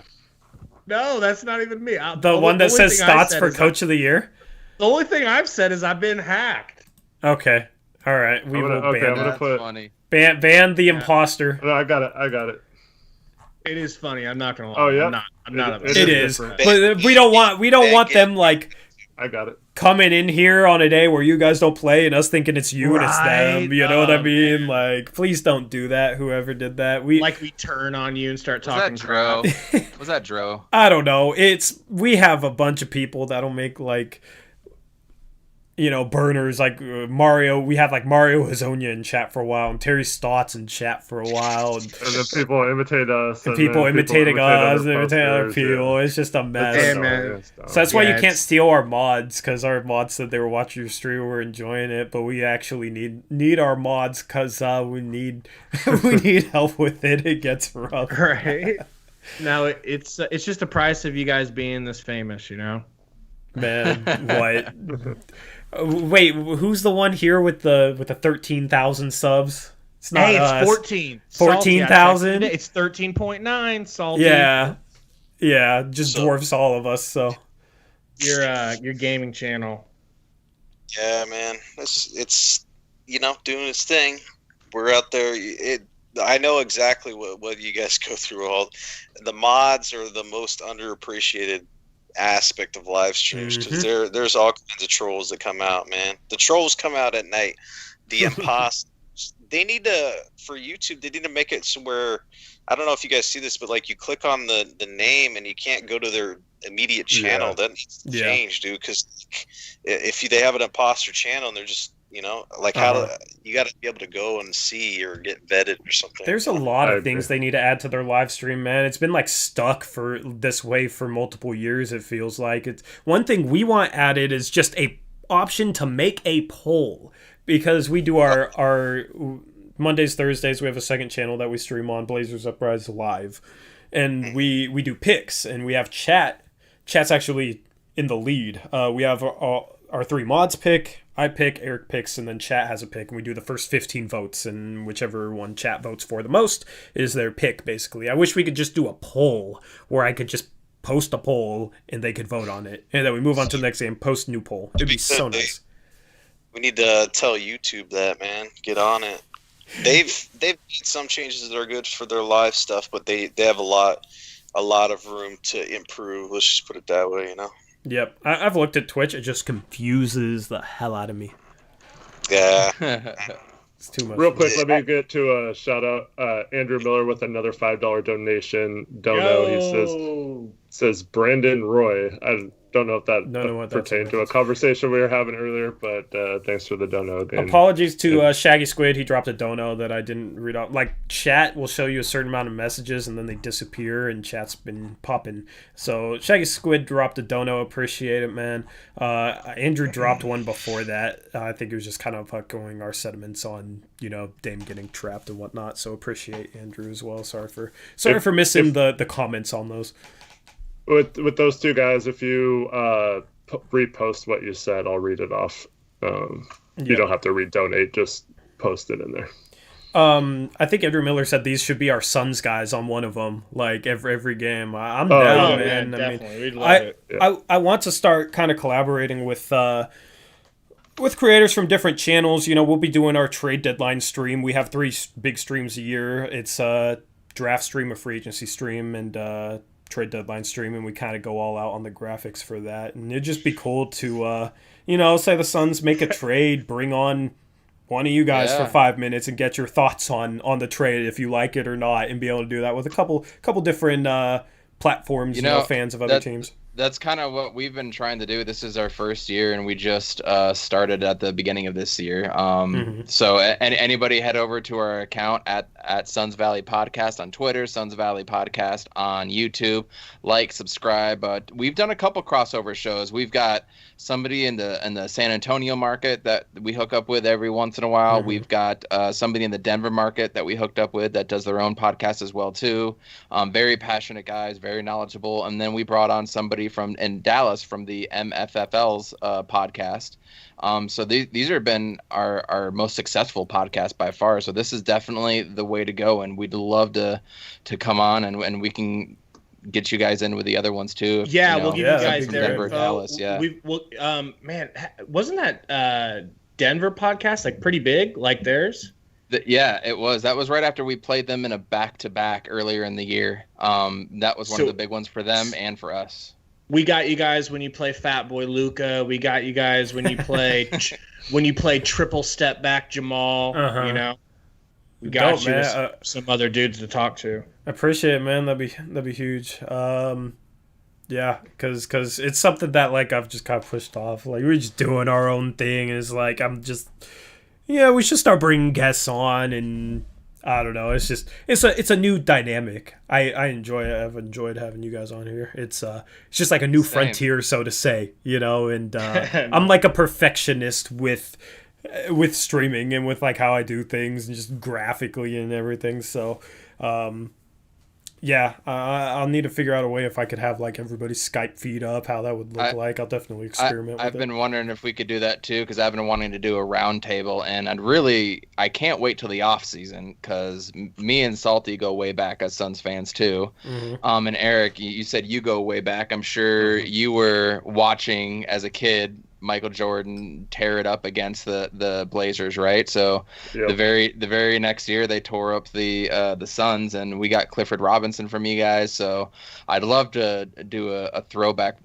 No, that's not even me. The one that says Stotts for Coach of the Year. The only thing I've said is I've been hacked. Okay, all right, we will ban. I'm gonna put funny. Ban the imposter. No, I got it. It is funny. I'm not gonna lie. Oh yeah, I'm not. It is, but we don't want them like. I got it. Coming in here on a day where you guys don't play and us thinking it's you and it's them. You know what I mean? Man. Like, please don't do that. Whoever did that, we turn on you and start talking. Was that Dro? I don't know. We have a bunch of people that'll make like. Burners like Mario. We had like Mario Hazonia in chat for a while, and Terry Stotts in chat for a while, and then people imitate us. And people imitating us, imitate other people. Yeah. It's just a mess. Hey, man. So that's why you can't steal our mods, because our mods said they were watching your stream, we were enjoying it, but we actually need our mods because we need help with it. It gets rough. Right. Now it's just a price of you guys being this famous, Man, what? Wait, who's the one here with the 13,000 subs? It's not us. 14. 14,000? It's 13.9, Salty. Yeah, just dwarfs all of us, so. Your gaming channel. Yeah, man. It's doing its thing. We're out there. I know exactly what you guys go through. All the mods are the most underappreciated aspect of live streams, because there's all kinds of trolls that come out, man. The trolls come out at night. The imposters, they need to, for YouTube, they need to make it so where, I don't know if you guys see this, but like you click on the name and you can't go to their immediate channel. That needs to change, dude, because if they have an imposter channel and they're just how you got to be able to go and see or get vetted or something. There's a lot of things they need to add to their live stream, man. It's been like stuck for this way for multiple years. It feels like it's one thing we want added is just a option to make a poll, because we do our Mondays, Thursdays. We have a second channel that we stream on, Blazers Uprise Live, and we do picks and we have chat. Chat's actually in the lead. We have our three mods pick. I pick, Eric picks, and then chat has a pick, and we do the first 15 votes, and whichever one chat votes for the most is their pick, basically. I wish we could just do a poll where I could just post a poll and they could vote on it, and then we move on to the next game, post new poll. It'd be so nice. We need to tell YouTube that, man. Get on it. They've made some changes that are good for their live stuff, but they have a lot a lot of room to improve. Let's just put it that way, you know. Yep, I've looked at Twitch. It just confuses the hell out of me. Yeah. It's too much. Real quick, let me get to a shout out. Andrew Miller with another $5 donation. He says Brandon Roy. I don't know if that pertained to a conversation we were having earlier, but thanks for the dono again. Apologies to Shaggy Squid. He dropped a dono that I didn't read off. Like, chat will show you a certain amount of messages and then they disappear, and chat's been popping. So Shaggy Squid dropped a dono. Appreciate it, man. Andrew dropped one before that. I think it was just kind of echoing our sentiments on, Dame getting trapped and whatnot. So appreciate Andrew as well. Sorry for missing the comments on those. With those two guys, if you repost what you said, I'll read it off. You don't have to redonate, just post it in there. I think Andrew Miller said these should be our Suns guys on one of them, like every game. I'm down, man. Yeah, definitely. We'd love it. Yeah. I want to start kind of collaborating with creators from different channels. We'll be doing our trade deadline stream. We have 3 big streams a year. It's a draft stream, a free agency stream, and trade deadline stream, and we kind of go all out on the graphics for that. And it'd just be cool to say the Suns make a trade, bring on one of you guys for 5 minutes and get your thoughts on the trade, if you like it or not, and be able to do that with a couple different platforms, fans of other teams. That's kind of what we've been trying to do. This is our first year, and we just started at the beginning of this year. So anybody head over to our account at Suns Valley Podcast on Twitter, Suns Valley Podcast on YouTube. Like, subscribe. We've done a couple crossover shows. We've got somebody in the San Antonio market that we hook up with every once in a while. We've got somebody in the Denver market that we hooked up with that does their own podcast as well too. Very passionate guys, very knowledgeable. And then we brought on somebody in Dallas from the MFFL's podcast. So these have been our most successful podcast by far. So this is definitely the way to go, and we'd love to come on and we can get you guys in with the other ones too. We'll give you guys their Denver, Dallas. Man, wasn't that Denver podcast like pretty big like theirs? Yeah, it was. That was right after we played them in a back-to-back earlier in the year. That was one of the big ones for them and for us. We got you guys when you play Fat Boy Luca. We got you guys when you play triple step back Jamal. We got you with some other dudes to talk to. I appreciate it, man. That'd be huge. Because it's something that like I've just kind of pushed off. Like, we're just doing our own thing, and it's like we should start bringing guests on, and I don't know. It's just it's a new dynamic. I enjoy it. I've enjoyed having you guys on here. It's just like a new frontier, so to say, and I'm like a perfectionist with streaming and with like how I do things and just graphically and everything. So I'll need to figure out a way if I could have like everybody's Skype feed up, how that would look like. I'll definitely experiment with it. I've been wondering if we could do that too, because I've been wanting to do a round table, and I can't wait till the off season, because me and Salty go way back as Suns fans too. And Eric, you said you go way back. I'm sure you were watching as a kid Michael Jordan tear it up against the Blazers, right? So the very next year they tore up the Suns, and we got Clifford Robinson from you guys. So I'd love to do a throwback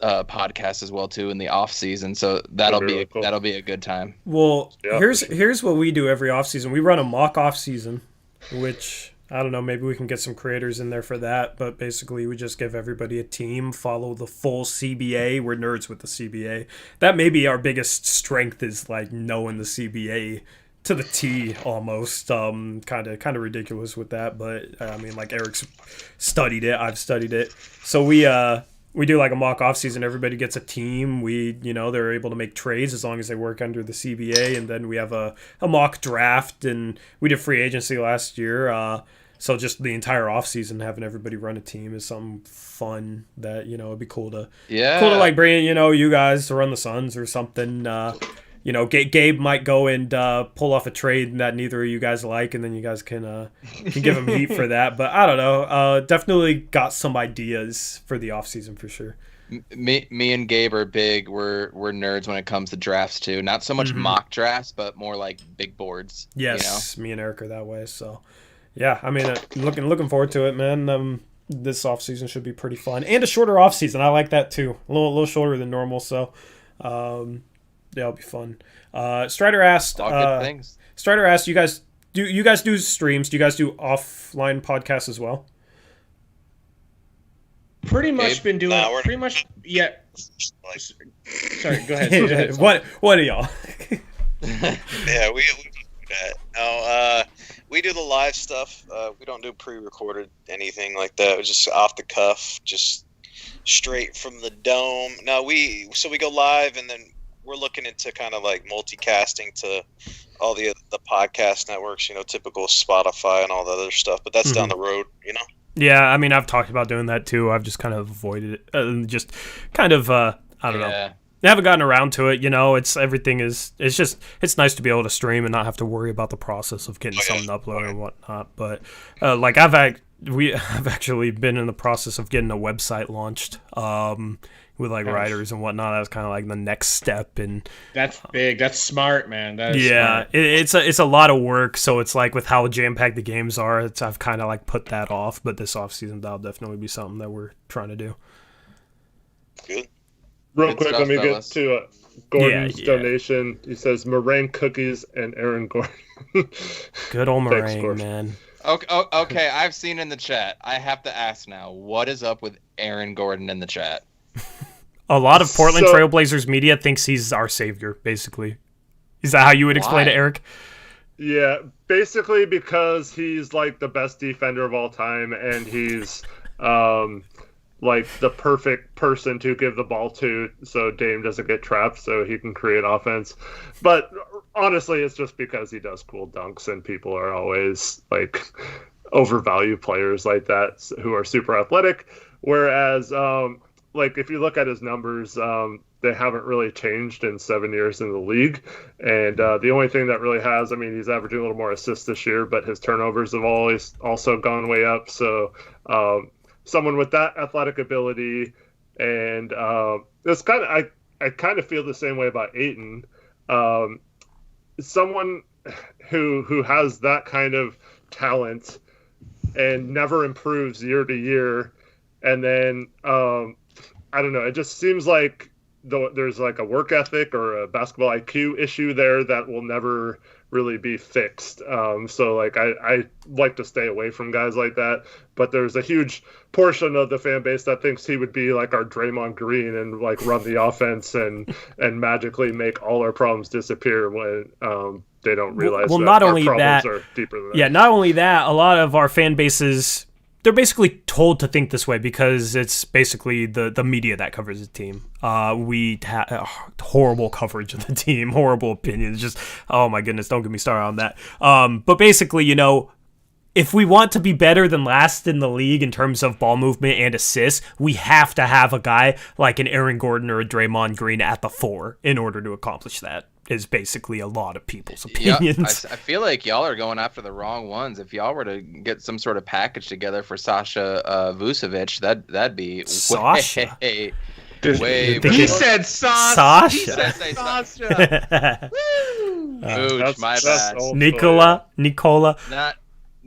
podcast as well too in the off season. So that'll be a good time. Well, here's what we do every off season. We run a mock off season, which I don't know, maybe we can get some creators in there for that, but basically we just give everybody a team, follow the full CBA. We're nerds with the CBA. That may be our biggest strength, is like knowing the CBA to the T almost. Kind of ridiculous with that, but I mean, like, Eric's studied it, I've studied it. So we do like a mock off season. Everybody gets a team. They're able to make trades as long as they work under the CBA. And then we have a mock draft, and we did free agency last year. So just the entire off season, having everybody run a team is something fun that, it'd be cool to like bring, you guys to run the Suns or something. Gabe might go and pull off a trade that neither of you guys like, and then you guys can give him heat for that. But I don't know. Definitely got some ideas for the off season for sure. Me and Gabe are big. We're nerds when it comes to drafts too. Not so much mock drafts, but more like big boards. Yes, me and Eric are that way. So yeah, I mean, looking forward to it, man. this offseason should be pretty fun. And a shorter offseason. I like that too. A little shorter than normal, so that'll be fun. Strider asked, All good things. you guys do streams? Do you guys do offline podcasts as well? Pretty much been doing yeah. Sorry, go ahead. What are y'all? Yeah, we do that. No, we do the live stuff. We don't do pre-recorded anything like that. It's just off the cuff, just straight from the dome. No, we go live, and then we're looking into kind of like multicasting to all the podcast networks, typical Spotify and all the other stuff. But that's down the road, Yeah, I mean, I've talked about doing that too. I've just kind of avoided it. Just kind of, I don't know. I haven't gotten around to it. It's nice to be able to stream and not have to worry about the process of getting something uploaded and whatnot. But like I've actually been in the process of getting a website launched with like writers and whatnot. That was kind of like the next step. And that's big. That's smart, man. That is smart. It's a lot of work. So it's like with how jam-packed the games are, I've kind of like put that off. But this offseason, that'll definitely be something that we're trying to do. Good. Real quick, let me get to Gordon's donation. He says meringue cookies and Aaron Gordon. Good old meringue, man. Okay, I've seen in the chat. I have to ask now, what is up with Aaron Gordon in the chat? A lot of Portland Trailblazers media thinks he's our savior, basically. Is that how you would explain it, Eric? Yeah, basically because he's like the best defender of all time, and he's like the perfect person to give the ball to so Dame doesn't get trapped so he can create offense. But honestly, it's just because he does cool dunks, and people are always like overvalue players like that who are super athletic. Whereas like if you look at his numbers, they haven't really changed in 7 years in the league. And the only thing that really has, I mean, he's averaging a little more assists this year, but his turnovers have always also gone way up. So someone with that athletic ability, and it's kind of, I kind of feel the same way about Ayton. Someone who has that kind of talent and never improves year to year, and then I don't know, it just seems like there's like a work ethic or a basketball IQ issue there that will never really be fixed. So like I like to stay away from guys like that, but there's a huge portion of the fan base that thinks he would be like our Draymond Green and like run the offense and magically make all our problems disappear when they don't realize that not our only problems that, are deeper than that. Yeah, not only that, a lot of our fan bases, they're basically told to think this way because it's basically the media that covers the team. We have horrible coverage of the team, horrible opinions. Just, oh my goodness, don't get me started on that. But basically, if we want to be better than last in the league in terms of ball movement and assists, we have to have a guy like an Aaron Gordon or a Draymond Green at the 4 in order to accomplish that. Is basically a lot of people's opinions. Yeah, I feel like y'all are going after the wrong ones. If y'all were to get some sort of package together for Sasha Vucevic, that'd be Sasha. Way. He said Sasha. He said Sasha. Mooch, my bad. Nicola.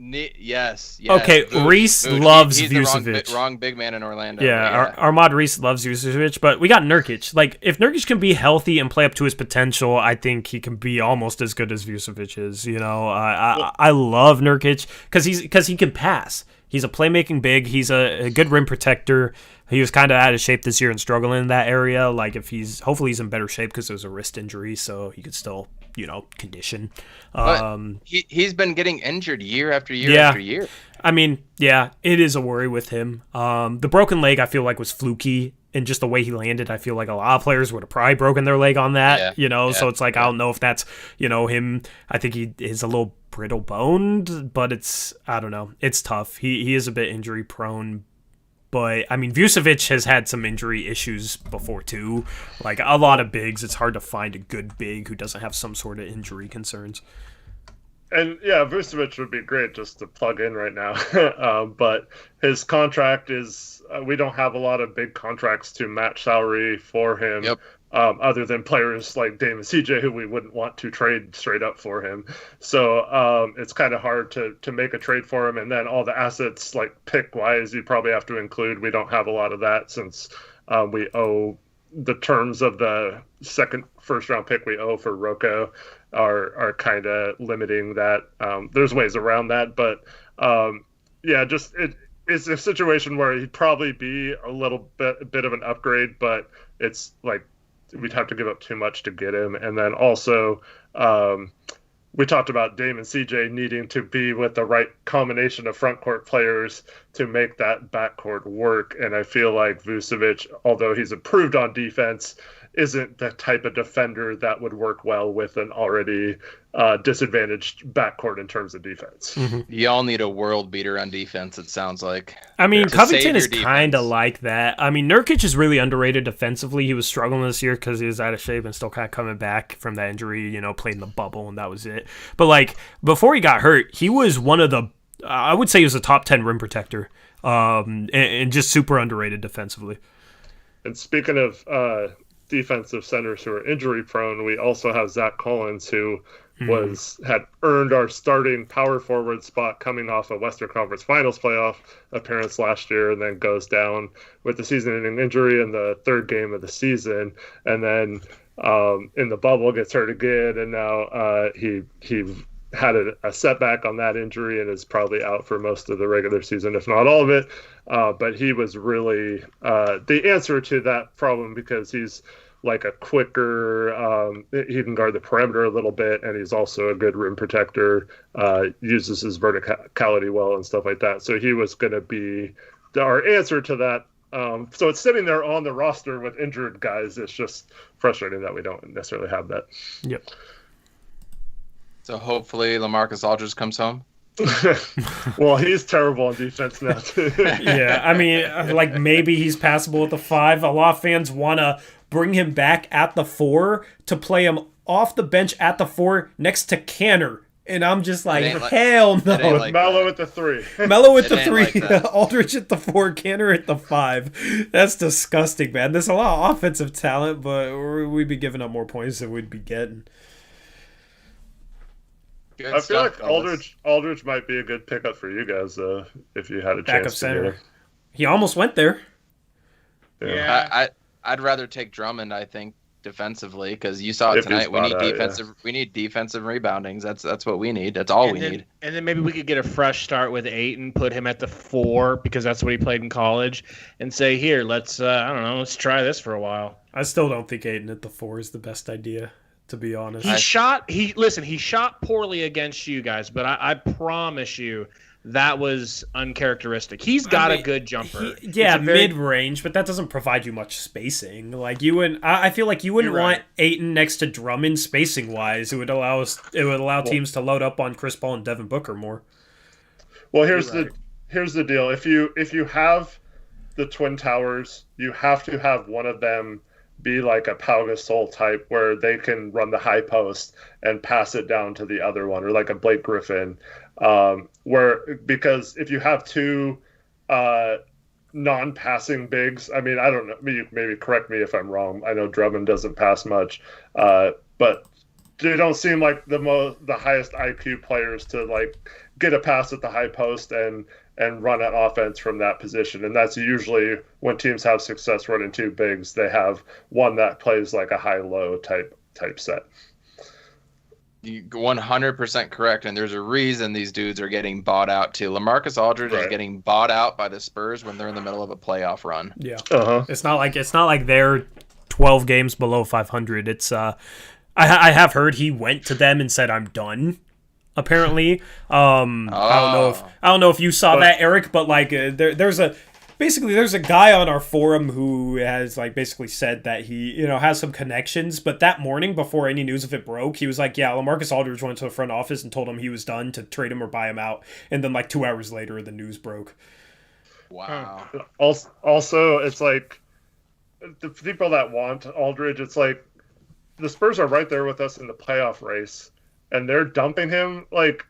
Yes. Okay, Vooch. Reese Vooch. loves He's Vucevic. the wrong big man in Orlando. Yeah, Ahmad Reese loves Vucevic, but we got Nurkic. Like, if Nurkic can be healthy and play up to his potential, I think he can be almost as good as Vucevic is. I love Nurkic because he can pass. He's a playmaking big. He's a good rim protector. He was kind of out of shape this year and struggling in that area. Like, hopefully he's in better shape because it was a wrist injury, so he could still, condition. But he's been getting injured year after year after year. I mean, yeah, it is a worry with him. The broken leg, I feel like, was fluky, and just the way he landed, I feel like a lot of players would have probably broken their leg on that, so it's like, I don't know if that's, him. I think he is a little brittle boned, but I don't know. It's tough. He is a bit injury prone. But, I mean, Vucevic has had some injury issues before, too. Like, a lot of bigs, it's hard to find a good big who doesn't have some sort of injury concerns. And, yeah, Vucevic would be great just to plug in right now. But his contract is we don't have a lot of big contracts to match salary for him. Yep. other than players like Dame and CJ, who we wouldn't want to trade straight up for him. So it's kind of hard to make a trade for him. And then all the assets, like pick-wise, you probably have to include. We don't have a lot of that since we owe the terms of the first-round pick we owe for Rocco are kind of limiting that. There's ways around that, but it's a situation where he'd probably be a bit of an upgrade, but it's like we'd have to give up too much to get him. And then also, we talked about Dame and CJ needing to be with the right combination of front court players to make that backcourt work. And I feel like Vucevic, although he's improved on defense, isn't the type of defender that would work well with an already disadvantaged backcourt in terms of defense. Mm-hmm. Y'all need a world beater on defense, it sounds like. I mean, Covington is defense. kind of like that. I mean, Nurkic is really underrated defensively. He was struggling this year because he was out of shape and still kind of coming back from that injury, played in the bubble, and that was it. But, like, before he got hurt, he was one of the, I would say he was a top 10 rim protector, and just super underrated defensively. And speaking of defensive centers who are injury prone, we also have Zach Collins, who had earned our starting power forward spot coming off a Western Conference Finals playoff appearance last year, and then goes down with the season-ending injury in the third game of the season, and then in the bubble gets hurt again, and now he had a setback on that injury and is probably out for most of the regular season, if not all of it. But he was really the answer to that problem because he's like a quicker, he can guard the perimeter a little bit, and he's also a good rim protector, uses his verticality well and stuff like that. So he was going to be our answer to that. So it's sitting there on the roster with injured guys. It's just frustrating that we don't necessarily have that. Yep. So hopefully LaMarcus Aldridge comes home. Well, he's terrible on defense now, too. Yeah, I mean, like maybe he's passable at the 5. A lot of fans want to bring him back at the 4 to play him off the bench at the 4 next to Canner. And I'm just like, hell no. Like Melo at the 3. Melo at the 3, Aldridge at the 4, Canner at the 5. That's disgusting, man. There's a lot of offensive talent, but we'd be giving up more points than we'd be getting. Good I feel stuff, like Aldridge might be a good pickup for you guys, if you had a Backup chance center. to. He almost went there. Yeah. I'd rather take Drummond, I think, defensively, because you saw it tonight. We need defensive. We need defensive reboundings. That's what we need. That's all we need. And then maybe we could get a fresh start with Ayton, put him at the 4 because that's what he played in college, and say, here, let's let's try this for a while. I still don't think Ayton at the 4 is the best idea, to be honest. He shot poorly against you guys, but I promise you that was uncharacteristic. He's got a good jumper. Mid-range, but that doesn't provide you much spacing. Like I feel like you wouldn't want Ayton next to Drummond spacing-wise. It would allow teams to load up on Chris Paul and Devin Booker more. Well, here's the deal. If you have the Twin Towers, you have to have one of them be like a Pau Gasol type where they can run the high post and pass it down to the other one, or like a Blake Griffin, because if you have two non-passing bigs, I mean, I don't know, maybe correct me if I'm wrong. I know Drummond doesn't pass much, but they don't seem like the highest IQ players to like get a pass at the high post and run an offense from that position. And that's usually when teams have success running two bigs, they have one that plays like a high-low type set. You're 100% correct, and there's a reason these dudes are getting bought out too. LaMarcus Aldridge is getting bought out by the Spurs when they're in the middle of a playoff run. Yeah, It's not like they're 12 games below 500. It's I have heard he went to them and said, "I'm done." Apparently, I don't know if you saw that, Eric, but like there's a guy on our forum who has like basically said that he has some connections, but that morning before any news of it broke, he was like, yeah, LaMarcus Aldridge went to the front office and told him he was done to trade him or buy him out, and then like 2 hours later the news broke. Wow. Also, it's like the people that want Aldridge, it's like the Spurs are right there with us in the playoff race, and they're dumping him like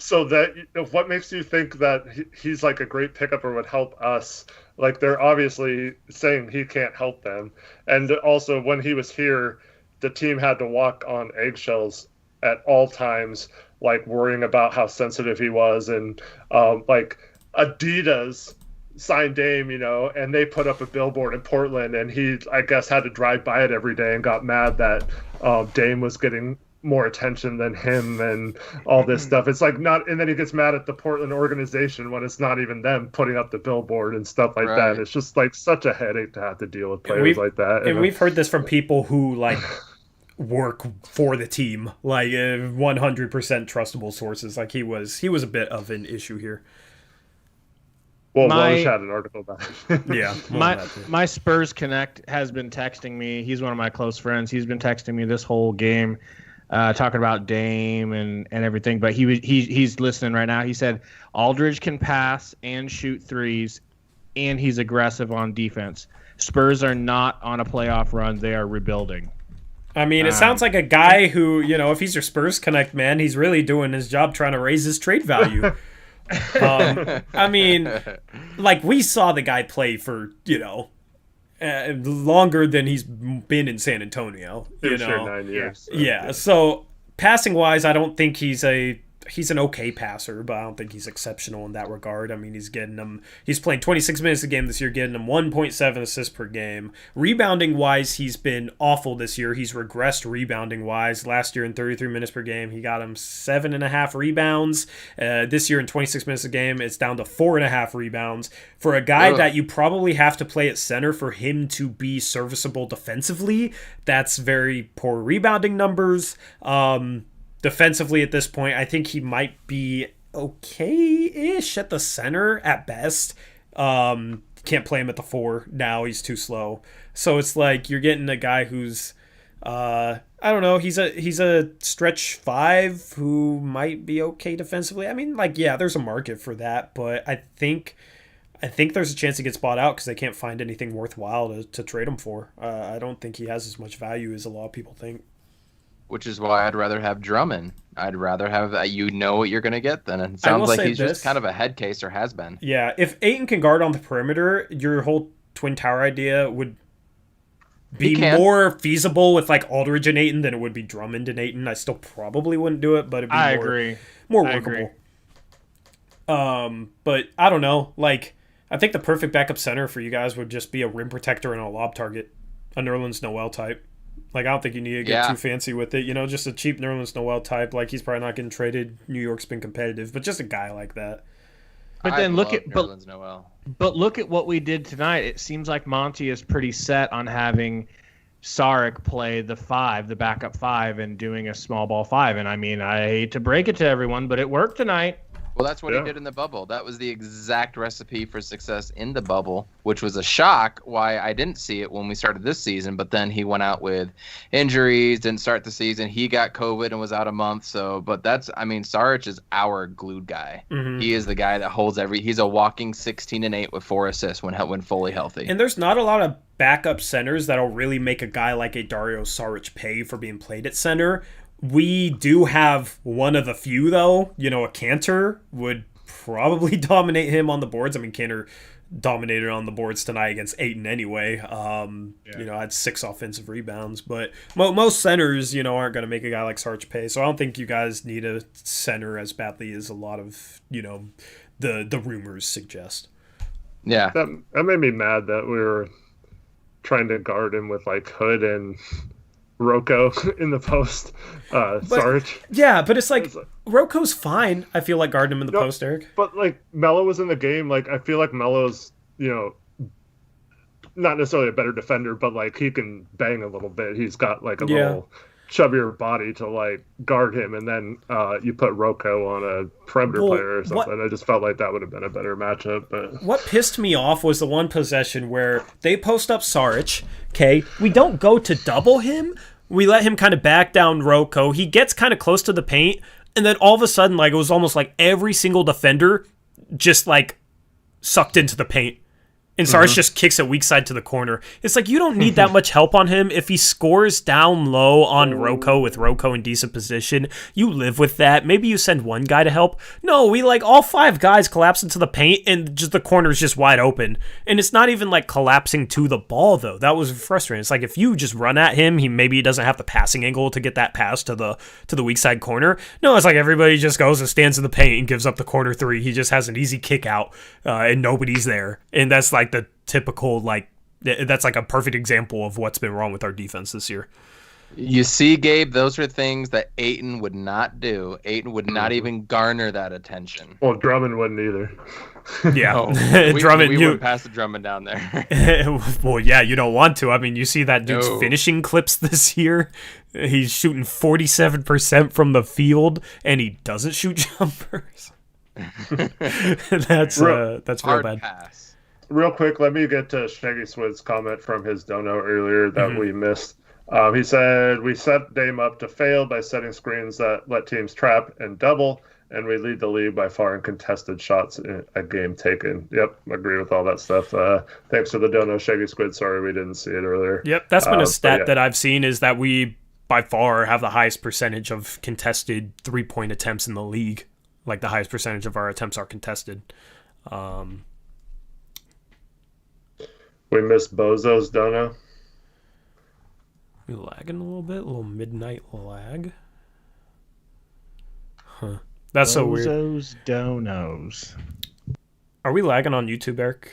So that what makes you think that he's like a great pickup or would help us? Like they're obviously saying he can't help them, and also when he was here, the team had to walk on eggshells at all times, like worrying about how sensitive he was, and like Adidas signed Dame, and they put up a billboard in Portland, and he, I guess, had to drive by it every day and got mad that Dame was getting more attention than him and all this stuff. It's like not, and then he gets mad at the Portland organization when it's not even them putting up the billboard and stuff like that. It's just like such a headache to have to deal with players like that. And we've heard this from people who like work for the team, like 100% trustable sources. Like he was a bit of an issue here. Well, Woj had an article about it. Yeah. My Spurs Connect has been texting me. He's one of my close friends. He's been texting me this whole game, talking about Dame and everything. But he's listening right now. He said Aldridge can pass and shoot threes, and he's aggressive on defense. Spurs are not on a playoff run. They are rebuilding. I mean, it sounds like a guy who, if he's your Spurs Connect man, he's really doing his job trying to raise his trade value. I mean, like we saw the guy play for, longer than he's been in San Antonio. Sure, 9 years. So, yeah. So passing wise, I don't think he's an okay passer, but I don't think he's exceptional in that regard. I mean, he's playing 26 minutes a game this year, getting him 1.7 assists per game. Rebounding wise, he's been awful this year. He's regressed rebounding wise. Last year in 33 minutes per game, he got him 7.5 rebounds. This year in 26 minutes a game, it's down to 4.5 rebounds. For a guy that you probably have to play at center for him to be serviceable defensively, that's very poor rebounding numbers. Defensively at this point, I think he might be okay-ish at the center at best. Can't play him at the 4 now. He's too slow. So it's like you're getting a guy who's, I don't know, he's a stretch 5 who might be okay defensively. I mean, like, yeah, there's a market for that, but I think there's a chance he gets bought out because they can't find anything worthwhile to trade him for. I don't think he has as much value as a lot of people think. Which is why I'd rather have Drummond. I'd rather have what you're going to get then. And it sounds like he's just kind of a head case or has been. Yeah, if Ayton can guard on the perimeter, your whole Twin Tower idea would be more feasible with like Aldridge and Ayton than it would be Drummond and Ayton. I still probably wouldn't do it, but it'd be more workable. But I don't know. Like, I think the perfect backup center for you guys would just be a rim protector and a lob target, a Nerlens Noel type. Like, I don't think you need to get too fancy with it. Just a cheap Nerlens Noel type. Like, he's probably not getting traded. New York's been competitive, but just a guy like that. But then look at Nerlens Noel. But look at what we did tonight. It seems like Monty is pretty set on having Saric play the 5, the backup 5, and doing a small ball 5. And I mean, I hate to break it to everyone, but it worked tonight. Well, that's what he did in the bubble. That was the exact recipe for success in the bubble, which was a shock why I didn't see it when we started this season. But then he went out with injuries, didn't start the season. He got COVID and was out a month. So, but Saric is our glue guy. Mm-hmm. He is the guy that holds he's a walking 16-8 with 4 assists when fully healthy. And there's not a lot of backup centers that'll really make a guy like a Dario Saric pay for being played at center. We do have one of the few, though. A Cantor would probably dominate him on the boards. I mean, Cantor dominated on the boards tonight against Ayton anyway. Had 6 offensive rebounds. But most centers, aren't going to make a guy like Saric pay. So I don't think you guys need a center as badly as a lot of, the rumors suggest. Yeah. That made me mad that we were trying to guard him with, like, Hood and Rocco in the post, Sarge. Yeah, but it's like Rocco's fine. I feel like guarding him in the post, Eric. But like Melo was in the game. Like I feel like Melo's, not necessarily a better defender, but like he can bang a little bit. He's got like a little chubbier body to like guard him, and then you put Rocco on a perimeter player or something. I just felt like that would have been a better matchup. But what pissed me off was the one possession where they post up Saric. Okay, we don't go to double him. We let him kind of back down Rocco. He gets kind of close to the paint, and then all of a sudden, like it was almost like every single defender just like sucked into the paint. And Sarge just kicks it weak side to the corner. It's like, you don't need that much help on him. If he scores down low on Rocco with Rocco in decent position, you live with that. Maybe you send one guy to help. No, we like all 5 guys collapse into the paint and just the corner's just wide open. And it's not even like collapsing to the ball though. That was frustrating. It's like if you just run at him, he doesn't have the passing angle to get that pass to the weak side corner. No, it's like everybody just goes and stands in the paint and gives up the corner 3. He just has an easy kick out and nobody's there. And that's like the typical, that's like a perfect example of what's been wrong with our defense this year. You see, Gabe, those are things that Ayton would not do. Ayton would not even garner that attention. Well, Drummond wouldn't either. Yeah. No, Drummond, we wouldn't pass the Drummond down there. Well, yeah, you don't want to. I mean, you see that dude's finishing clips this year. He's shooting 47% from the field, and he doesn't shoot jumpers. That's real bad. Pass. Real quick, let me get to Shaggy Swid's comment from his dono earlier that we missed. He said, we set Dame up to fail by setting screens that let teams trap and double, and we lead the league by far in contested shots in a game taken. Yep, agree with all that stuff. Thanks for the dono, Shaggy Squid. Sorry we didn't see it earlier. Yep, that's been a stat that I've seen, is that we by far have the highest percentage of contested 3-point attempts in the league. Like the highest percentage of our attempts are contested. We missed Bozo's dono. We lagging a little bit, a little midnight lag. Huh. That's so weird. Bozo's donos. Are we lagging on YouTube, Eric?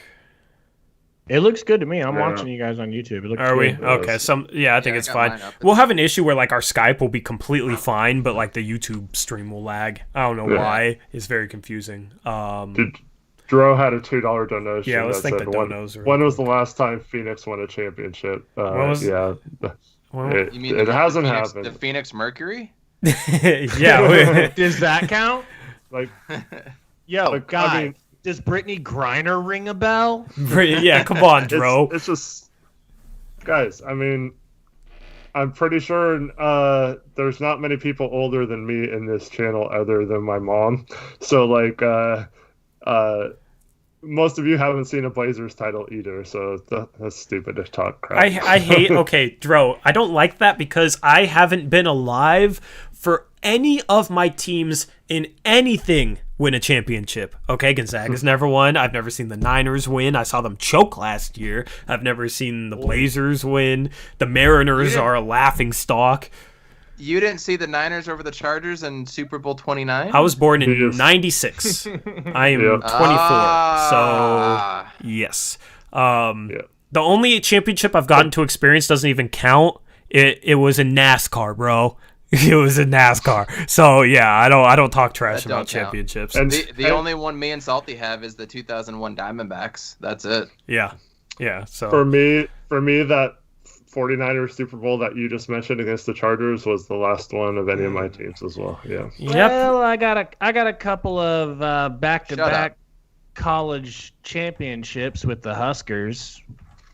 It looks good to me. I'm watching you guys on YouTube. It looks Are good. we? Okay, I think it's fine. We'll have an issue where like our Skype will be completely fine, but like the YouTube stream will lag. I don't know why. It's very confusing. Dro had a $2 donation. Yeah, let's think the donos. When was the last time Phoenix won a championship? You mean it hasn't happened. The Phoenix Mercury? Yeah. Does that count? Like, guy. I mean, does Brittany Griner ring a bell? Yeah, come on, Dro. It's just, guys, I mean, I'm pretty sure there's not many people older than me in this channel other than my mom. So, like, most of you haven't seen a Blazers title either, so that's stupid to talk crap. I hate, okay, Dro, I don't like that because I haven't been alive for any of my teams in anything win a championship. Okay, Gonzaga's never won. I've never seen the Niners win. I saw them choke last year. I've never seen the Blazers win. The Mariners are a laughing stock. You didn't see the Niners over the Chargers in Super Bowl 29? I was born in 96. I am 24. So, yes. The only championship I've gotten to experience doesn't even count. It was in NASCAR, bro. It was in NASCAR. So, yeah, I don't talk trash about championships. And the only one me and Salty have is the 2001 Diamondbacks. That's it. Yeah. Yeah. So For me, that 49ers Super Bowl that you just mentioned against the Chargers was the last one of any of my teams as well. Yeah. Yep. Well, I got a couple of back-to-back college championships with the Huskers.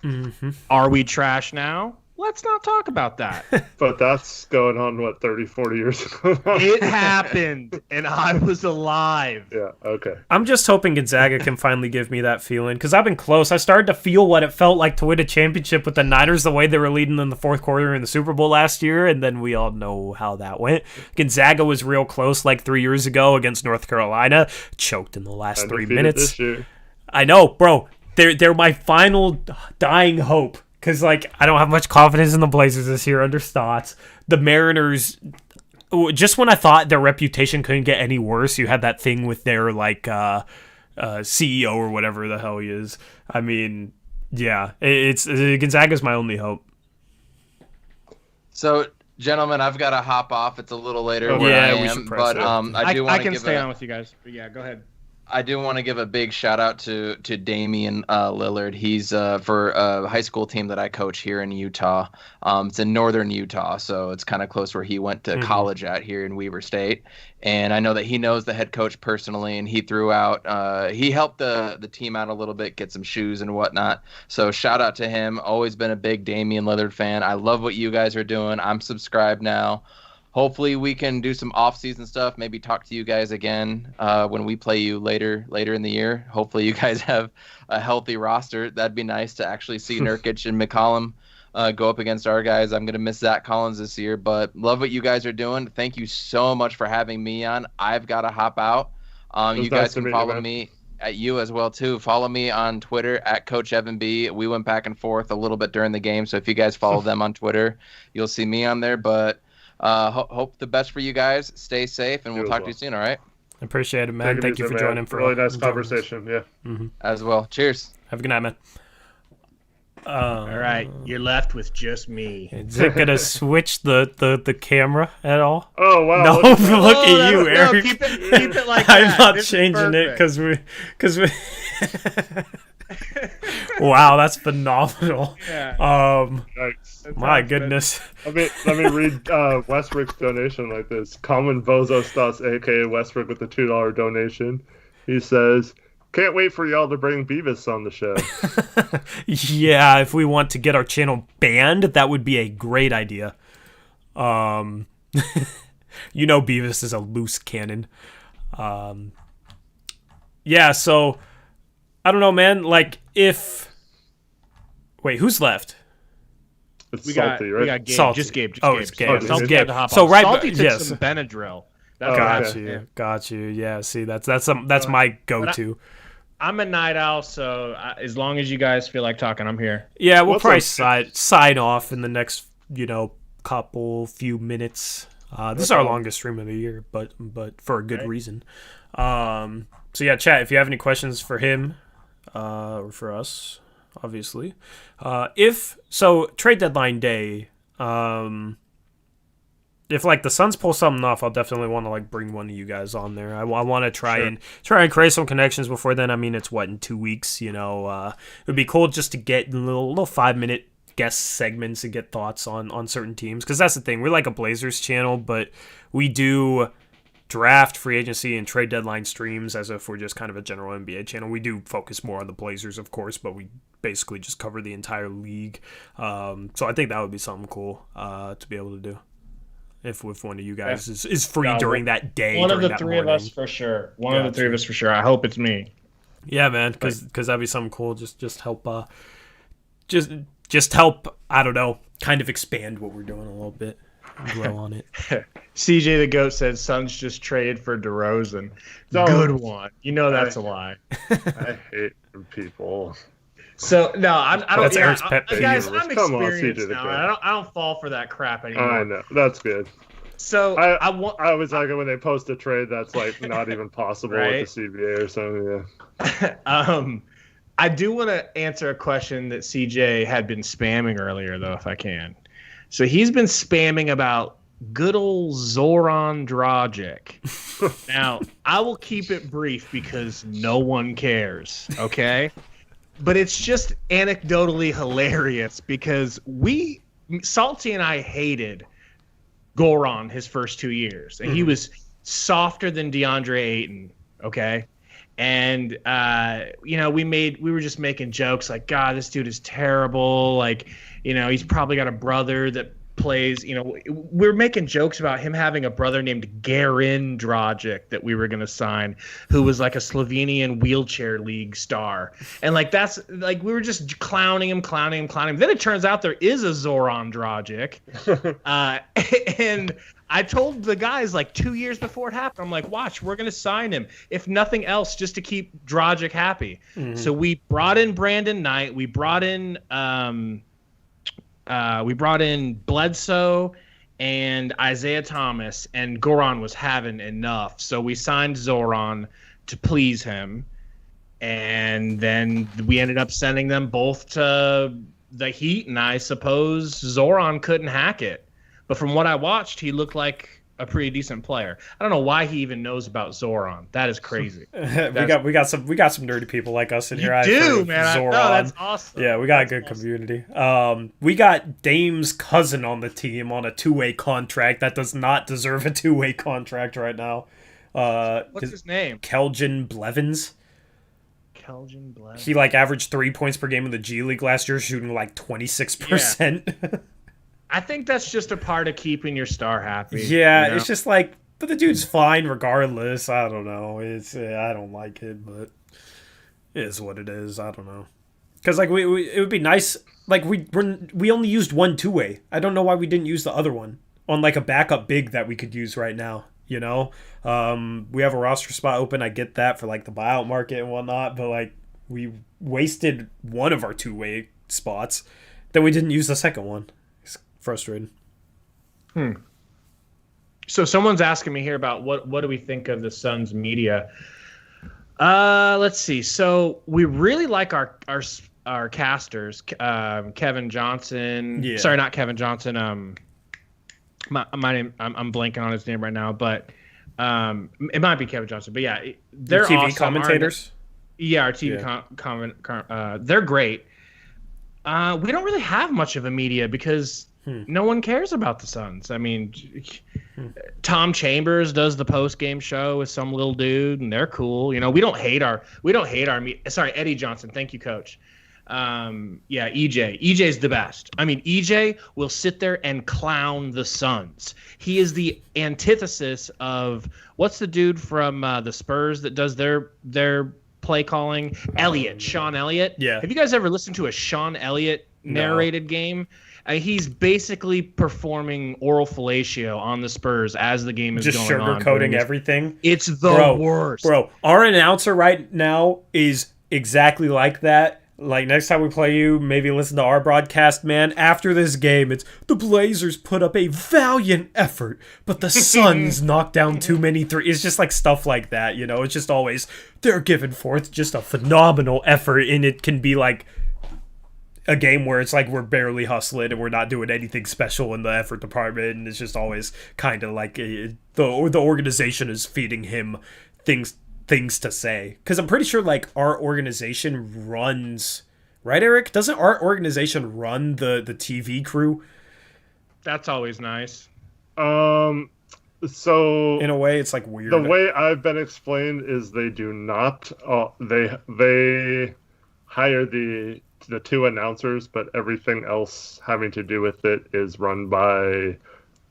Mm-hmm. Are we trash now? Let's not talk about that. But that's going on, 30, 40 years ago? It happened, and I was alive. Yeah, okay. I'm just hoping Gonzaga can finally give me that feeling, because I've been close. I started to feel what it felt like to win a championship with the Niners, the way they were leading in the fourth quarter in the Super Bowl last year, and then we all know how that went. Gonzaga was real close 3 years ago against North Carolina, choked in the last 3 minutes. This year. I know, bro. They're my final dying hope. Because, I don't have much confidence in the Blazers this year under Stotts. The Mariners, just when I thought their reputation couldn't get any worse, you had that thing with their, CEO or whatever the hell he is. I mean, yeah, Gonzaga's my only hope. So, gentlemen, I've got to hop off. It's a little later where I am, we should press but it. I can stay on with you guys. But yeah, go ahead. I do want to give a big shout out to Damian Lillard. He's for a high school team that I coach here in Utah. It's in northern Utah, so it's kind of close where he went to college at here in Weber State. And I know that he knows the head coach personally, and he threw out he helped the team out a little bit, get some shoes and whatnot. So shout out to him. Always been a big Damian Lillard fan. I love what you guys are doing. I'm subscribed now. hopefully we can do some off-season stuff. Maybe talk to you guys again when we play you later in the year. Hopefully you guys have a healthy roster. That'd be nice to actually see Nurkic and McCollum go up against our guys. I'm going to miss Zach Collins this year, but love what you guys are doing. Thank you so much for having me on. I've got to hop out. You guys can follow me at you as well too. Follow me on Twitter at Coach Evan B. We went back and forth a little bit during the game, so if you guys follow them on Twitter, you'll see me on there. But hope the best for you guys. Stay safe, and we'll talk to you soon. All right. Appreciate it, man. Thank you for joining. For really nice conversation. Yeah. Mm-hmm. As well. Cheers. Have a good night, man. All right, you're left with just me. Is it gonna switch the camera at all? Oh wow! No, look at you, Eric. No, keep it like that. I'm not This is changing it perfect. because we. Wow, that's phenomenal. Yeah. Nice. My goodness. Let me read Westbrook's donation like this. Common Bozo Stats, aka Westbrook, with the $2 donation. He says, "Can't wait for y'all to bring Beavis on the show." Yeah, if we want to get our channel banned, that would be a great idea. You know Beavis is a loose cannon. Yeah, so I don't know, man. Like, if wait, who's left? It's We salty, got, right? we got Gabe. Salty. Just Gabe. Just Oh, Gabe. it's Gabe. Sorry, It's Salty Gabe. had to hop So off. right, Salty took yes. some Benadryl. That's Got you. Yeah, see, that's my go-to. I'm a night owl, so as long as you guys feel like talking, I'm here. Yeah, we'll What's probably sign off in the next, few minutes. This is our longest stream of the year, but for a good reason. So yeah, chat, if you have any questions for him or for us, obviously. Trade deadline day, if like the Suns pull something off, I'll definitely want to like bring one of you guys on there. I want to try and create some connections before then. I mean, it's in 2 weeks. It would be cool just to get little 5-minute guest segments and get thoughts on certain teams, because that's the thing. We're like a Blazers channel, but we do draft, free agency, and trade deadline streams as if we're just kind of a general NBA channel. We do focus more on the Blazers, of course, but we basically just cover the entire league. So I think that would be something cool to be able to do. If one of you guys is free during that day. One of the that three morning. of us for sure. One of the three of us for sure. I hope it's me. Yeah, man, because that'd be something cool. Just help. Just help. I don't know. Kind of expand what we're doing a little bit. Grow on it. CJ the Goat said Suns just traded for DeRozan. Good one. You know that's a lie. I hate people. So no, I don't. That's Eric's pet peeve. Guys, I'm Come on, experienced CJ the now. Goat. I don't fall for that crap anymore. I know. That's good. So I always like it when they post a trade that's like not even possible Right? with the CBA or something. Yeah. I do want to answer a question that CJ had been spamming earlier, though, if I can. So he's been spamming about good old Zoran Dragic. Now, I will keep it brief because no one cares, okay? But it's just anecdotally hilarious because Salty and I hated Goran his first 2 years. And he was softer than DeAndre Ayton, okay? And we were just making jokes like, God, this dude is terrible. Like, he's probably got a brother that plays. We're making jokes about him having a brother named Garin Dragic that we were going to sign, who was like a Slovenian wheelchair league star. And like that's like we were just clowning him. Then it turns out there is a Zoran Dragic, and I told the guys like 2 years before it happened, I'm like, watch, we're going to sign him, if nothing else, just to keep Dragic happy. Mm-hmm. So we brought in Brandon Knight. We brought in Bledsoe and Isaiah Thomas, and Goran was having enough. So we signed Zoran to please him. And then we ended up sending them both to the Heat, and I suppose Zoran couldn't hack it. But from what I watched, he looked like a pretty decent player. I don't know why he even knows about Zoran. That is crazy. we got some nerdy people like us in here. You do, man. Zoran. No, that's awesome. Yeah, we got a good community. We got Dame's cousin on the team on a 2-way contract that does not deserve a 2-way contract right now. What's his name? Keljin Blevins. Keljin Blevins. He averaged 3 points per game in the G League last year, shooting 26%. Yeah. I think that's just a part of keeping your star happy. Yeah, you know? it's just like, but the dude's fine regardless. I don't know. I don't like it, but it is what it is. I don't know. Because like it would be nice. Like we only used one two-way. I don't know why we didn't use the other one on like a backup big that we could use right now. You know, we have a roster spot open. I get that for like the buyout market and whatnot, but like we wasted one of our two-way spots. Then we didn't use the second one. It's frustrating. So someone's asking me here about what do we think of the Suns media? Let's see. So we really like our casters, Kevin Johnson. Yeah. Sorry, not Kevin Johnson. My name, I'm blanking on his name right now, but it might be Kevin Johnson. But yeah, they're TV awesome. commentators. Our TV they're great. We don't really have much of a media because no one cares about the Suns. I mean, Tom Chambers does the post-game show with some little dude, and they're cool. You know, we don't hate our Sorry, Eddie Johnson. Thank you, Coach. EJ. EJ's the best. I mean, EJ will sit there and clown the Suns. He is the antithesis of what's the dude from the Spurs that does their play calling? Sean Elliott. Yeah. Have you guys ever listened to a Sean Elliott narrated game? He's basically performing oral fellatio on the Spurs as the game is just going on. Just sugarcoating everything. It's the worst. Bro, our announcer right now is exactly like that. Like, next time we play you, maybe listen to our broadcast, man. After this game, it's the Blazers put up a valiant effort, but the Suns knocked down too many threes. It's just like stuff like that, you know? It's just always, they're giving forth just a phenomenal effort, and it can be like a game where it's like we're barely hustling and we're not doing anything special in the effort department, and it's just always kind of like the organization is feeding him things to say, because I'm pretty sure like our organization runs, right, Eric? Doesn't our organization run the TV crew? That's always nice. So in a way, it's like weird. The way I've been explained is they do not. They hire the two announcers, but everything else having to do with it is run by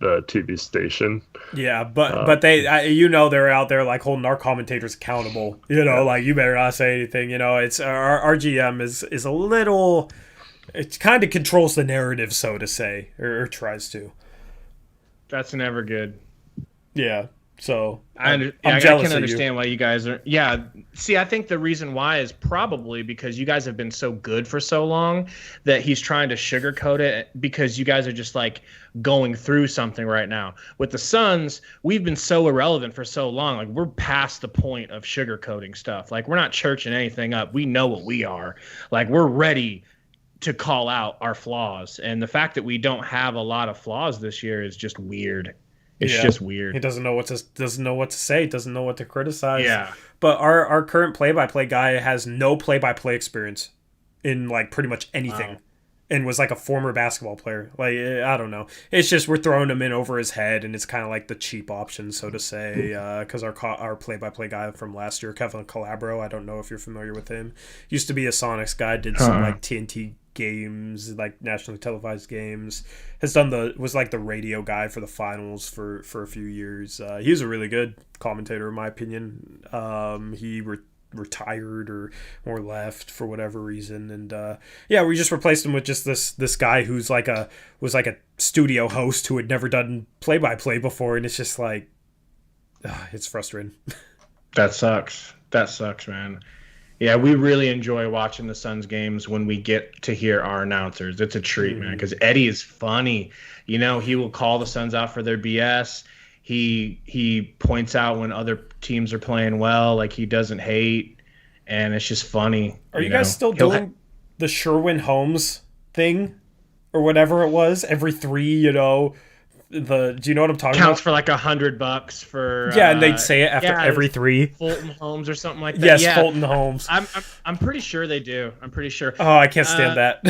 the TV station. Yeah, but they, they're out there like holding our commentators accountable. You know, like you better not say anything. You know, it's our GM is a little. It kind of controls the narrative, so to say, or tries to. That's never good. Yeah. So I'm jealous. I can understand why you guys are. Yeah. See, I think the reason why is probably because you guys have been so good for so long that he's trying to sugarcoat it because you guys are just like going through something right now. With the Suns, we've been so irrelevant for so long. Like we're past the point of sugarcoating stuff. Like we're not churching anything up. We know what we are. Like we're ready to call out our flaws. And the fact that we don't have a lot of flaws this year is just weird. It's just weird. He doesn't know what to say, doesn't know what to criticize. Yeah. But our current play-by-play guy has no play-by-play experience in like pretty much anything. Wow. And was like a former basketball player. Like, I don't know. It's just we're throwing him in over his head, and it's kind of like the cheap option, so to say, because our play-by-play guy from last year, Kevin Calabro, I don't know if you're familiar with him, used to be a Sonics guy, did some like TNT games, like nationally televised games, was like the radio guy for the finals for a few years. He was a really good commentator in my opinion. He retired or left for whatever reason, and we just replaced him with just this guy who's was like a studio host who had never done play-by-play before, and it's just like it's frustrating. That sucks, man. Yeah, we really enjoy watching the Suns games when we get to hear our announcers. It's a treat, man, because Eddie is funny. You know, he will call the Suns out for their BS. He points out when other teams are playing well, like he doesn't hate, and it's just funny. Are you guys still doing the Sherwin-Holmes thing or whatever it was? Every three, do you know what I'm talking about? Counts for like $100 for and they'd say it after every three. Fulton Holmes or something like that. Yes, Fulton Holmes. I'm pretty sure they do. I'm pretty sure. Oh, I can't stand that.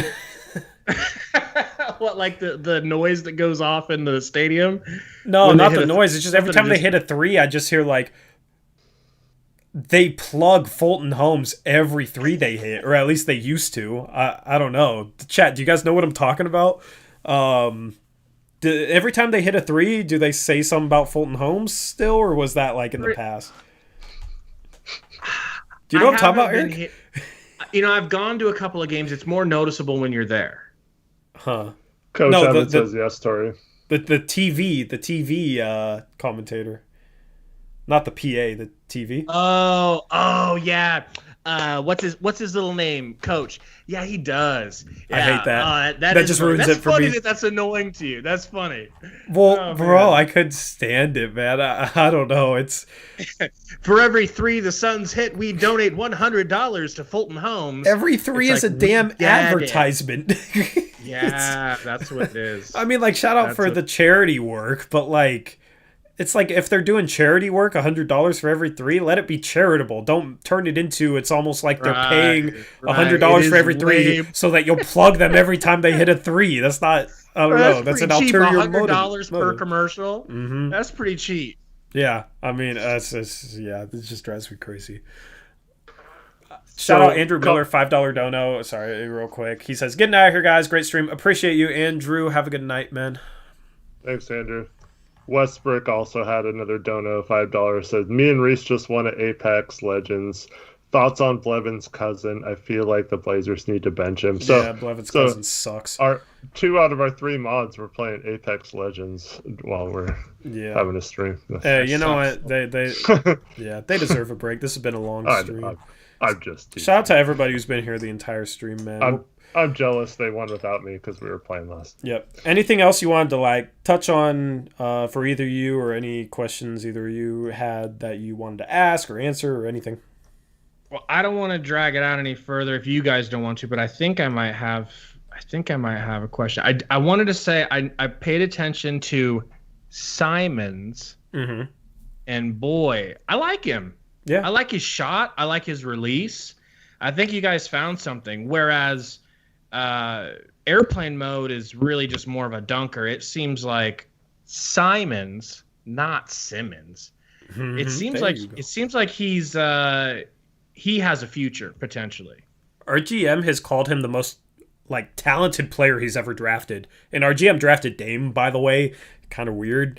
What, like the noise that goes off in the stadium? No, not the noise. It's just every time they hit a three, I just hear like they plug Fulton Holmes every three they hit, or at least they used to. I don't know. Chat, do you guys know what I'm talking about? every time they hit a three, do they say something about Fulton Holmes still, or was that like in the past? Do you know what I'm talking about, Eric? I've gone to a couple of games. It's more noticeable when you're there. Huh. Coach Evans says yes, Tori. The TV commentator. Not the PA, the TV. Oh yeah. What's his little name? Coach. Yeah, he does. Yeah. I hate that. That just ruins it for me. That's funny that's annoying to you. That's funny. Well, bro, I couldn't stand it, man. I don't know. It's for every 3 the Suns hit, we donate $100 to Fulton Holmes. Every 3 is like, a damn advertisement. Yeah, that's what it is. I mean, like, shout out for the charity work, but like, it's like if they're doing charity work, $100 for every 3, let it be charitable. Don't turn it into it's almost like they're paying $100 for every 3 so that you'll plug them every time they hit a 3. That's not. I don't know. That's an ulterior motive. $100 per commercial. Mm-hmm. That's pretty cheap. Yeah, I mean, this just drives me crazy. Shout out Andrew Miller, $5 dono. Sorry, real quick. He says, "Getting out of here, guys. Great stream. Appreciate you, Andrew. Have a good night, man." Thanks, Andrew. Westbrook also had another dono, $5. Says, "Me and Reese just won at Apex Legends. Thoughts on Blevin's cousin? I feel like the Blazers need to bench him." So, yeah, Blevin's cousin sucks. Our 2 out of our 3 mods were playing Apex Legends while we're having a stream. Hey, you know what? They they deserve a break. This has been a long stream. I'm just shout out to everybody who's been here the entire stream, man. I'm jealous they won without me because we were playing last. Yep. Anything else you wanted to like touch on for either you, or any questions either of you had that you wanted to ask or answer or anything? Well, I don't want to drag it out any further if you guys don't want to, but I think I might have a question. I wanted to say I paid attention to Simons, and boy, I like him. Yeah. I like his shot. I like his release. I think you guys found something. Whereas airplane mode is really just more of a dunker. It seems like Simons, not Simmons. Mm-hmm. It seems like he's he has a future potentially. Our GM has called him the most like talented player he's ever drafted, and our GM drafted Dame, by the way. Kind of weird.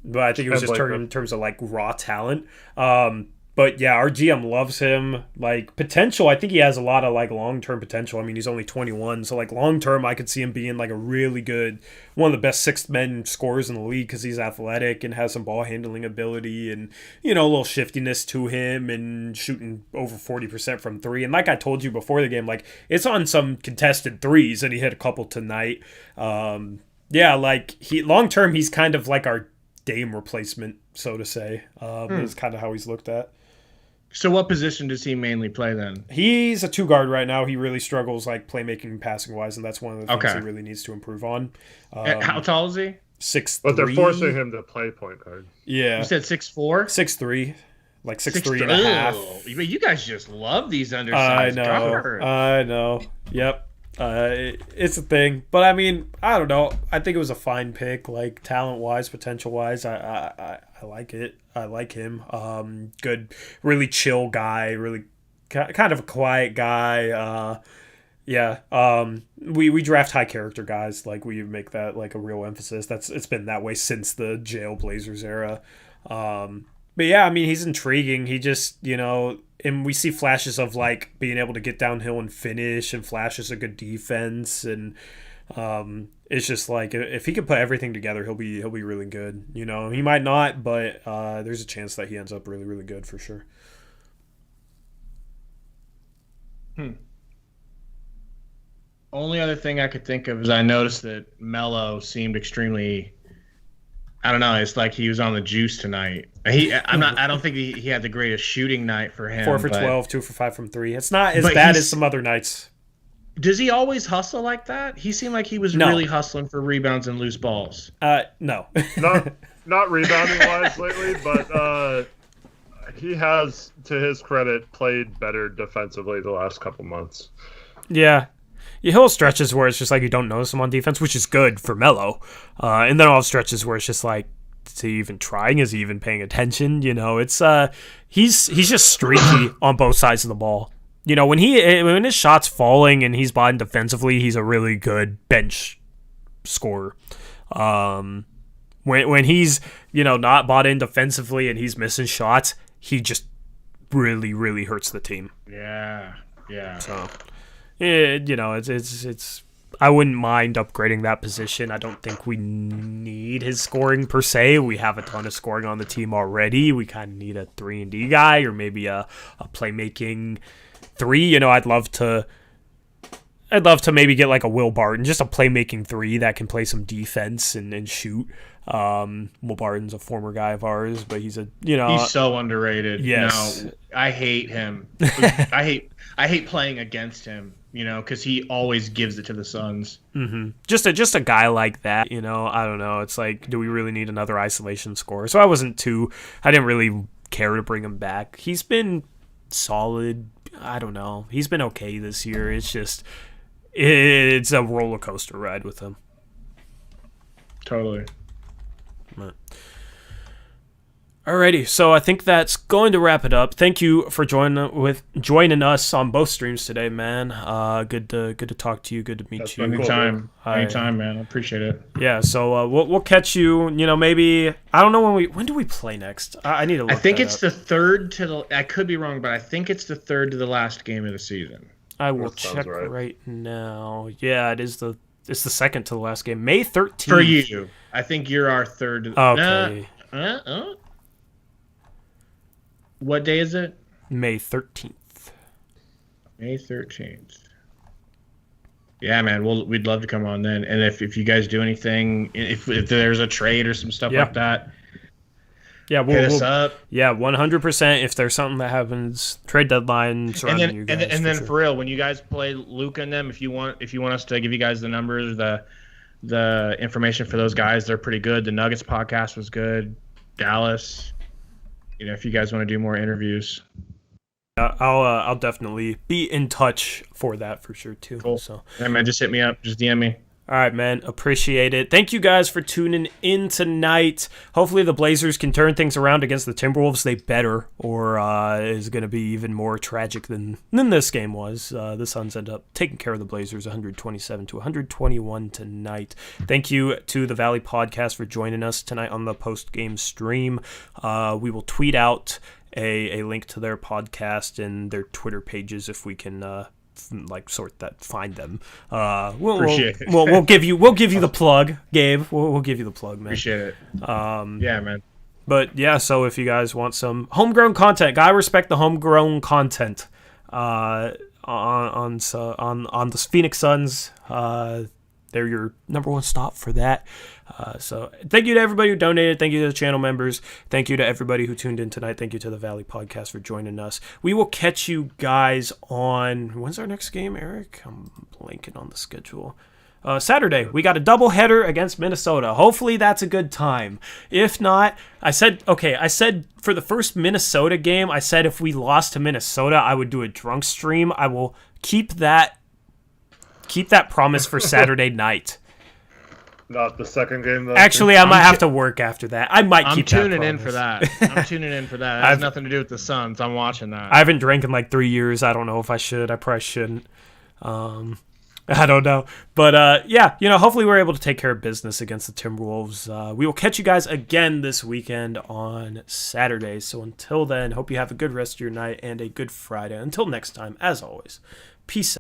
But I think it was just in terms of like raw talent. But yeah, our GM loves him. Like potential, I think he has a lot of like long-term potential. I mean, he's only 21, so like long-term, I could see him being like a really good, one of the best sixth men scorers in the league because he's athletic and has some ball handling ability and, you know, a little shiftiness to him and shooting over 40% from 3. And like I told you before the game, like it's on some contested 3s and he hit a couple tonight. Yeah, like long-term, he's kind of like our Dame replacement, so to say, is kind of how he's looked at. So what position does he mainly play then? He's a 2 guard right now. He really struggles like playmaking and passing wise, and that's one of the things he really needs to improve on. How tall is he? 6'3". But they're forcing him to play point guard. Yeah. You said 6'4"? 6'3". Like 6'3" and a half. You guys just love these undersized guards. I know. Yep. It's a thing, but I mean, I don't know. I think it was a fine pick, like talent-wise, potential-wise. I like it. I like him. Good, really chill guy. Really kind of a quiet guy. We draft high character guys. Like we make that like a real emphasis. It's been that way since the Jail Blazers era. But yeah, I mean, he's intriguing. He just, you know, and we see flashes of like being able to get downhill and finish, and flashes of good defense, and it's just like if he can put everything together, he'll be really good. You know, he might not, but there's a chance that he ends up really, really good for sure. Only other thing I could think of is I noticed that Melo seemed extremely. I don't know. It's like he was on the juice tonight. I don't think he had the greatest shooting night for him. 4 for 12, 2 for 5 from 3. It's not as bad as some other nights. Does he always hustle like that? He seemed like he was really hustling for rebounds and loose balls. No. not rebounding wise lately, but he has, to his credit, played better defensively the last couple months. Yeah. He'll have stretches where it's just like you don't notice him on defense, which is good for Melo. And then I'll have stretches where it's just like, is he even trying? Is he even paying attention? You know, it's he's just streaky on both sides of the ball. You know, when his shot's falling and he's buying defensively, he's a really good bench scorer. When he's, not bought in defensively and he's missing shots, he just really, really hurts the team. Yeah. So, it's I wouldn't mind upgrading that position. I don't think we need his scoring per se. We have a ton of scoring on the team already. We kind of need a 3-and-D guy or maybe a playmaking 3. I'd love to maybe get like a Will Barton, just a playmaking 3 that can play some defense and shoot. Will Barton's a former guy of ours, but he's he's so underrated. Yes. No, I hate him. I hate playing against him, because he always gives it to the Suns. Mm-hmm. Just a guy like that, I don't know. It's like, do we really need another isolation scorer? So I didn't really care to bring him back. He's been solid. I don't know. He's been okay this year. It's just, it's a roller coaster ride with him. Totally. But. Alrighty, so I think that's going to wrap it up. Thank you for joining us on both streams today, man. Good to talk to you. Good to meet you. Anytime, man. I appreciate it. Yeah, so we'll catch you. Maybe I don't know when do we play next? I need to look. I think it's up. the third to the. I could be wrong, but I think it's the third to the last game of the season. I will check right now. Yeah, it's the second to the last game, May 13th. For you, I think you're our third. Okay. What day is it? May 13th. May 13th. Yeah, man. We'd love to come on then. And if you guys do anything, if there's a trade or some stuff like that, hit us up. Yeah, 100%. If there's something that happens, trade deadline surrounding you guys. And then for real, when you guys play Luka and them, if you want us to give you guys the numbers, the information for those guys, they're pretty good. The Nuggets podcast was good. Dallas. If you guys want to do more interviews, I'll definitely be in touch for that for sure too. Cool. So, yeah, man, just hit me up, just DM me. All right, man, appreciate it. Thank you guys for tuning in tonight. Hopefully the Blazers can turn things around against the Timberwolves. They better, or is going to be even more tragic than this game was. The Suns end up taking care of the Blazers 127-121 tonight. Thank you to the Valley Podcast for joining us tonight on the post-game stream. We will tweet out a link to their podcast and their Twitter pages if we can find them. We'll give you the plug, Gabe. We'll give you the plug, man. Appreciate it. Yeah, man. But yeah, so if you guys want some homegrown content, I respect the homegrown content on the Phoenix Suns. They're your number one stop for that. So thank you to everybody who donated. Thank you to the channel members. Thank you to everybody who tuned in tonight. Thank you to the Valley Podcast for joining us. We will catch you guys on... When's our next game, Eric? I'm blanking on the schedule. Saturday. We got a doubleheader against Minnesota. Hopefully that's a good time. If not, I said for the first Minnesota game, I said if we lost to Minnesota, I would do a drunk stream. I will keep that promise for Saturday night. Not the second game, though. Actually, I might have to work after that. I might keep that tuning in for that. I'm tuning in for that. It has nothing to do with the Suns. I'm watching that. I haven't drank in like 3 years. I don't know if I should. I probably shouldn't. I don't know. But, yeah, hopefully we're able to take care of business against the Timberwolves. We will catch you guys again this weekend on Saturday. So until then, hope you have a good rest of your night and a good Friday. Until next time, as always, peace out.